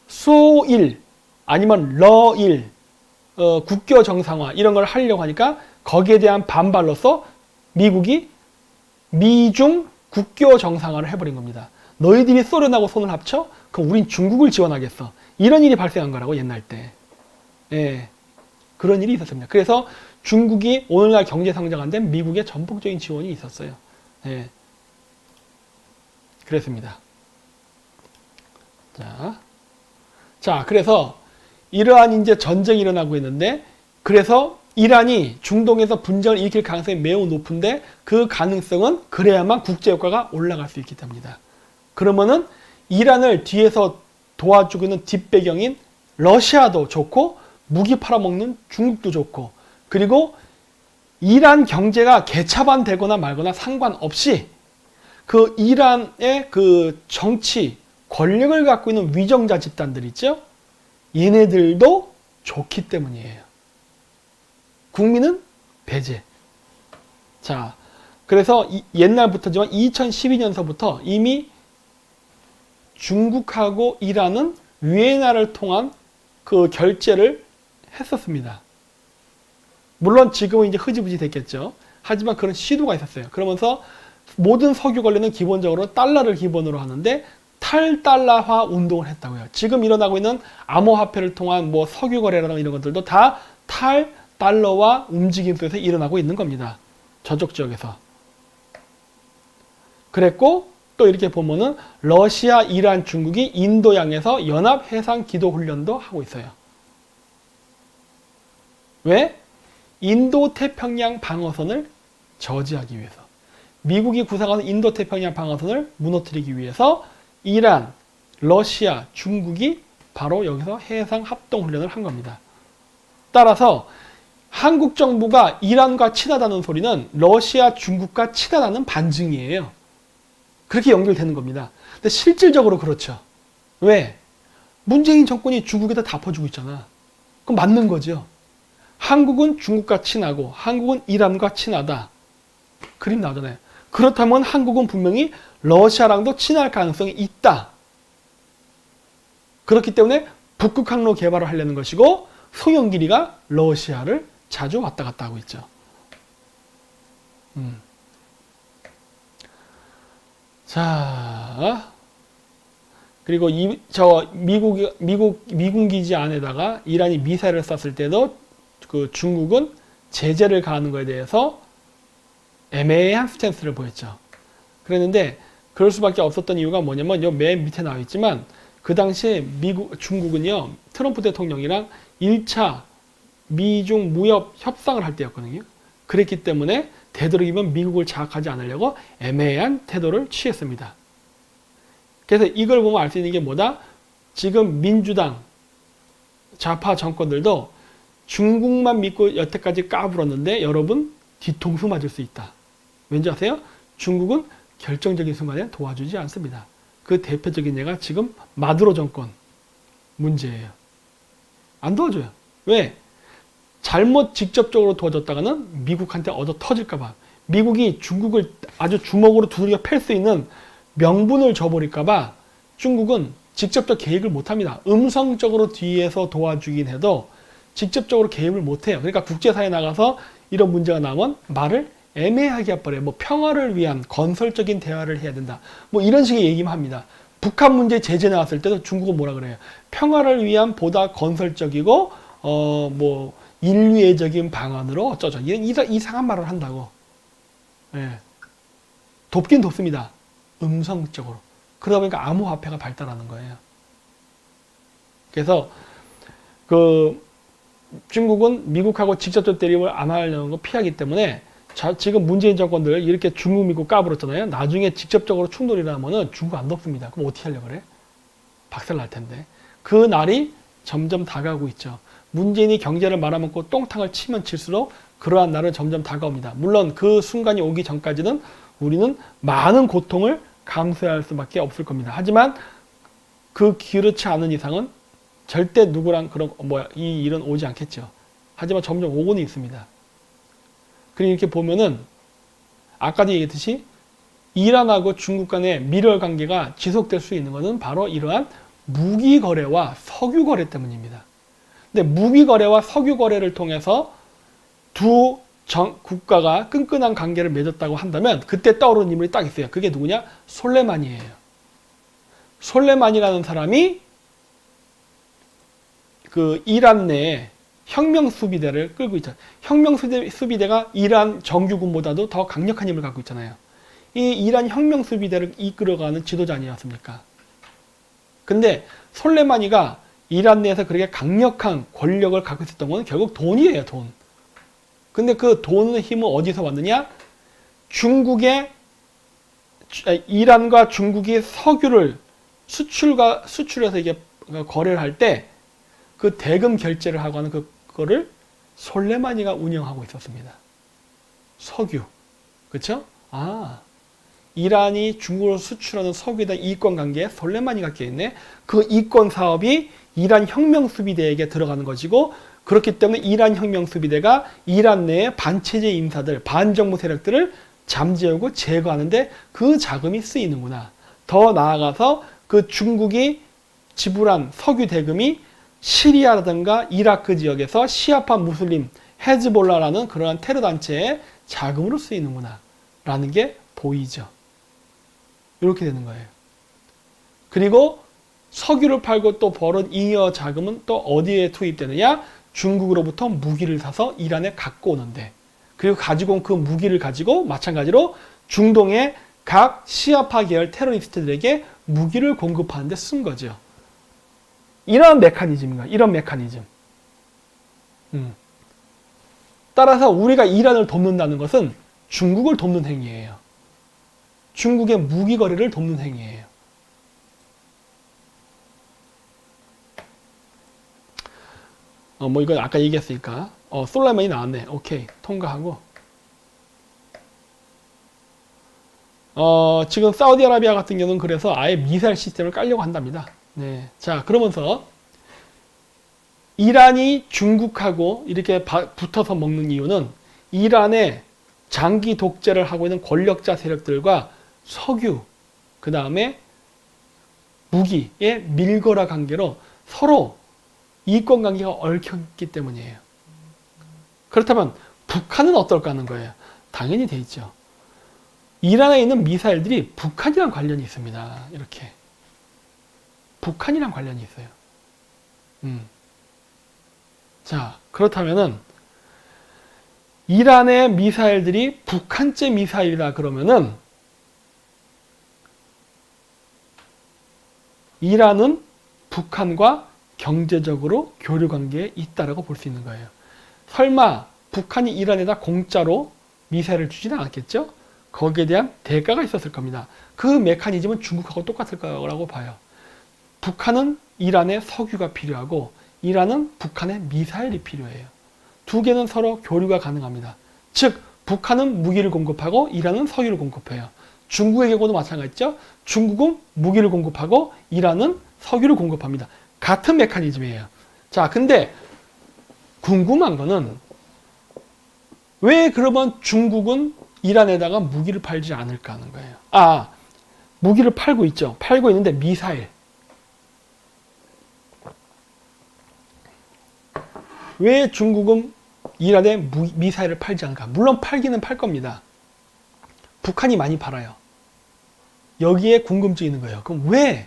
소일 아니면 러일 국교 정상화 이런 걸 하려고 하니까 거기에 대한 반발로서 미국이 미중 국교 정상화를 해버린 겁니다. 너희들이 소련하고 손을 합쳐? 그럼 우린 중국을 지원하겠어. 이런 일이 발생한 거라고 옛날 때. 예, 그런 일이 있었습니다. 그래서 중국이 오늘날 경제 성장한 데 미국의 전폭적인 지원이 있었어요. 예, 그랬습니다. 자, 그래서 이러한 이제 전쟁이 일어나고 있는데, 그래서 이란이 중동에서 분쟁을 일으킬 가능성이 매우 높은데 그 가능성은 그래야만 국제효과가 올라갈 수 있기 때문이다. 그러면은 이란을 뒤에서 도와주고 있는 뒷배경인 러시아도 좋고 무기 팔아먹는 중국도 좋고, 그리고 이란 경제가 개차반 되거나 말거나 상관없이 그 이란의 그 정치 권력을 갖고 있는 위정자 집단들 있죠? 얘네들도 좋기 때문이에요. 국민은 배제. 자, 그래서 옛날부터지만 2012년서부터 이미 중국하고 이란은 위에나를 통한 그 결제를 했었습니다. 물론 지금은 이제 흐지부지 됐겠죠. 하지만 그런 시도가 있었어요. 그러면서 모든 석유 관련은 기본적으로 달러를 기본으로 하는데 탈달러화 운동을 했다고요. 지금 일어나고 있는 암호화폐를 통한 뭐 석유 거래라는 이런 것들도 다 탈달러화 움직임 속에서 일어나고 있는 겁니다. 저쪽 지역에서. 그랬고 또 이렇게 보면은 러시아, 이란, 중국이 인도양에서 연합 해상 기도 훈련도 하고 있어요. 왜? 인도-태평양 방어선을 저지하기 위해서. 미국이 구상하는 인도-태평양 방어선을 무너뜨리기 위해서 이란, 러시아, 중국이 바로 여기서 해상 합동 훈련을 한 겁니다. 따라서 한국 정부가 이란과 친하다는 소리는 러시아, 중국과 친하다는 반증이에요. 그렇게 연결되는 겁니다. 근데 실질적으로 그렇죠. 왜? 문재인 정권이 중국에다 다 퍼주고 있잖아. 그럼 맞는 거죠. 한국은 중국과 친하고 한국은 이란과 친하다. 그림 나오잖아요. 그렇다면 한국은 분명히 러시아랑도 친할 가능성이 있다. 그렇기 때문에 북극 항로 개발을 하려는 것이고 송영길이가 러시아를 자주 왔다 갔다 하고 있죠. 자, 그리고 미군 기지 안에다가 이란이 미사일을 쐈을 때도 그 중국은 제재를 가하는 것에 대해서 애매한 스탠스를 보였죠. 그랬는데 그럴 수밖에 없었던 이유가 뭐냐면 요 맨 밑에 나와 있지만 그 당시에 중국은요 트럼프 대통령이랑 1차 미중 무역 협상을 할 때였거든요. 그랬기 때문에 되도록이면 미국을 자극하지 않으려고 애매한 태도를 취했습니다. 그래서 이걸 보면 알 수 있는 게 뭐다? 지금 민주당 좌파 정권들도 중국만 믿고 여태까지 까불었는데 여러분 뒤통수 맞을 수 있다. 왠지 아세요? 중국은 결정적인 순간에 도와주지 않습니다. 그 대표적인 예가 지금 마두로 정권 문제예요. 안 도와줘요. 왜? 잘못 직접적으로 도와줬다가는 미국한테 얻어 터질까봐. 미국이 중국을 아주 주먹으로 두들겨 팰 수 있는 명분을 줘버릴까봐 중국은 직접적 개입을 못합니다. 음성적으로 뒤에서 도와주긴 해도 직접적으로 개입을 못해요. 그러니까 국제사회에 나가서 이런 문제가 나오면 말을 애매하게 해버려요. 뭐 평화를 위한 건설적인 대화를 해야 된다. 뭐 이런 식의 얘기만 합니다. 북한 문제 제재 나왔을 때도 중국은 뭐라 그래요? 평화를 위한 보다 건설적이고 뭐 인류애적인 방안으로 어쩌죠. 이상한 말을 한다고. 예. 돕긴 돕습니다. 음성적으로. 그러다 보니까 암호화폐가 발달하는 거예요. 그래서 중국은 미국하고 직접적 대립을 안 하려는 거 피하기 때문에 지금 문재인 정권들 이렇게 중국 미국 까불었잖아요. 나중에 직접적으로 충돌이 나면은 중국 안 돕습니다. 그럼 어떻게 하려고 그래? 박살 날 텐데. 그 날이 점점 다가오고 있죠. 문재인이 경제를 말아먹고 똥탕을 치면 칠수록 그러한 날은 점점 다가옵니다. 물론 그 순간이 오기 전까지는 우리는 많은 고통을 감수해야 할 수밖에 없을 겁니다. 하지만 그렇지 않은 이상은 절대 누구랑 이 일은 오지 않겠죠. 하지만 점점 오고는 있습니다. 그리고 이렇게 보면은 아까도 얘기했듯이 이란하고 중국 간의 밀월 관계가 지속될 수 있는 것은 바로 이러한 무기 거래와 석유 거래 때문입니다. 근데 무기 거래와 석유 거래를 통해서 두 국가가 끈끈한 관계를 맺었다고 한다면 그때 떠오르는 인물이 딱 있어요. 그게 누구냐? 솔레마니예요. 솔레마니라는 사람이 그 이란 내에 혁명 수비대를 끌고 있잖아요. 혁명 수비대가 이란 정규군보다도 더 강력한 힘을 갖고 있잖아요. 이 이란 혁명 수비대를 이끌어가는 지도자 아니었습니까? 근데 솔레마니가 이란 내에서 그렇게 강력한 권력을 갖고 있었던 건 결국 돈이에요, 돈. 근데 그 돈의 힘은 어디서 왔느냐? 이란과 중국이 석유를 수출해서 이게 거래를 할 때 그 대금 결제를 하고 하는 그거를 솔레마니가 운영하고 있었습니다. 석유. 그쵸? 이란이 중국으로 수출하는 석유에 대한 이권 관계에 솔레마니가 껴있네. 그 이권 사업이 이란 혁명수비대에게 들어가는 것이고, 그렇기 때문에 이란 혁명수비대가 이란 내의 반체제 인사들, 반정부 세력들을 잠재우고 제거하는데 그 자금이 쓰이는구나. 더 나아가서 그 중국이 지불한 석유 대금이 시리아라든가 이라크 지역에서 시아파 무슬림 헤즈볼라라는 그러한 테러 단체의 자금으로 쓰이는구나 라는 게 보이죠. 이렇게 되는 거예요. 그리고 석유를 팔고 또 벌은 잉여 자금은 또 어디에 투입되느냐? 중국으로부터 무기를 사서 이란에 갖고 오는데, 그리고 가지고 온 그 무기를 가지고 마찬가지로 중동의 각 시아파 계열 테러리스트들에게 무기를 공급하는 데 쓴 거죠. 이런 메커니즘인가? 이런 메커니즘. 따라서 우리가 이란을 돕는다는 것은 중국을 돕는 행위예요. 중국의 무기 거래를 돕는 행위예요. 뭐 이건 아까 얘기했으니까 솔라만이 나왔네. 오케이, 통과하고. 지금 사우디아라비아 같은 경우는 그래서 아예 미사일 시스템을 깔려고 한답니다. 네. 자, 그러면서 이란이 중국하고 이렇게 붙어서 먹는 이유는 이란의 장기 독재를 하고 있는 권력자 세력들과 석유, 그 다음에 무기의 밀거라 관계로 서로 이권 관계가 얽혔기 때문이에요. 그렇다면 북한은 어떨까 하는 거예요. 당연히 돼 있죠. 이란에 있는 미사일들이 북한이랑 관련이 있습니다. 이렇게. 북한이랑 관련이 있어요. 자, 그렇다면은 이란의 미사일들이 북한제 미사일이다 그러면은 이란은 북한과 경제적으로 교류 관계에 있다라고 볼 수 있는 거예요. 설마 북한이 이란에다 공짜로 미사일을 주지는 않았겠죠? 거기에 대한 대가가 있었을 겁니다. 그 메커니즘은 중국하고 똑같을 거라고 봐요. 북한은 이란의 석유가 필요하고 이란은 북한의 미사일이 필요해요. 두 개는 서로 교류가 가능합니다. 즉 북한은 무기를 공급하고 이란은 석유를 공급해요. 중국의 경우도 마찬가지죠. 중국은 무기를 공급하고 이란은 석유를 공급합니다. 같은 메커니즘이에요. 자, 근데 궁금한 거는 왜 그러면 중국은 이란에다가 무기를 팔지 않을까 하는 거예요. 아, 무기를 팔고 있죠. 팔고 있는데 미사일. 왜 중국은 이란에 미사일을 팔지 않을까? 물론 팔기는 팔 겁니다. 북한이 많이 팔아요. 여기에 궁금증이 있는 거예요. 그럼 왜?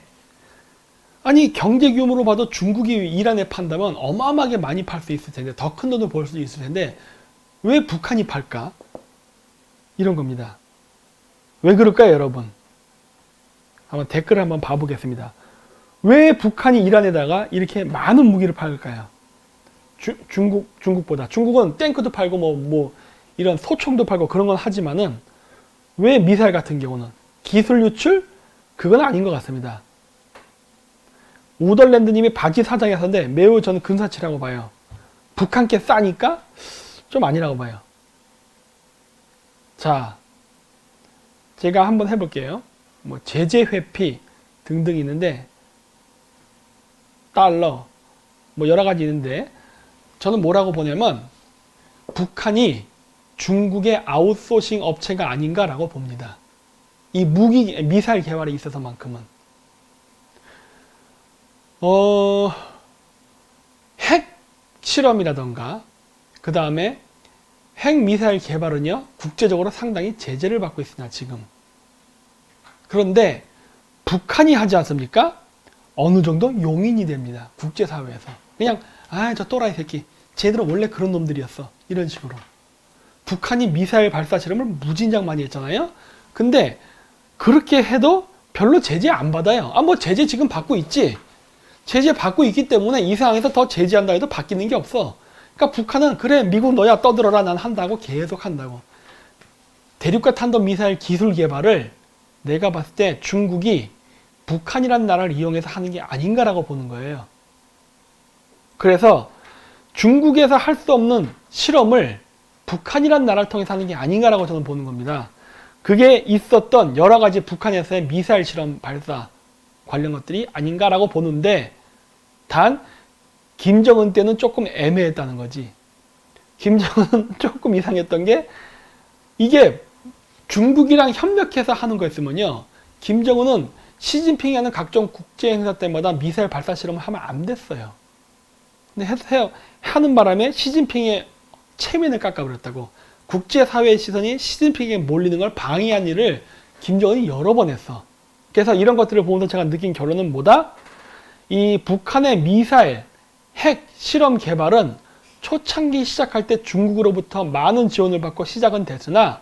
아니, 경제 규모로 봐도 중국이 이란에 판다면 어마어마하게 많이 팔 수 있을 텐데, 더 큰 돈을 벌 수 있을 텐데 왜 북한이 팔까? 이런 겁니다. 왜 그럴까요, 여러분? 한번 댓글을 한번 봐보겠습니다. 왜 북한이 이란에다가 이렇게 많은 무기를 팔까요? 중국보다. 중국은 탱크도 팔고 뭐 이런 소총도 팔고 그런 건 하지만은 왜 미사일 같은 경우는 기술 유출? 그건 아닌 것 같습니다. 우덜랜드님이 바지 사장이 하셨는데 매우 저는 근사치라고 봐요. 북한께 싸니까 좀 아니라고 봐요. 자, 제가 한번 해볼게요. 뭐 제재 회피 등등 있는데 달러 뭐 여러 가지 있는데 저는 뭐라고 보냐면 북한이 중국의 아웃소싱 업체가 아닌가라고 봅니다. 이 미사일 개발에 있어서만큼은 핵 실험이라던가 그 다음에 핵 미사일 개발은요 국제적으로 상당히 제재를 받고 있습니다. 지금. 그런데 북한이 하지 않습니까? 어느 정도 용인이 됩니다. 국제사회에서. 그냥 저 또라이 새끼 쟤들은 원래 그런 놈들이었어. 이런 식으로. 북한이 미사일 발사 실험을 무진장 많이 했잖아요. 근데 그렇게 해도 별로 제재 안 받아요. 뭐 제재 지금 받고 있지. 제재 받고 있기 때문에 이 상황에서 더 제재한다 해도 바뀌는 게 없어. 그러니까 북한은 그래 미국 너야 떠들어라 난 한다고 계속 한다고. 대륙간 탄도 미사일 기술 개발을 내가 봤을 때 중국이 북한이라는 나라를 이용해서 하는 게 아닌가라고 보는 거예요. 그래서 중국에서 할 수 없는 실험을 북한이라는 나라를 통해서 하는 게 아닌가라고 저는 보는 겁니다. 그게 있었던 여러 가지 북한에서의 미사일 실험 발사 관련 것들이 아닌가라고 보는데 단 김정은 때는 조금 애매했다는 거지. 김정은 조금 이상했던 게 이게 중국이랑 협력해서 하는 거였으면요. 김정은은 시진핑이 하는 각종 국제 행사 때마다 미사일 발사 실험을 하면 안 됐어요. 근데 하는 바람에 시진핑의 체면을 깎아버렸다고. 국제사회의 시선이 시진핑에게 몰리는 걸 방해한 일을 김정은이 여러 번 했어. 그래서 이런 것들을 보면서 제가 느낀 결론은 뭐다? 이 북한의 미사일, 핵 실험 개발은 초창기 시작할 때 중국으로부터 많은 지원을 받고 시작은 됐으나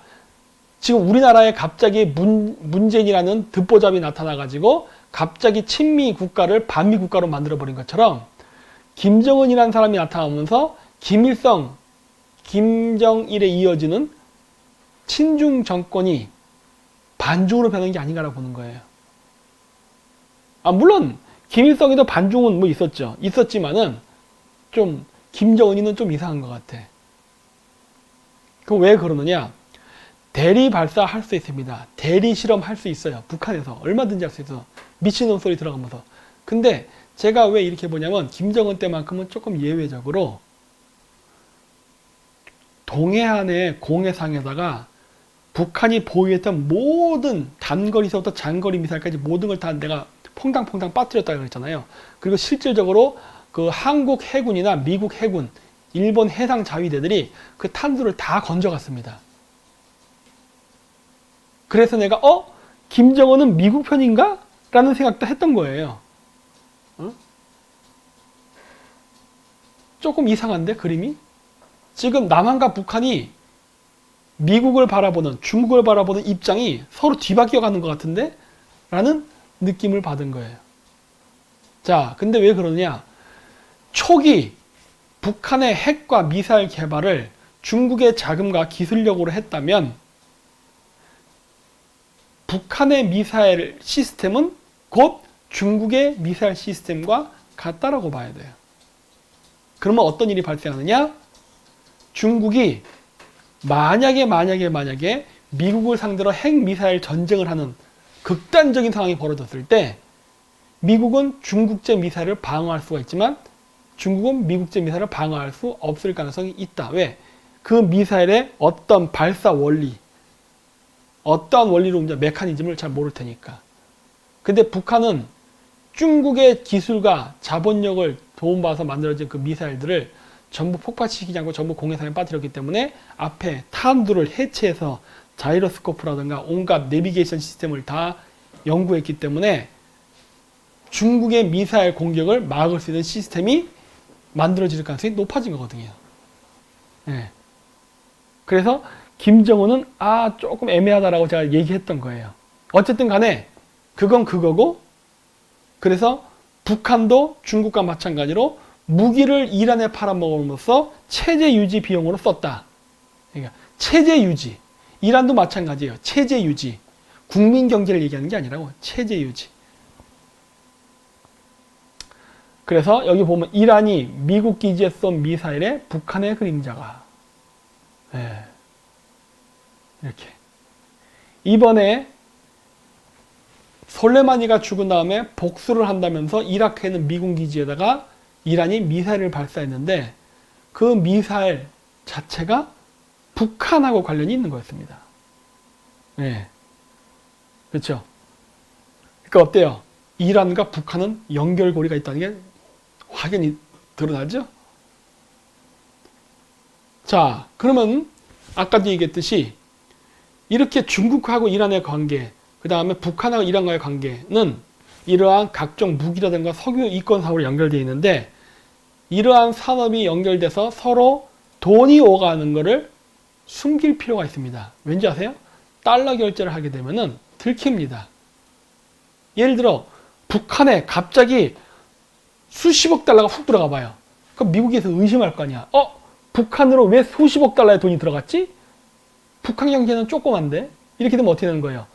지금 우리나라에 갑자기 문재인이라는 듣보잡이 나타나가지고 갑자기 친미 국가를 반미 국가로 만들어버린 것처럼 김정은이라는 사람이 나타나면서 김정일에 이어지는 친중 정권이 반중으로 변한 게 아닌가라고 보는 거예요. 물론 김일성에도 반중은 뭐 있었지만은 좀 김정은이는 좀 이상한 것 같아. 그 왜 그러느냐? 대리 발사할 수 있습니다. 대리 실험 할 수 있어요. 북한에서 얼마든지 할 수 있어. 미친놈 소리 들어가면서. 근데 제가 왜 이렇게 보냐면 김정은 때만큼은 조금 예외적으로 동해안의 공해상에다가 북한이 보유했던 모든 단거리에서부터 장거리 미사일까지 모든 걸 다 내가 퐁당퐁당 빠뜨렸다고 그랬잖아요. 그리고 실질적으로 그 한국 해군이나 미국 해군, 일본 해상 자위대들이 그 탄두를 다 건져갔습니다. 그래서 내가 김정은은 미국 편인가? 라는 생각도 했던 거예요. 조금 이상한데 그림이? 지금 남한과 북한이 미국을 바라보는 중국을 바라보는 입장이 서로 뒤바뀌어 가는 것 같은데? 라는 느낌을 받은 거예요. 자, 근데 왜 그러느냐? 초기 북한의 핵과 미사일 개발을 중국의 자금과 기술력으로 했다면 북한의 미사일 시스템은 곧 중국의 미사일 시스템과 같다라고 봐야 돼요. 그러면 어떤 일이 발생하느냐? 중국이 만약에 미국을 상대로 핵미사일 전쟁을 하는 극단적인 상황이 벌어졌을 때 미국은 중국제 미사일을 방어할 수가 있지만 중국은 미국제 미사일을 방어할 수 없을 가능성이 있다. 왜? 그 미사일의 어떤 발사 원리, 어떠한 원리로 움직여 메커니즘을 잘 모를 테니까. 근데 북한은 중국의 기술과 자본력을 도움받아서 만들어진 그 미사일들을 전부 폭파시키지 않고 전부 공해상에 빠뜨렸기 때문에 앞에 탄두를 해체해서 자이로스코프라든가 온갖 내비게이션 시스템을 다 연구했기 때문에 중국의 미사일 공격을 막을 수 있는 시스템이 만들어질 가능성이 높아진 거거든요. 네. 그래서 김정은은 조금 애매하다라고 제가 얘기했던 거예요. 어쨌든 간에 그건 그거고, 그래서 북한도 중국과 마찬가지로 무기를 이란에 팔아먹음으로써 체제 유지 비용으로 썼다. 그러니까 체제 유지. 이란도 마찬가지예요. 체제 유지. 국민 경제를 얘기하는 게 아니라고 체제 유지. 그래서 여기 보면 이란이 미국 기지에 쏜 미사일에 북한의 그림자가. 네. 이렇게. 이번에 솔레마니가 죽은 다음에 복수를 한다면서 이라크에 있는 미군 기지에다가 이란이 미사일을 발사했는데 그 미사일 자체가 북한하고 관련이 있는 거였습니다. 네. 그렇죠? 그러니까 어때요? 이란과 북한은 연결고리가 있다는 게 확연히 드러나죠? 자, 그러면 아까도 얘기했듯이 이렇게 중국하고 이란의 관계, 그 다음에 북한하고 이란과의 관계는 이러한 각종 무기라든가 석유 이권 사업으로 연결되어 있는데 이러한 산업이 연결돼서 서로 돈이 오가는 것을 숨길 필요가 있습니다. 왠지 아세요? 달러 결제를 하게 되면은 들킵니다. 예를 들어 북한에 갑자기 수십억 달러가 훅 들어가 봐요. 그럼 미국에서 의심할 거 아니야. 북한으로 왜 수십억 달러의 돈이 들어갔지? 북한 경제는 조그만데? 이렇게 되면 어떻게 되는 거예요?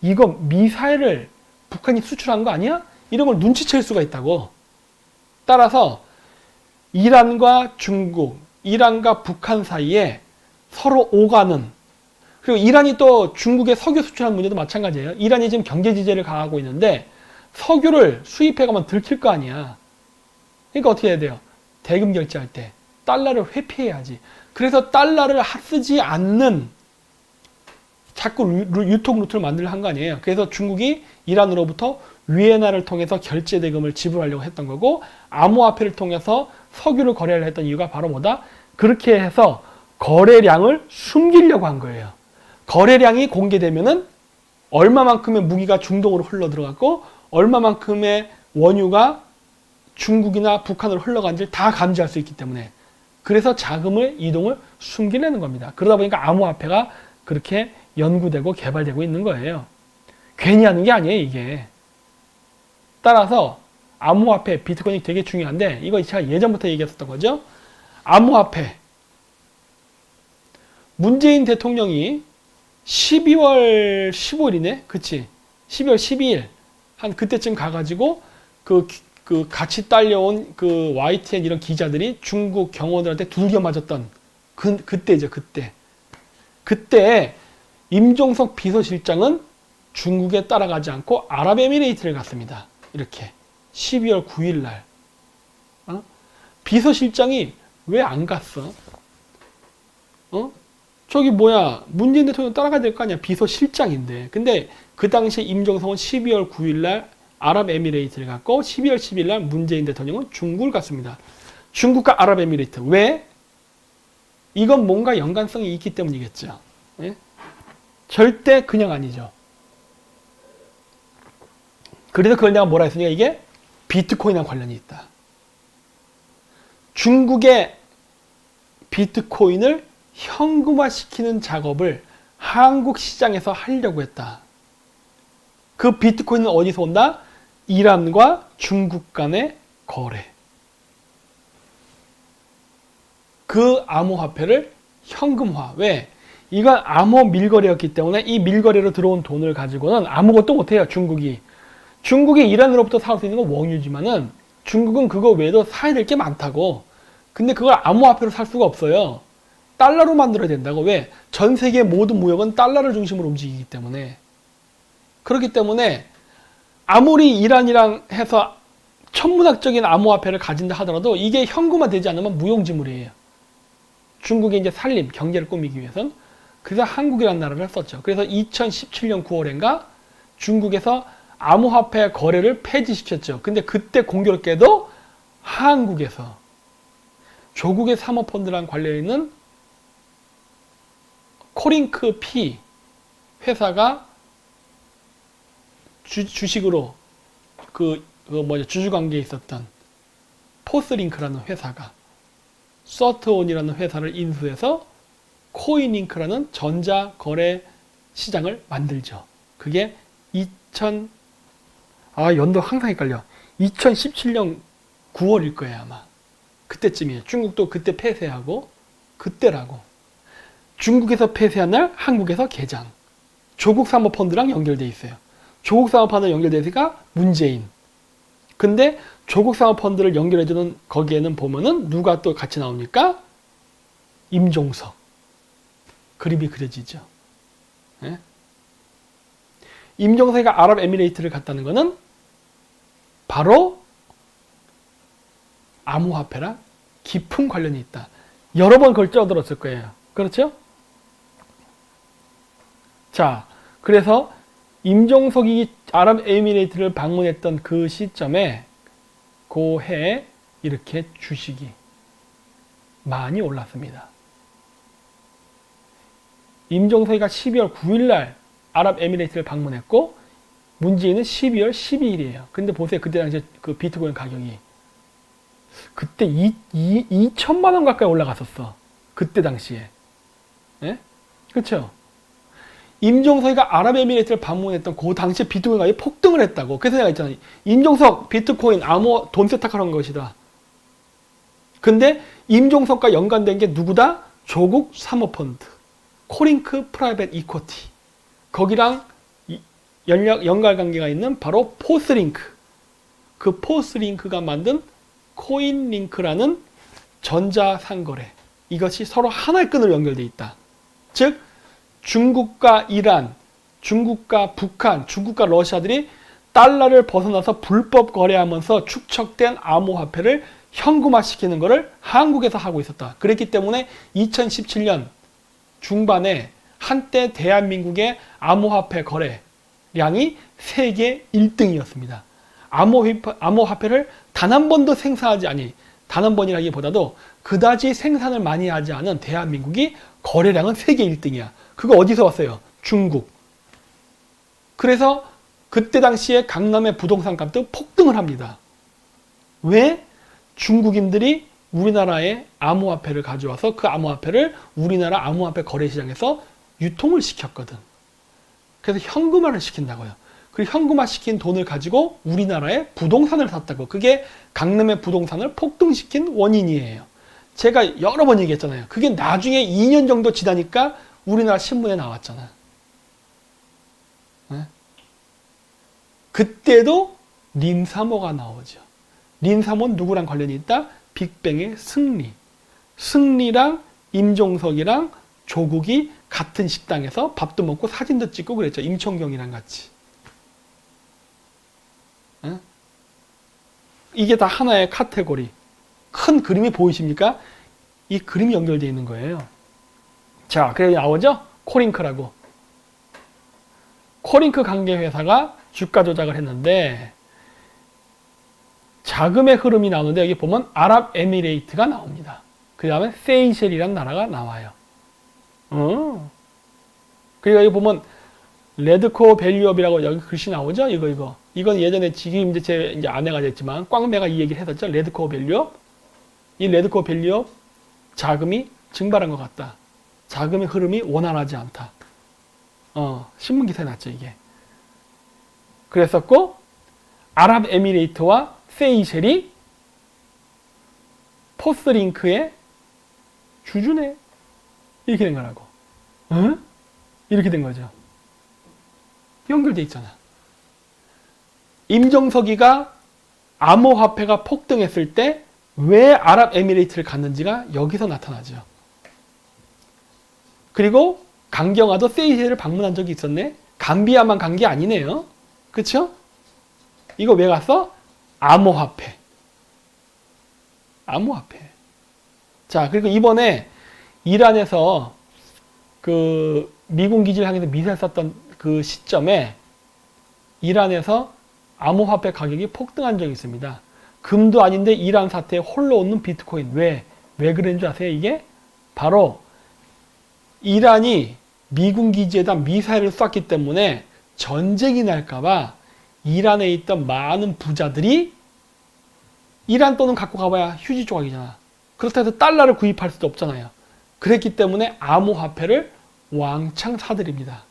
이거 미사일을 북한이 수출한 거 아니야? 이런 걸 눈치챌 수가 있다고. 따라서 이란과 중국, 이란과 북한 사이에 서로 오가는, 그리고 이란이 또 중국에 석유 수출하는 문제도 마찬가지예요. 이란이 지금 경제 제재를 가하고 있는데 석유를 수입해가면 들킬 거 아니야. 그러니까 어떻게 해야 돼요? 대금 결제할 때 달러를 회피해야지. 그래서 달러를 쓰지 않는 자꾸 유통 루트를 만들려 한 거 아니에요. 그래서 중국이 이란으로부터 위에나를 통해서 결제 대금을 지불하려고 했던 거고 암호화폐를 통해서 석유를 거래를 했던 이유가 바로 뭐다? 그렇게 해서 거래량을 숨기려고 한 거예요. 거래량이 공개되면은 얼마만큼의 무기가 중동으로 흘러 들어갔고 얼마만큼의 원유가 중국이나 북한으로 흘러간지를 다 감지할 수 있기 때문에 그래서 자금의 이동을 숨기려는 겁니다. 그러다 보니까 암호화폐가 그렇게 연구되고 개발되고 있는 거예요. 괜히 하는 게 아니에요, 이게. 따라서 암호화폐, 비트코인이 되게 중요한데 이거 제가 예전부터 얘기했었던 거죠. 암호화폐. 문재인 대통령이 12월 15일이네? 그치? 12월 12일. 한 그때쯤 가가지고 그 같이 딸려온 그 YTN 이런 기자들이 중국 경호원들한테 두들겨 맞았던 그때죠, 그때. 그때 임종석 비서실장은 중국에 따라가지 않고 아랍에미레이트를 갔습니다. 이렇게 12월 9일 날. 비서실장이 왜 안 갔어? 저기 문재인 대통령 따라가야 될 거 아니야. 비서실장인데. 근데 그 당시에 임종석은 12월 9일 날 아랍에미레이트를 갔고 12월 10일 날 문재인 대통령은 중국을 갔습니다. 중국과 아랍에미레이트. 왜? 이건 뭔가 연관성이 있기 때문이겠죠. 예? 절대 그냥 아니죠. 그래서 그걸 내가 뭐라 했으니까 이게 비트코인과 관련이 있다. 중국의 비트코인을 현금화시키는 작업을 한국 시장에서 하려고 했다. 그 비트코인은 어디서 온다? 이란과 중국 간의 거래. 그 암호화폐를 현금화. 왜? 이건 암호 밀거래였기 때문에 이 밀거래로 들어온 돈을 가지고는 아무것도 못해요, 중국이. 중국이 이란으로부터 살 수 있는 건 원유지만은 중국은 그거 외에도 사야 될 게 많다고. 근데 그걸 암호화폐로 살 수가 없어요. 달러로 만들어야 된다고. 왜? 전 세계 모든 무역은 달러를 중심으로 움직이기 때문에. 그렇기 때문에 아무리 이란이랑 해서 천문학적인 암호화폐를 가진다 하더라도 이게 현금화 되지 않으면 무용지물이에요. 중국의 이제 살림, 경제를 꾸미기 위해선. 그래서 한국이라는 나라를 썼죠. 그래서 2017년 9월인가 중국에서 암호화폐 거래를 폐지시켰죠. 근데 그때 공교롭게도 한국에서 조국의 사모펀드랑 관련 있는 코링크 P 회사가 주식으로 주주관계에 있었던 포스링크라는 회사가 서트온이라는 회사를 인수해서 코인링크라는 전자거래 시장을 만들죠. 그게 연도 항상 헷갈려. 2017년 9월일 거예요, 아마. 그때쯤이에요. 중국도 그때 폐쇄하고, 그때라고. 중국에서 폐쇄한 날 한국에서 개장. 조국 사모펀드랑 연결돼 있어요. 조국 사모펀드 연결돼 있으니까 문재인. 근데 조국 사모펀드를 연결해주는 거기에는 보면은 누가 또 같이 나옵니까? 임종석. 그림이 그려지죠. 네? 임종석이 아랍에미레이트를 갔다는 거는 바로 암호화폐랑 깊은 관련이 있다. 여러 번 그걸 쪄들었을 거예요. 그렇죠? 자, 그래서 임종석이 아랍에미레이트를 방문했던 그 시점에 그 해에 이렇게 주식이 많이 올랐습니다. 임종석이가 12월 9일 날 아랍에미레이트를 방문했고 문재인은 12월 12일이에요. 근데 보세요. 그때 당시에 그 비트코인 가격이 그때 2천만 원 가까이 올라갔었어. 그때 당시에. 예? 그렇죠? 임종석이가 아랍에미레이트를 방문했던 그 당시에 비트코인 가격이 폭등을 했다고. 그래서 내가 있잖아. 임종석 비트코인 암호 돈 세탁하는 것이다. 근데 임종석과 연관된 게 누구다? 조국 사모펀드, 코링크 프라이빗 이코티. 거기랑 연관관계가 있는 바로 포스링크. 그 포스링크가 만든 코인링크라는 전자상거래. 이것이 서로 하나의 끈으로 연결되어 있다. 즉 중국과 이란, 중국과 북한, 중국과 러시아들이 달러를 벗어나서 불법 거래하면서 축적된 암호화폐를 현금화시키는 것을 한국에서 하고 있었다. 그랬기 때문에 2017년 중반에 한때 대한민국의 암호화폐 거래량이 세계 1등이었습니다. 암호화폐를 단 한 번도 단 한 번이라기보다도 그다지 생산을 많이 하지 않은 대한민국이 거래량은 세계 1등이야. 그거 어디서 왔어요? 중국. 그래서 그때 당시에 강남의 부동산 값도 폭등을 합니다. 왜? 중국인들이 우리나라에 암호화폐를 가져와서 그 암호화폐를 우리나라 암호화폐 거래시장에서 유통을 시켰거든. 그래서 현금화를 시킨다고요. 그리고 현금화 시킨 돈을 가지고 우리나라에 부동산을 샀다고. 그게 강남의 부동산을 폭등시킨 원인이에요. 제가 여러 번 얘기했잖아요. 그게 나중에 2년 정도 지나니까 우리나라 신문에 나왔잖아. 네? 그때도 림사모가 나오죠. 림사모는 누구랑 관련이 있다? 빅뱅의 승리. 승리랑 임종석이랑 조국이 같은 식당에서 밥도 먹고 사진도 찍고 그랬죠. 임청경이랑 같이. 네? 이게 다 하나의 카테고리. 큰 그림이 보이십니까? 이 그림이 연결되어 있는 거예요. 자, 그래서 나오죠? 코링크라고. 코링크 관계회사가 주가 조작을 했는데 자금의 흐름이 나오는데 여기 보면 아랍에미레이트가 나옵니다. 그 다음에 세이셸이라는 나라가 나와요. 그리고 여기 보면 레드코 밸류업이라고 여기 글씨 나오죠? 이건 예전에 지금 제 아내가 됐지만 꽝매가 이 얘기를 했었죠. 레드코 밸류업. 이 레드코 밸류업 자금이 증발한 것 같다. 자금의 흐름이 원활하지 않다. 신문 기사에 났죠, 이게. 그랬었고 아랍에미레이트와 세이셸이 포스링크의 주주네. 이렇게 된 거라고. 이렇게 된 거죠. 연결돼 있잖아. 임종석이가 암호화폐가 폭등했을 때 왜 아랍에미레이트를 갔는지가 여기서 나타나죠. 그리고 강경화도 세이셀을 방문한 적이 있었네. 감비아만 간 게 아니네요. 그쵸? 이거 왜 갔어? 암호화폐. 암호화폐. 자, 그리고 이번에 이란에서 그 미군 기지를 향해서 미사일 쐈던 그 시점에 이란에서 암호화폐 가격이 폭등한 적이 있습니다. 금도 아닌데 이란 사태에 홀로 오는 비트코인. 왜 그랬는 줄 아세요? 이게 바로 이란이 미군 기지에다 미사일을 쐈기 때문에 전쟁이 날까봐 이란에 있던 많은 부자들이 이란 돈은 갖고 가봐야 휴지 조각이잖아. 그렇다고 해서 달러를 구입할 수도 없잖아요. 그랬기 때문에 암호화폐를 왕창 사들입니다.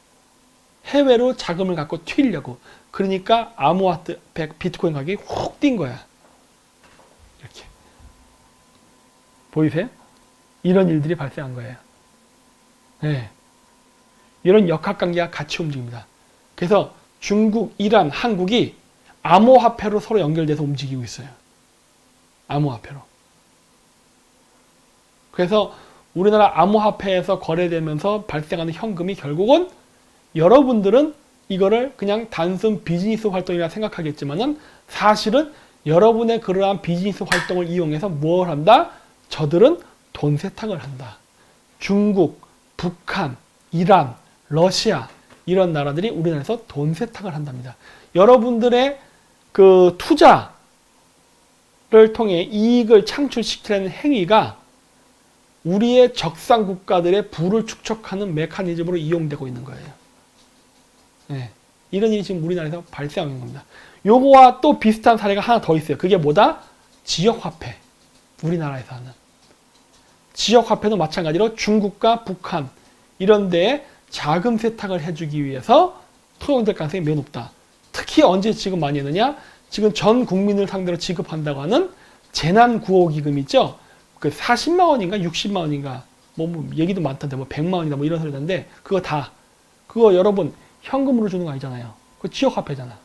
해외로 자금을 갖고 튀려고. 그러니까 암호화폐 비트코인 가격이 훅 뛴 거야. 이렇게. 보이세요? 이런 일들이 발생한 거예요. 네. 이런 역학관계가 같이 움직입니다. 그래서 중국, 이란, 한국이 암호화폐로 서로 연결돼서 움직이고 있어요. 암호화폐로. 그래서 우리나라 암호화폐에서 거래되면서 발생하는 현금이 결국은 여러분들은 이거를 그냥 단순 비즈니스 활동이라 생각하겠지만은 사실은 여러분의 그러한 비즈니스 활동을 이용해서 뭘 한다? 저들은 돈 세탁을 한다. 중국, 북한, 이란, 러시아 이런 나라들이 우리나라에서 돈 세탁을 한답니다. 여러분들의 그 투자를 통해 이익을 창출시키는 행위가 우리의 적상 국가들의 부를 축적하는 메커니즘으로 이용되고 있는 거예요. 네. 이런 일이 지금 우리나라에서 발생하는 겁니다. 요거와 또 비슷한 사례가 하나 더 있어요. 그게 뭐다? 지역화폐. 우리나라에서 하는. 지역화폐도 마찬가지로 중국과 북한 이런 데에 자금 세탁을 해주기 위해서 통용될 가능성이 매우 높다. 특히 언제 지금 많이 했느냐? 지금 전 국민을 상대로 지급한다고 하는 재난구호기금 있죠? 그 40만 원인가 60만 원인가 뭐 얘기도 많던데 뭐 100만 원이다 뭐 이런 소리던데 그거 여러분 현금으로 주는 거 아니잖아요. 그거 지역화폐잖아.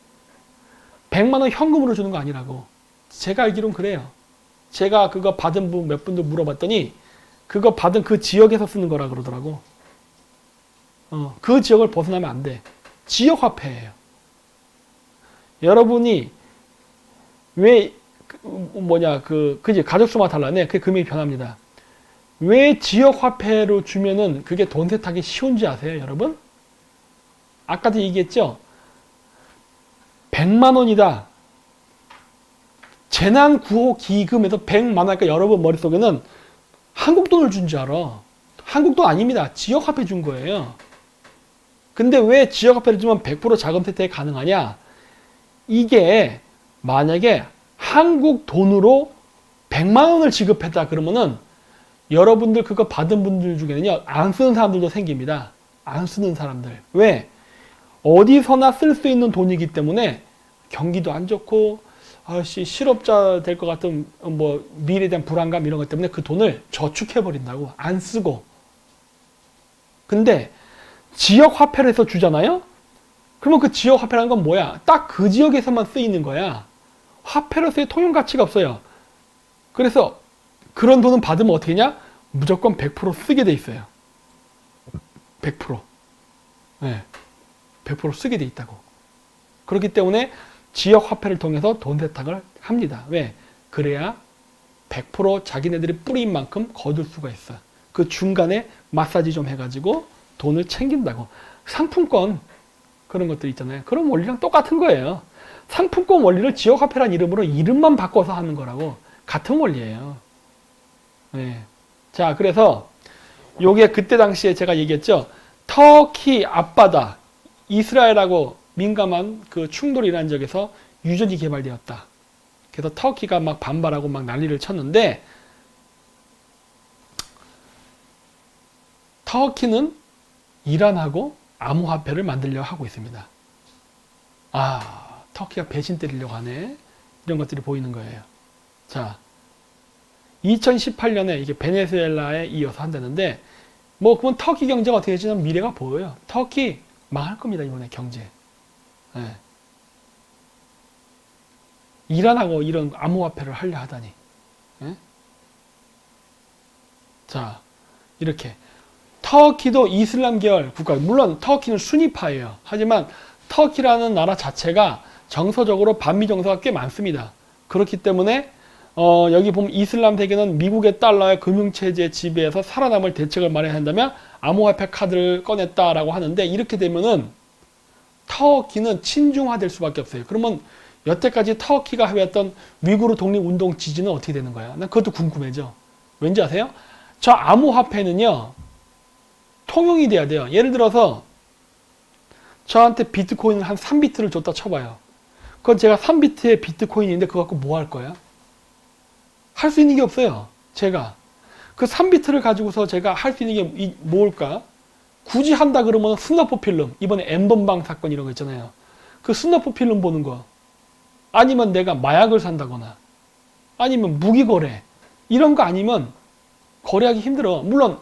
100만 원 현금으로 주는 거 아니라고. 제가 알기로는 그래요. 제가 그거 받은 분 몇 분도 물어봤더니 그거 받은 그 지역에서 쓰는 거라 그러더라고. 그 지역을 벗어나면 안 돼. 지역화폐예요. 여러분이 왜 그지 가족수마다 달라네. 그 금액이 변합니다. 왜 지역화폐로 주면은 그게 돈 세탁이 쉬운지 아세요, 여러분? 아까도 얘기했죠. 100만 원이다. 재난구호기금에서 100만 원. 그러니까 여러분 머릿속에는 한국 돈을 준 줄 알아. 한국 돈 아닙니다. 지역화폐 준 거예요. 근데 왜 지역화폐를 주면 100% 자금 세탁이 가능하냐? 이게 만약에 한국 돈으로 100만 원을 지급했다 그러면은 여러분들 그거 받은 분들 중에는요, 안 쓰는 사람들도 생깁니다. 안 쓰는 사람들. 왜? 어디서나 쓸 수 있는 돈이기 때문에 경기도 안 좋고, 실업자 될 것 같은 뭐 미래에 대한 불안감 이런 것 때문에 그 돈을 저축해버린다고. 안 쓰고. 근데 지역 화폐를 해서 주잖아요? 그러면 그 지역 화폐라는 건 뭐야? 딱 그 지역에서만 쓰이는 거야. 화폐로서의 통용 가치가 없어요. 그래서 그런 돈은 받으면 어떻게 하냐? 무조건 100% 쓰게 돼 있어요. 100%. 네. 100% 쓰게 돼 있다고. 그렇기 때문에 지역 화폐를 통해서 돈 세탁을 합니다. 왜? 그래야 100% 자기네들이 뿌린 만큼 거둘 수가 있어. 그 중간에 마사지 좀 해가지고 돈을 챙긴다고. 상품권 그런 것들 있잖아요. 그런 원리랑 똑같은 거예요. 상품권 원리를 지역화폐란 이름으로 이름만 바꿔서 하는 거라고. 같은 원리예요. 네. 자, 그래서 요게 그때 당시에 제가 얘기했죠. 터키 앞바다, 이스라엘하고 민감한 그 충돌이 일어난 지역에서 유전이 개발되었다. 그래서 터키가 막 반발하고 막 난리를 쳤는데 터키는 이란하고 암호화폐를 만들려고 하고 있습니다. 터키가 배신 때리려고 하네. 이런 것들이 보이는 거예요. 자, 2018년에 이게 베네수엘라에 이어서 한다는데 그러면 터키 경제가 어떻게 되지는 미래가 보여요. 터키 망할 겁니다. 이번에 경제. 네. 이란하고 이런 암호화폐를 하려 하다니. 네? 자, 이렇게 터키도 이슬람 계열 국가, 물론 터키는 순위파예요. 하지만 터키라는 나라 자체가 정서적으로 반미 정서가 꽤 많습니다. 그렇기 때문에 여기 보면 이슬람 세계는 미국의 달러의 금융체제 지배에서 살아남을 대책을 마련해야 한다면 암호화폐 카드를 꺼냈다라고 하는데, 이렇게 되면은 터키는 친중화될 수밖에 없어요. 그러면 여태까지 터키가 해왔던 위구르 독립운동 지지는 어떻게 되는 거야? 난 그것도 궁금해져. 왠지 아세요? 저 암호화폐는요, 통용이 돼야 돼요. 예를 들어서 저한테 비트코인을 한 3비트를 줬다 쳐봐요. 그건 제가 3비트의 비트코인인데 그거 갖고 뭐 할 거야? 할 수 있는 게 없어요. 제가 그 3비트를 가지고서 제가 할 수 있는 게 뭘까? 굳이 한다 그러면 스너프 필름, 이번에 엠번방 사건 이런 거 있잖아요. 그 스너프 필름 보는 거, 아니면 내가 마약을 산다거나, 아니면 무기 거래, 이런 거 아니면 거래하기 힘들어. 물론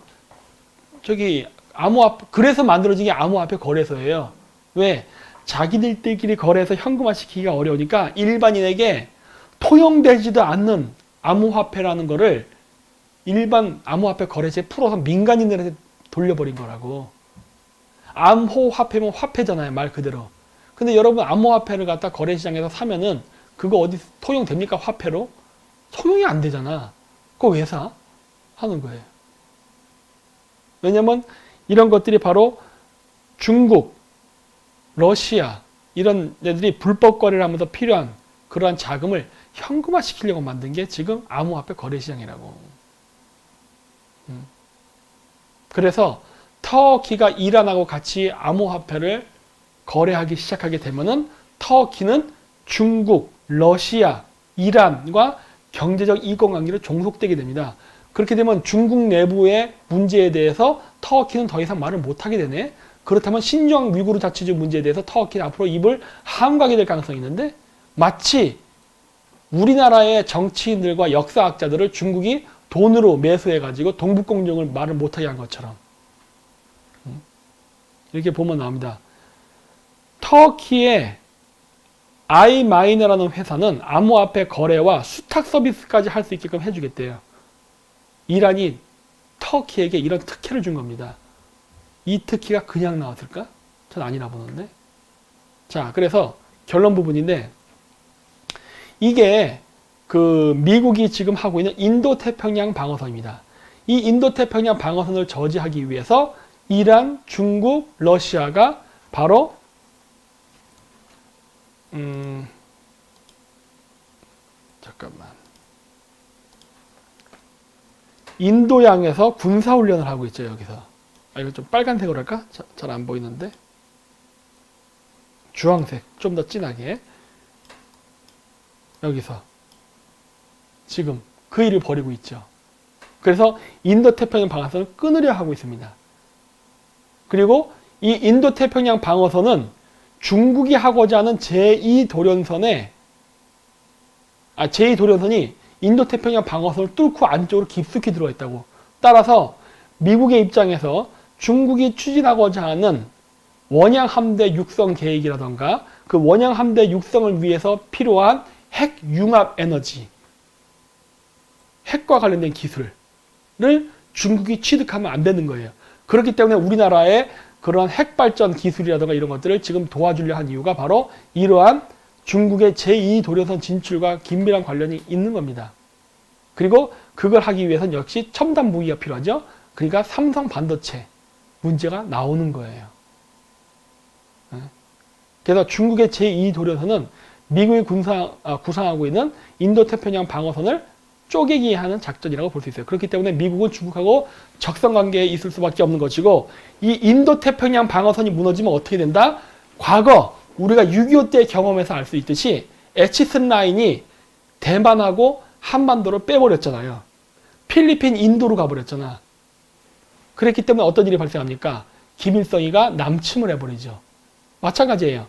저기 암호화폐, 그래서 만들어진 게 암호화폐 거래소예요. 왜? 자기들끼리 거래해서 현금화 시키기가 어려우니까 일반인에게 통용되지도 않는 암호화폐라는 거를 일반 암호화폐 거래소에 풀어서 민간인들한테 돌려버린 거라고. 암호화폐면 화폐잖아요, 말 그대로. 근데 여러분 암호화폐를 갖다 거래시장에서 사면은 그거 어디 통용됩니까? 화폐로? 통용이 안 되잖아. 그거 왜 사? 하는 거예요. 왜냐면 이런 것들이 바로 중국, 러시아 이런 애들이 불법 거래를 하면서 필요한 그러한 자금을 현금화 시키려고 만든 게 지금 암호화폐 거래시장이라고. 그래서 터키가 이란하고 같이 암호화폐를 거래하기 시작하게 되면은 터키는 중국, 러시아, 이란과 경제적 이권관계로 종속되게 됩니다. 그렇게 되면 중국 내부의 문제에 대해서 터키는 더 이상 말을 못하게 되네. 그렇다면 신장 위구르 자치주 문제에 대해서 터키는 앞으로 입을 함가게 될 가능성이 있는데, 마치 우리나라의 정치인들과 역사학자들을 중국이 돈으로 매수해가지고 동북공정을 말을 못하게 한 것처럼 이렇게 보면 나옵니다. 터키의 아이마이너라는 회사는 암호화폐 거래와 수탁 서비스까지 할 수 있게끔 해주겠대요. 이란이 터키에게 이런 특혜를 준 겁니다. 이 특혜가 그냥 나왔을까? 전 아니라 보는데. 자, 그래서 결론 부분인데, 이게 그 미국이 지금 하고 있는 인도태평양 방어선입니다. 이 인도태평양 방어선을 저지하기 위해서 이란, 중국, 러시아가 바로 잠깐만, 인도양에서 군사훈련을 하고 있죠. 여기서 이거 좀 빨간색으로 할까? 잘 안 보이는데 주황색 좀 더 진하게, 여기서 지금 그 일을 벌이고 있죠. 그래서 인도태평양 방어선을 끊으려 하고 있습니다. 그리고 이 인도태평양 방어선은 중국이 하고자 하는 제2도련선이 인도태평양 방어선을 뚫고 안쪽으로 깊숙이 들어가 있다고. 따라서 미국의 입장에서 중국이 추진하고자 하는 원양함대 육성 계획이라던가 그 원양함대 육성을 위해서 필요한 핵 융합 에너지, 핵과 관련된 기술을 중국이 취득하면 안 되는 거예요. 그렇기 때문에 우리나라의 그런 핵발전 기술이라든가 이런 것들을 지금 도와주려 한 이유가 바로 이러한 중국의 제2도련선 진출과 긴밀한 관련이 있는 겁니다. 그리고 그걸 하기 위해서는 역시 첨단 무기가 필요하죠. 그러니까 삼성 반도체 문제가 나오는 거예요. 그래서 중국의 제2도련선은 미국이 구상하고 있는 인도태평양 방어선을 쪼개기 하는 작전이라고 볼 수 있어요. 그렇기 때문에 미국은 중국하고 적성관계에 있을 수밖에 없는 것이고, 이 인도태평양 방어선이 무너지면 어떻게 된다? 과거 우리가 6.25 때 경험해서 알 수 있듯이 에치슨 라인이 대만하고 한반도를 빼버렸잖아요. 필리핀, 인도로 가버렸잖아. 그랬기 때문에 어떤 일이 발생합니까? 김일성이가 남침을 해버리죠. 마찬가지예요.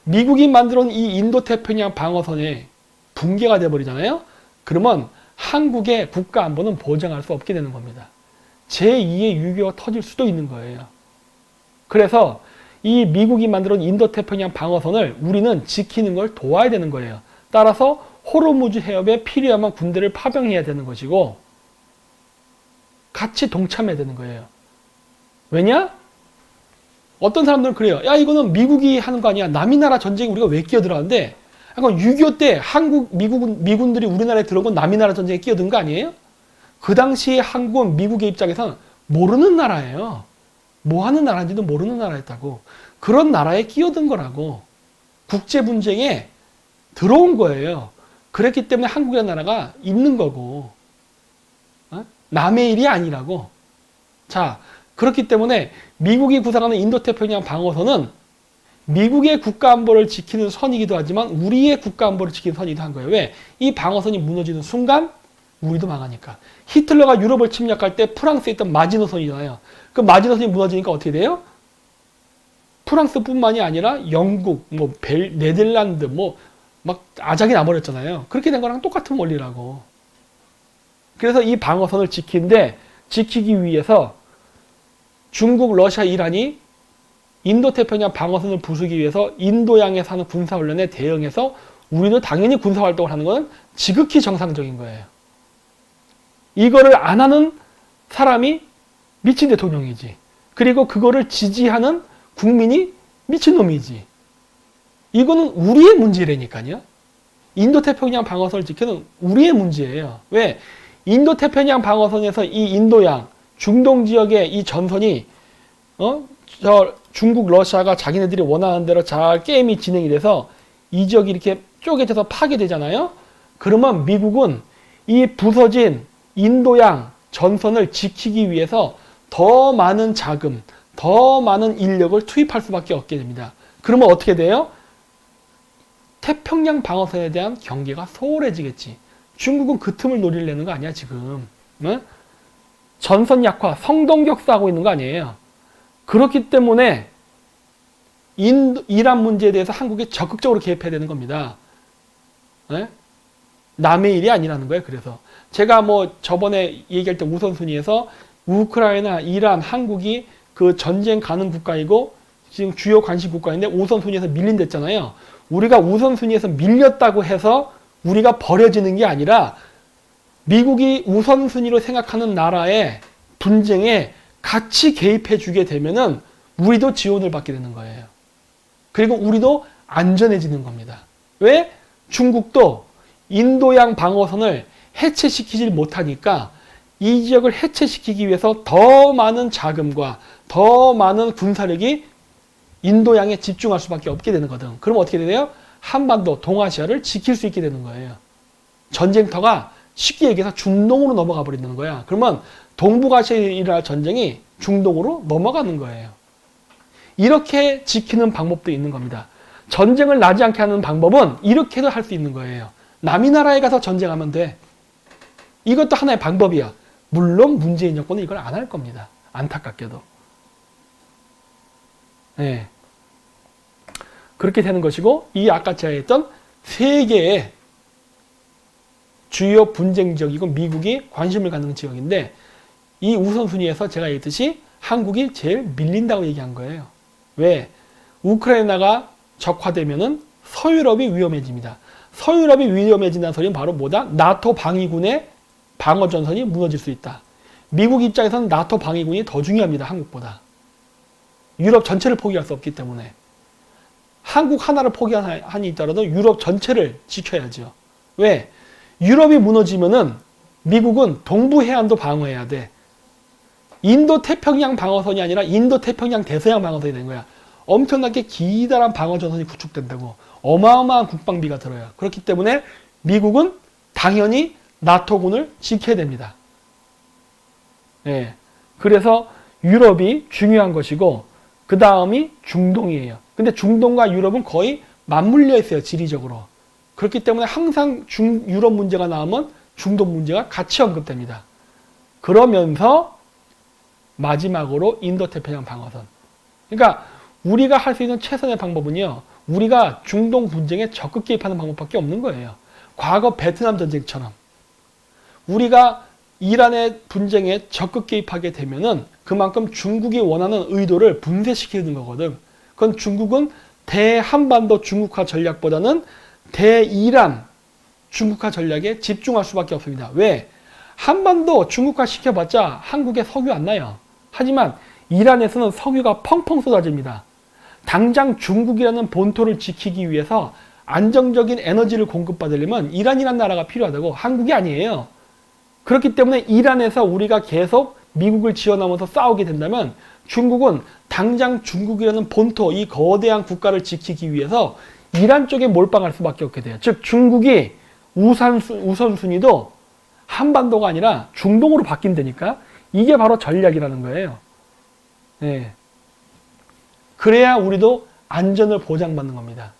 미국이 만들어온 이 인도태평양 방어선에 붕괴가 돼버리잖아요. 그러면 한국의 국가 안보는 보장할 수 없게 되는 겁니다. 제2의 6.25가 터질 수도 있는 거예요. 그래서 이 미국이 만들어온 인도태평양 방어선을 우리는 지키는 걸 도와야 되는 거예요. 따라서 호르무즈 해협에 필요하면 군대를 파병해야 되는 것이고 같이 동참해야 되는 거예요. 왜냐? 어떤 사람들은 그래요. 야, 이거는 미국이 하는 거 아니야. 남이 나라 전쟁에 우리가 왜 끼어들어가는데? 약간 6.25 때 미군들이 우리나라에 들어온 건 남이 나라 전쟁에 끼어든 거 아니에요? 그 당시에 한국은 미국의 입장에서는 모르는 나라예요. 뭐 하는 나라인지도 모르는 나라였다고. 그런 나라에 끼어든 거라고. 국제 분쟁에 들어온 거예요. 그랬기 때문에 한국이라는 나라가 있는 거고. 남의 일이 아니라고. 자, 그렇기 때문에 미국이 구상하는 인도태평양 방어선은 미국의 국가안보를 지키는 선이기도 하지만 우리의 국가안보를 지키는 선이기도 한 거예요. 왜? 이 방어선이 무너지는 순간 우리도 망하니까. 히틀러가 유럽을 침략할 때 프랑스에 있던 마지노선이잖아요. 그 마지노선이 무너지니까 어떻게 돼요? 프랑스뿐만이 아니라 영국, 네덜란드, 막 아작이 나버렸잖아요. 그렇게 된 거랑 똑같은 원리라고. 그래서 이 방어선을 지키기 위해서 중국, 러시아, 이란이 인도태평양 방어선을 부수기 위해서 인도양에 사는 군사훈련에 대응해서 우리도 당연히 군사활동을 하는 건 지극히 정상적인 거예요. 이거를 안 하는 사람이 미친 대통령이지. 그리고 그거를 지지하는 국민이 미친놈이지. 이거는 우리의 문제라니까요. 인도태평양 방어선을 지키는 우리의 문제예요. 왜? 인도태평양 방어선에서 이 인도양, 중동 지역의 이 전선이 중국, 러시아가 자기네들이 원하는 대로 잘 게임이 진행이 돼서 이 지역이 이렇게 쪼개져서 파괴되잖아요. 그러면 미국은 이 부서진 인도양 전선을 지키기 위해서 더 많은 자금, 더 많은 인력을 투입할 수밖에 없게 됩니다. 그러면 어떻게 돼요? 태평양 방어선에 대한 경계가 소홀해지겠지. 중국은 그 틈을 노리려는 거 아니야 지금. 응? 전선 약화, 성동격사하고 있는 거 아니에요. 그렇기 때문에 이란 문제에 대해서 한국이 적극적으로 개입해야 되는 겁니다. 네? 남의 일이 아니라는 거예요. 그래서 제가 저번에 얘기할 때 우선순위에서 우크라이나, 이란, 한국이 그 전쟁 가는 국가이고 지금 주요 관심 국가인데 우선순위에서 밀린댔잖아요. 우리가 우선순위에서 밀렸다고 해서 우리가 버려지는 게 아니라 미국이 우선순위로 생각하는 나라의 분쟁에 같이 개입해 주게 되면은 우리도 지원을 받게 되는 거예요. 그리고 우리도 안전해지는 겁니다. 왜? 중국도 인도양 방어선을 해체시키질 못하니까 이 지역을 해체시키기 위해서 더 많은 자금과 더 많은 군사력이 인도양에 집중할 수밖에 없게 되는 거든. 그럼 어떻게 되나요? 한반도, 동아시아를 지킬 수 있게 되는 거예요. 전쟁터가 쉽게 얘기해서 중동으로 넘어가 버리는 거야. 그러면 동북아시아에 일어날 전쟁이 중동으로 넘어가는 거예요. 이렇게 지키는 방법도 있는 겁니다. 전쟁을 나지 않게 하는 방법은 이렇게도 할 수 있는 거예요. 남이 나라에 가서 전쟁하면 돼. 이것도 하나의 방법이야. 물론 문재인 정권은 이걸 안 할 겁니다. 안타깝게도. 네. 그렇게 되는 것이고, 이 아까 제가 했던 세 개의 주요 분쟁 지역이고 미국이 관심을 갖는 지역인데, 이 우선순위에서 제가 얘기했듯이 한국이 제일 밀린다고 얘기한 거예요. 왜? 우크라이나가 적화되면은 서유럽이 위험해집니다. 서유럽이 위험해진다는 소리는 바로 뭐다? 나토 방위군의 방어전선이 무너질 수 있다. 미국 입장에서는 나토 방위군이 더 중요합니다. 한국보다. 유럽 전체를 포기할 수 없기 때문에. 한국 하나를 포기하니 있더라도 유럽 전체를 지켜야죠. 왜? 유럽이 무너지면은 미국은 동부 해안도 방어해야 돼. 인도 태평양 방어선이 아니라 인도 태평양 대서양 방어선이 된 거야. 엄청나게 기다란 방어전선이 구축된다고. 어마어마한 국방비가 들어요. 그렇기 때문에 미국은 당연히 나토군을 지켜야 됩니다. 예. 그래서 유럽이 중요한 것이고 그 다음이 중동이에요. 근데 중동과 유럽은 거의 맞물려 있어요. 지리적으로. 그렇기 때문에 항상 유럽 문제가 나오면 중동 문제가 같이 언급됩니다. 그러면서 마지막으로 인도태평양 방어선. 그러니까 우리가 할 수 있는 최선의 방법은요. 우리가 중동 분쟁에 적극 개입하는 방법밖에 없는 거예요. 과거 베트남 전쟁처럼. 우리가 이란의 분쟁에 적극 개입하게 되면은 그만큼 중국이 원하는 의도를 분쇄시키는 거거든. 그건 중국은 대한반도 중국화 전략보다는 대이란 중국화 전략에 집중할 수밖에 없습니다. 왜? 한반도 중국화 시켜봤자 한국에 석유 안 나요. 하지만 이란에서는 석유가 펑펑 쏟아집니다. 당장 중국이라는 본토를 지키기 위해서 안정적인 에너지를 공급받으려면 이란이라는 나라가 필요하다고. 한국이 아니에요. 그렇기 때문에 이란에서 우리가 계속 미국을 지원하면서 싸우게 된다면 중국은 당장 중국이라는 본토, 이 거대한 국가를 지키기 위해서 이란 쪽에 몰빵할 수밖에 없게 돼요. 즉 중국이 우선순위도 한반도가 아니라 중동으로 바뀐다니까. 이게 바로 전략이라는 거예요. 네. 그래야 우리도 안전을 보장받는 겁니다.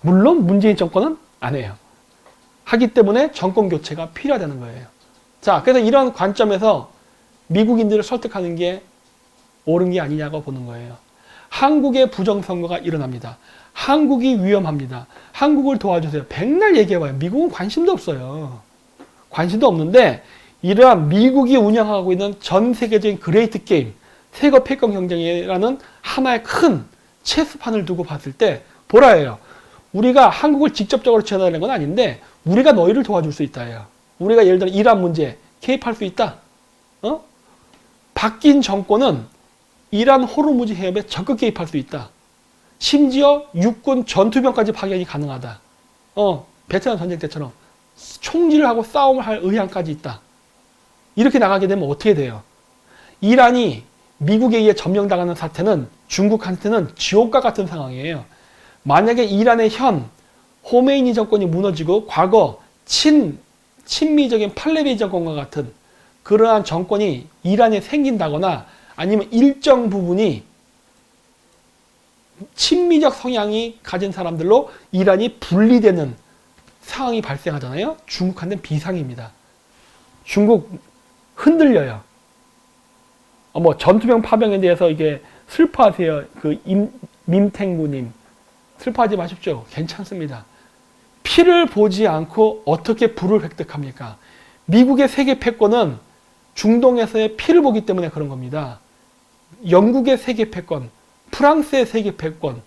물론 문재인 정권은 안 해요. 하기 때문에 정권 교체가 필요하다는 거예요. 자, 그래서 이런 관점에서 미국인들을 설득하는 게 옳은 게 아니냐고 보는 거예요. 한국의 부정선거가 일어납니다. 한국이 위험합니다. 한국을 도와주세요. 백날 얘기해봐요. 미국은 관심도 없어요. 관심도 없는데 이러한 미국이 운영하고 있는 전 세계적인 그레이트 게임, 세계 패권 경쟁이라는 하나의 큰 체스판을 두고 봤을 때 보라 해요. 우리가 한국을 직접적으로 지원하는 건 아닌데 우리가 너희를 도와줄 수 있다. 우리가 예를 들어 이란 문제 개입할 수 있다. 바뀐 정권은 이란 호르무즈 해협에 적극 개입할 수 있다. 심지어 육군 전투병까지 파견이 가능하다. 베트남 전쟁 때처럼 총질을 하고 싸움을 할 의향까지 있다. 이렇게 나가게 되면 어떻게 돼요? 이란이 미국에 의해 점령당하는 사태는 중국한테는 지옥과 같은 상황이에요. 만약에 이란의 현 호메이니 정권이 무너지고 과거 친미적인 팔레비 정권과 같은 그러한 정권이 이란에 생긴다거나 아니면 일정 부분이 친미적 성향이 가진 사람들로 이란이 분리되는 상황이 발생하잖아요. 중국한테는 비상입니다. 중국 흔들려요. 전투병 파병에 대해서 이게 슬퍼하세요. 민탱구님. 슬퍼하지 마십시오. 괜찮습니다. 피를 보지 않고 어떻게 부를 획득합니까? 미국의 세계 패권은 중동에서의 피를 보기 때문에 그런 겁니다. 영국의 세계 패권, 프랑스의 세계 패권,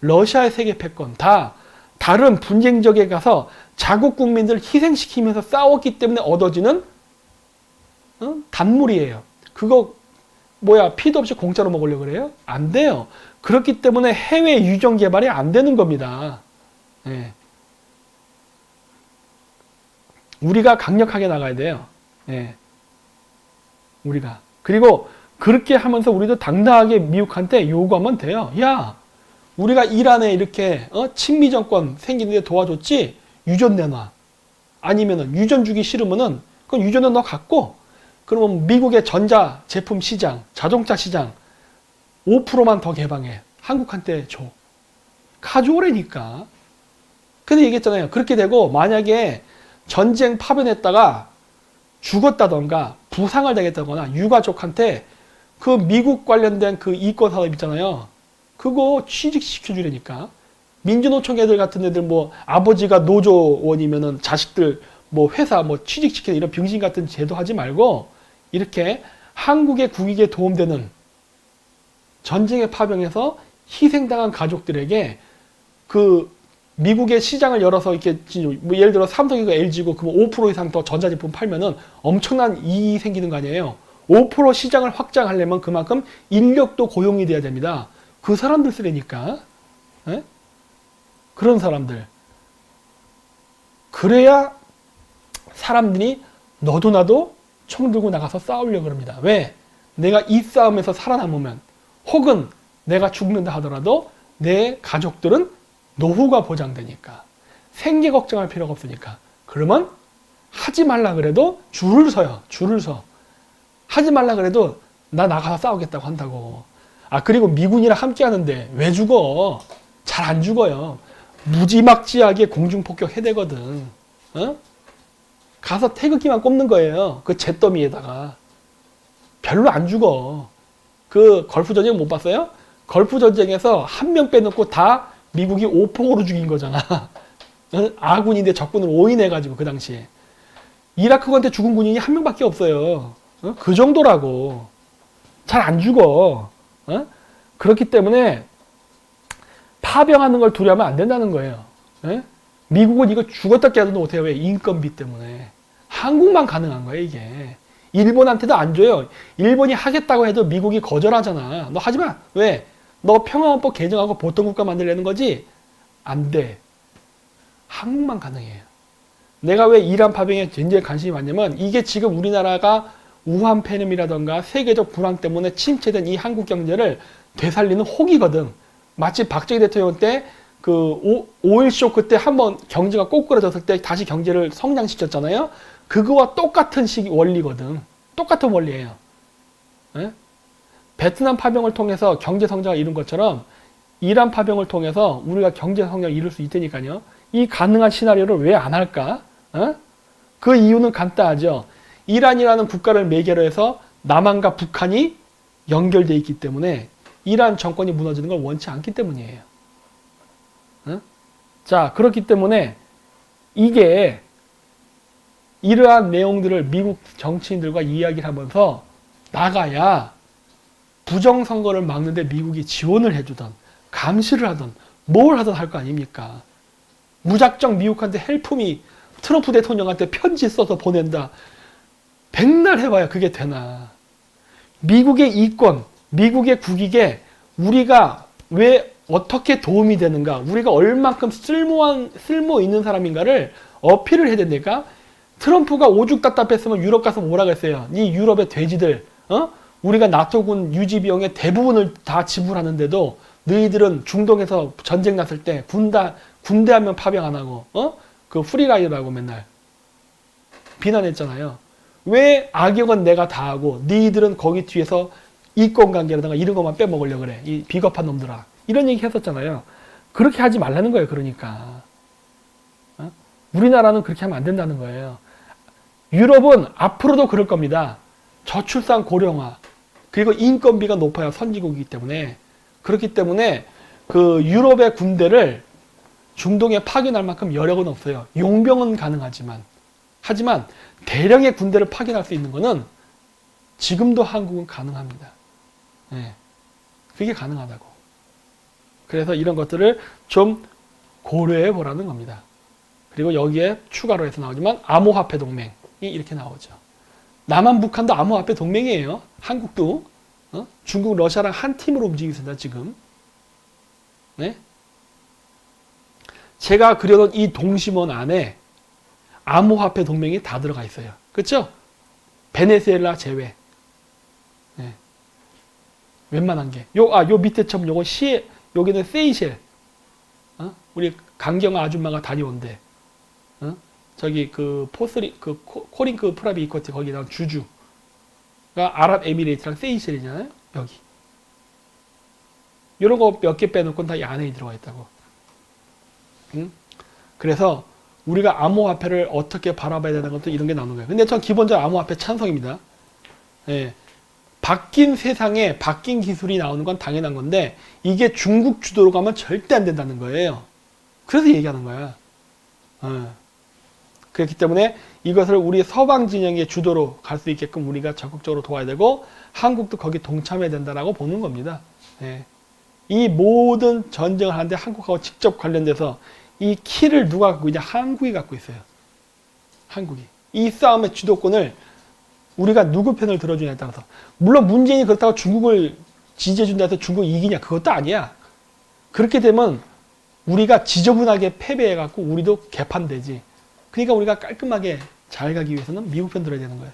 러시아의 세계 패권 다 다른 분쟁적에 가서 자국 국민들을 희생시키면서 싸웠기 때문에 얻어지는 단물이에요. 그거 피도 없이 공짜로 먹으려고 그래요? 안 돼요. 그렇기 때문에 해외 유전 개발이 안 되는 겁니다. 네. 우리가 강력하게 나가야 돼요. 네. 우리가. 그리고 그렇게 하면서 우리도 당당하게 미국한테 요구하면 돼요. 야, 우리가 이란에 이렇게 친미 정권 생기는데 도와줬지? 유전 내놔. 아니면은 유전 주기 싫으면은 그건 유전은 너 갖고 그러면 미국의 전자 제품 시장, 자동차 시장 5%만 더 개방해. 한국한테 줘. 가져오라니까. 근데 얘기했잖아요. 그렇게 되고 만약에 전쟁 파변했다가 죽었다던가 부상을 당했다거나 유가족한테 그 미국 관련된 그 이권 사업 있잖아요. 그거 취직시켜주라니까. 민주노총 애들 같은 애들 아버지가 노조원이면은 자식들 회사 취직시키는 이런 병신 같은 제도 하지 말고 이렇게 한국의 국익에 도움되는 전쟁에 파병해서 희생당한 가족들에게 그 미국의 시장을 열어서 이렇게 예를 들어 삼성이고 LG고 그럼 5% 이상 더 전자제품 팔면은 엄청난 이익이 생기는 거 아니에요. 5% 시장을 확장하려면 그만큼 인력도 고용이 돼야 됩니다. 그 사람들 쓰려니까. 에? 그런 사람들. 그래야 사람들이 너도 나도 총 들고 나가서 싸우려고 그럽니다. 왜? 내가 이 싸움에서 살아남으면 혹은 내가 죽는다 하더라도 내 가족들은 노후가 보장되니까 생계 걱정할 필요가 없으니까. 그러면 하지 말라 그래도 줄을 서요. 줄을 서. 하지 말라 그래도 나 나가서 싸우겠다고 한다고. 그리고 미군이랑 함께 하는데 왜 죽어? 잘 안 죽어요. 무지막지하게 공중폭격 해대거든. 가서 태극기만 꼽는 거예요. 그 잿더미에다가. 별로 안 죽어. 그 걸프 전쟁 못 봤어요? 걸프 전쟁에서 한 명 빼놓고 다 미국이 오폭으로 죽인 거잖아. 아군인데 적군을 오인해가지고 그 당시에. 이라크한테 죽은 군인이 한 명밖에 없어요. 그 정도라고. 잘 안 죽어. 그렇기 때문에 파병하는 걸 두려워하면 안 된다는 거예요. 미국은 이거 죽었다 깨도 못해요. 왜? 인건비 때문에. 한국만 가능한 거예요, 이게. 일본한테도 안 줘요. 일본이 하겠다고 해도 미국이 거절하잖아. 너 하지 마. 왜? 너 평화헌법 개정하고 보통국가 만들려는 거지? 안 돼. 한국만 가능해요. 내가 왜 이란 파병에 굉장히 관심이 많냐면 이게 지금 우리나라가 우한 폐렴이라던가 세계적 불황 때문에 침체된 이 한국 경제를 되살리는 혹이거든. 마치 박정희 대통령 때 그 오일 쇼크 때 한번 경제가 꼬꾸라졌을 때 다시 경제를 성장시켰잖아요. 그거와 똑같은 원리거든. 똑같은 원리예요. 에? 베트남 파병을 통해서 경제 성장을 이룬 것처럼 이란 파병을 통해서 우리가 경제 성장을 이룰 수 있다니까요. 이 가능한 시나리오를 왜 안 할까? 그 이유는 간단하죠. 이란이라는 국가를 매개로 해서 남한과 북한이 연결되어 있기 때문에 이란 정권이 무너지는 걸 원치 않기 때문이에요. 자, 그렇기 때문에 이게 이러한 내용들을 미국 정치인들과 이야기를 하면서 나가야 부정선거를 막는데 미국이 지원을 해주던 감시를 하던 뭘 하던 할 거 아닙니까? 무작정 미국한테 헬품이 트럼프 대통령한테 편지 써서 보낸다. 백날 해봐야 그게 되나. 미국의 이권, 미국의 국익에 우리가 왜 어떻게 도움이 되는가, 우리가 얼만큼 쓸모 있는 사람인가를 어필을 해야 된다니까. 트럼프가 오죽 답답했으면 유럽 가서 뭐라 그랬어요. 이 유럽의 돼지들, 우리가 나토군 유지 비용의 대부분을 다 지불하는데도 너희들은 중동에서 전쟁 났을 때 군대 한 명 파병 안 하고 그 프리라이더라고 맨날 비난했잖아요. 왜 악역은 내가 다 하고 너희들은 거기 뒤에서 이권관계라든가 이런 것만 빼먹으려고 그래. 이 비겁한 놈들아. 이런 얘기 했었잖아요. 그렇게 하지 말라는 거예요. 그러니까 우리나라는 그렇게 하면 안 된다는 거예요. 유럽은 앞으로도 그럴 겁니다. 저출산 고령화 그리고 인건비가 높아요. 선진국이기 때문에. 그렇기 때문에 그 유럽의 군대를 중동에 파견할 만큼 여력은 없어요. 용병은 가능하지만 하지만 대량의 군대를 파견할 수 있는 것은 지금도 한국은 가능합니다. 네. 그게 가능하다고. 그래서 이런 것들을 좀 고려해 보라는 겁니다. 그리고 여기에 추가로 해서 나오지만 암호화폐 동맹이 이렇게 나오죠. 남한 북한도 암호화폐 동맹이에요. 한국도 중국 러시아랑 한 팀으로 움직이고 있습니다. 지금. 네? 제가 그려놓은 이 동심원 안에 암호화폐 동맹이 다 들어가 있어요. 그렇죠? 베네수엘라 제외. 네. 웬만한 게. 요 밑에 점 요거 여기는 세이셸. 우리 강경화 아줌마가 다녀온대. 저기 그 코링크 프라비 이코티 거기 나온 주주가 아랍에미레이트랑 세이셸이잖아요. 여기. 요런 거 몇 개 빼놓고는 다 이 안에 들어가 있다고. 그래서 우리가 암호화폐를 어떻게 바라봐야 되는 것도 이런 게 나오는 거예요. 근데 전 기본적으로 암호화폐 찬성입니다. 예. 바뀐 세상에 바뀐 기술이 나오는 건 당연한 건데 이게 중국 주도로 가면 절대 안 된다는 거예요. 그래서 얘기하는 거야. 그렇기 때문에 이것을 우리 서방 진영의 주도로 갈 수 있게끔 우리가 적극적으로 도와야 되고 한국도 거기 동참해야 된다라고 보는 겁니다. 예. 이 모든 전쟁을 하는데 한국하고 직접 관련돼서 이 키를 누가 갖고 있냐? 한국이 갖고 있어요. 한국이. 이 싸움의 주도권을 우리가 누구 편을 들어주냐에 따라서. 물론 문재인이 그렇다고 중국을 지지해준다 해서 중국이 이기냐? 그것도 아니야. 그렇게 되면 우리가 지저분하게 패배해갖고 우리도 개판되지. 그러니까 우리가 깔끔하게 잘 가기 위해서는 미국 편 들어야 되는 거예요.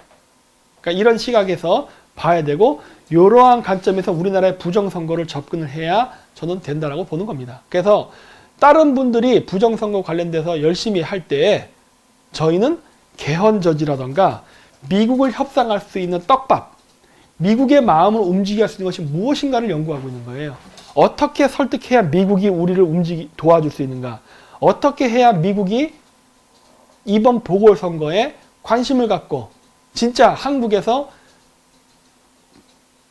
그러니까 이런 시각에서 봐야 되고 이러한 관점에서 우리나라의 부정선거를 접근을 해야 저는 된다라고 보는 겁니다. 그래서 다른 분들이 부정선거 관련돼서 열심히 할 때 저희는 개헌저지라던가 미국을 협상할 수 있는 떡밥, 미국의 마음을 움직이게 할 수 있는 것이 무엇인가를 연구하고 있는 거예요. 어떻게 설득해야 미국이 우리를 도와줄 수 있는가? 어떻게 해야 미국이 이번 보궐선거에 관심을 갖고 진짜 한국에서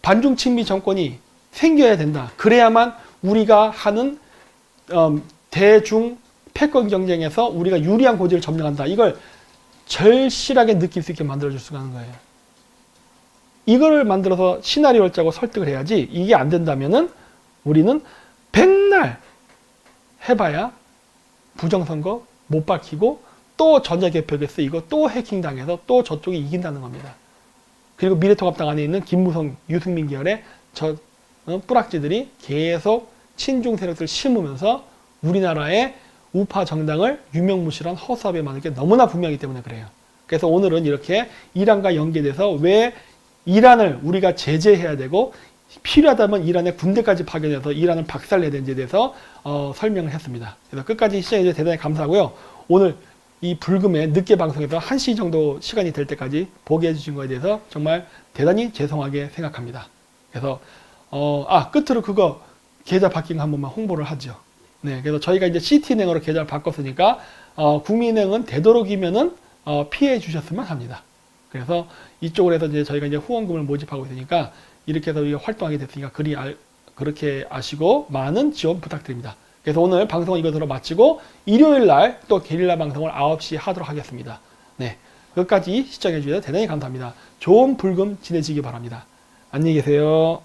반중친미 정권이 생겨야 된다. 그래야만 우리가 하는 대중 패권 경쟁에서 우리가 유리한 고지를 점령한다. 이걸 절실하게 느낄 수 있게 만들어줄 수가 있는 거예요. 이걸 만들어서 시나리오를 짜고 설득을 해야지 이게 안 된다면은 우리는 백날 해봐야 부정선거 못 밝히고 또 전자개표에 쓰이고 또 해킹당해서 또 저쪽이 이긴다는 겁니다. 그리고 미래통합당 안에 있는 김무성, 유승민 계열의 뿌락지들이 계속 친중 세력들을 심으면서 우리나라의 우파 정당을 유명무실한 허수아비에 만들 게 너무나 분명하기 때문에 그래요. 그래서 오늘은 이렇게 이란과 연계돼서 왜 이란을 우리가 제재해야 되고 필요하다면 이란의 군대까지 파견해서 이란을 박살내야 되는지에 대해서 설명을 했습니다. 그래서 끝까지 시청해주셔서 대단히 감사하고요. 오늘 이 불금에 늦게 방송해서 1시 정도 시간이 될 때까지 보게 해주신 거에 대해서 정말 대단히 죄송하게 생각합니다. 그래서 끝으로 그거 계좌 바뀐 거 한 번만 홍보를 하죠. 네, 그래서 저희가 이제 CT은행으로 계좌를 바꿨으니까 국민은행은 되도록이면은 피해 주셨으면 합니다. 그래서 이쪽으로 해서 이제 저희가 이제 후원금을 모집하고 있으니까 이렇게 해서 우리가 활동하게 됐으니까 그렇게 아시고 많은 지원 부탁드립니다. 그래서 오늘 방송은 이것으로 마치고 일요일 날 또 게릴라 방송을 9시 하도록 하겠습니다. 네, 끝까지 시청해 주셔서 대단히 감사합니다. 좋은 불금 지내시기 바랍니다. 안녕히 계세요.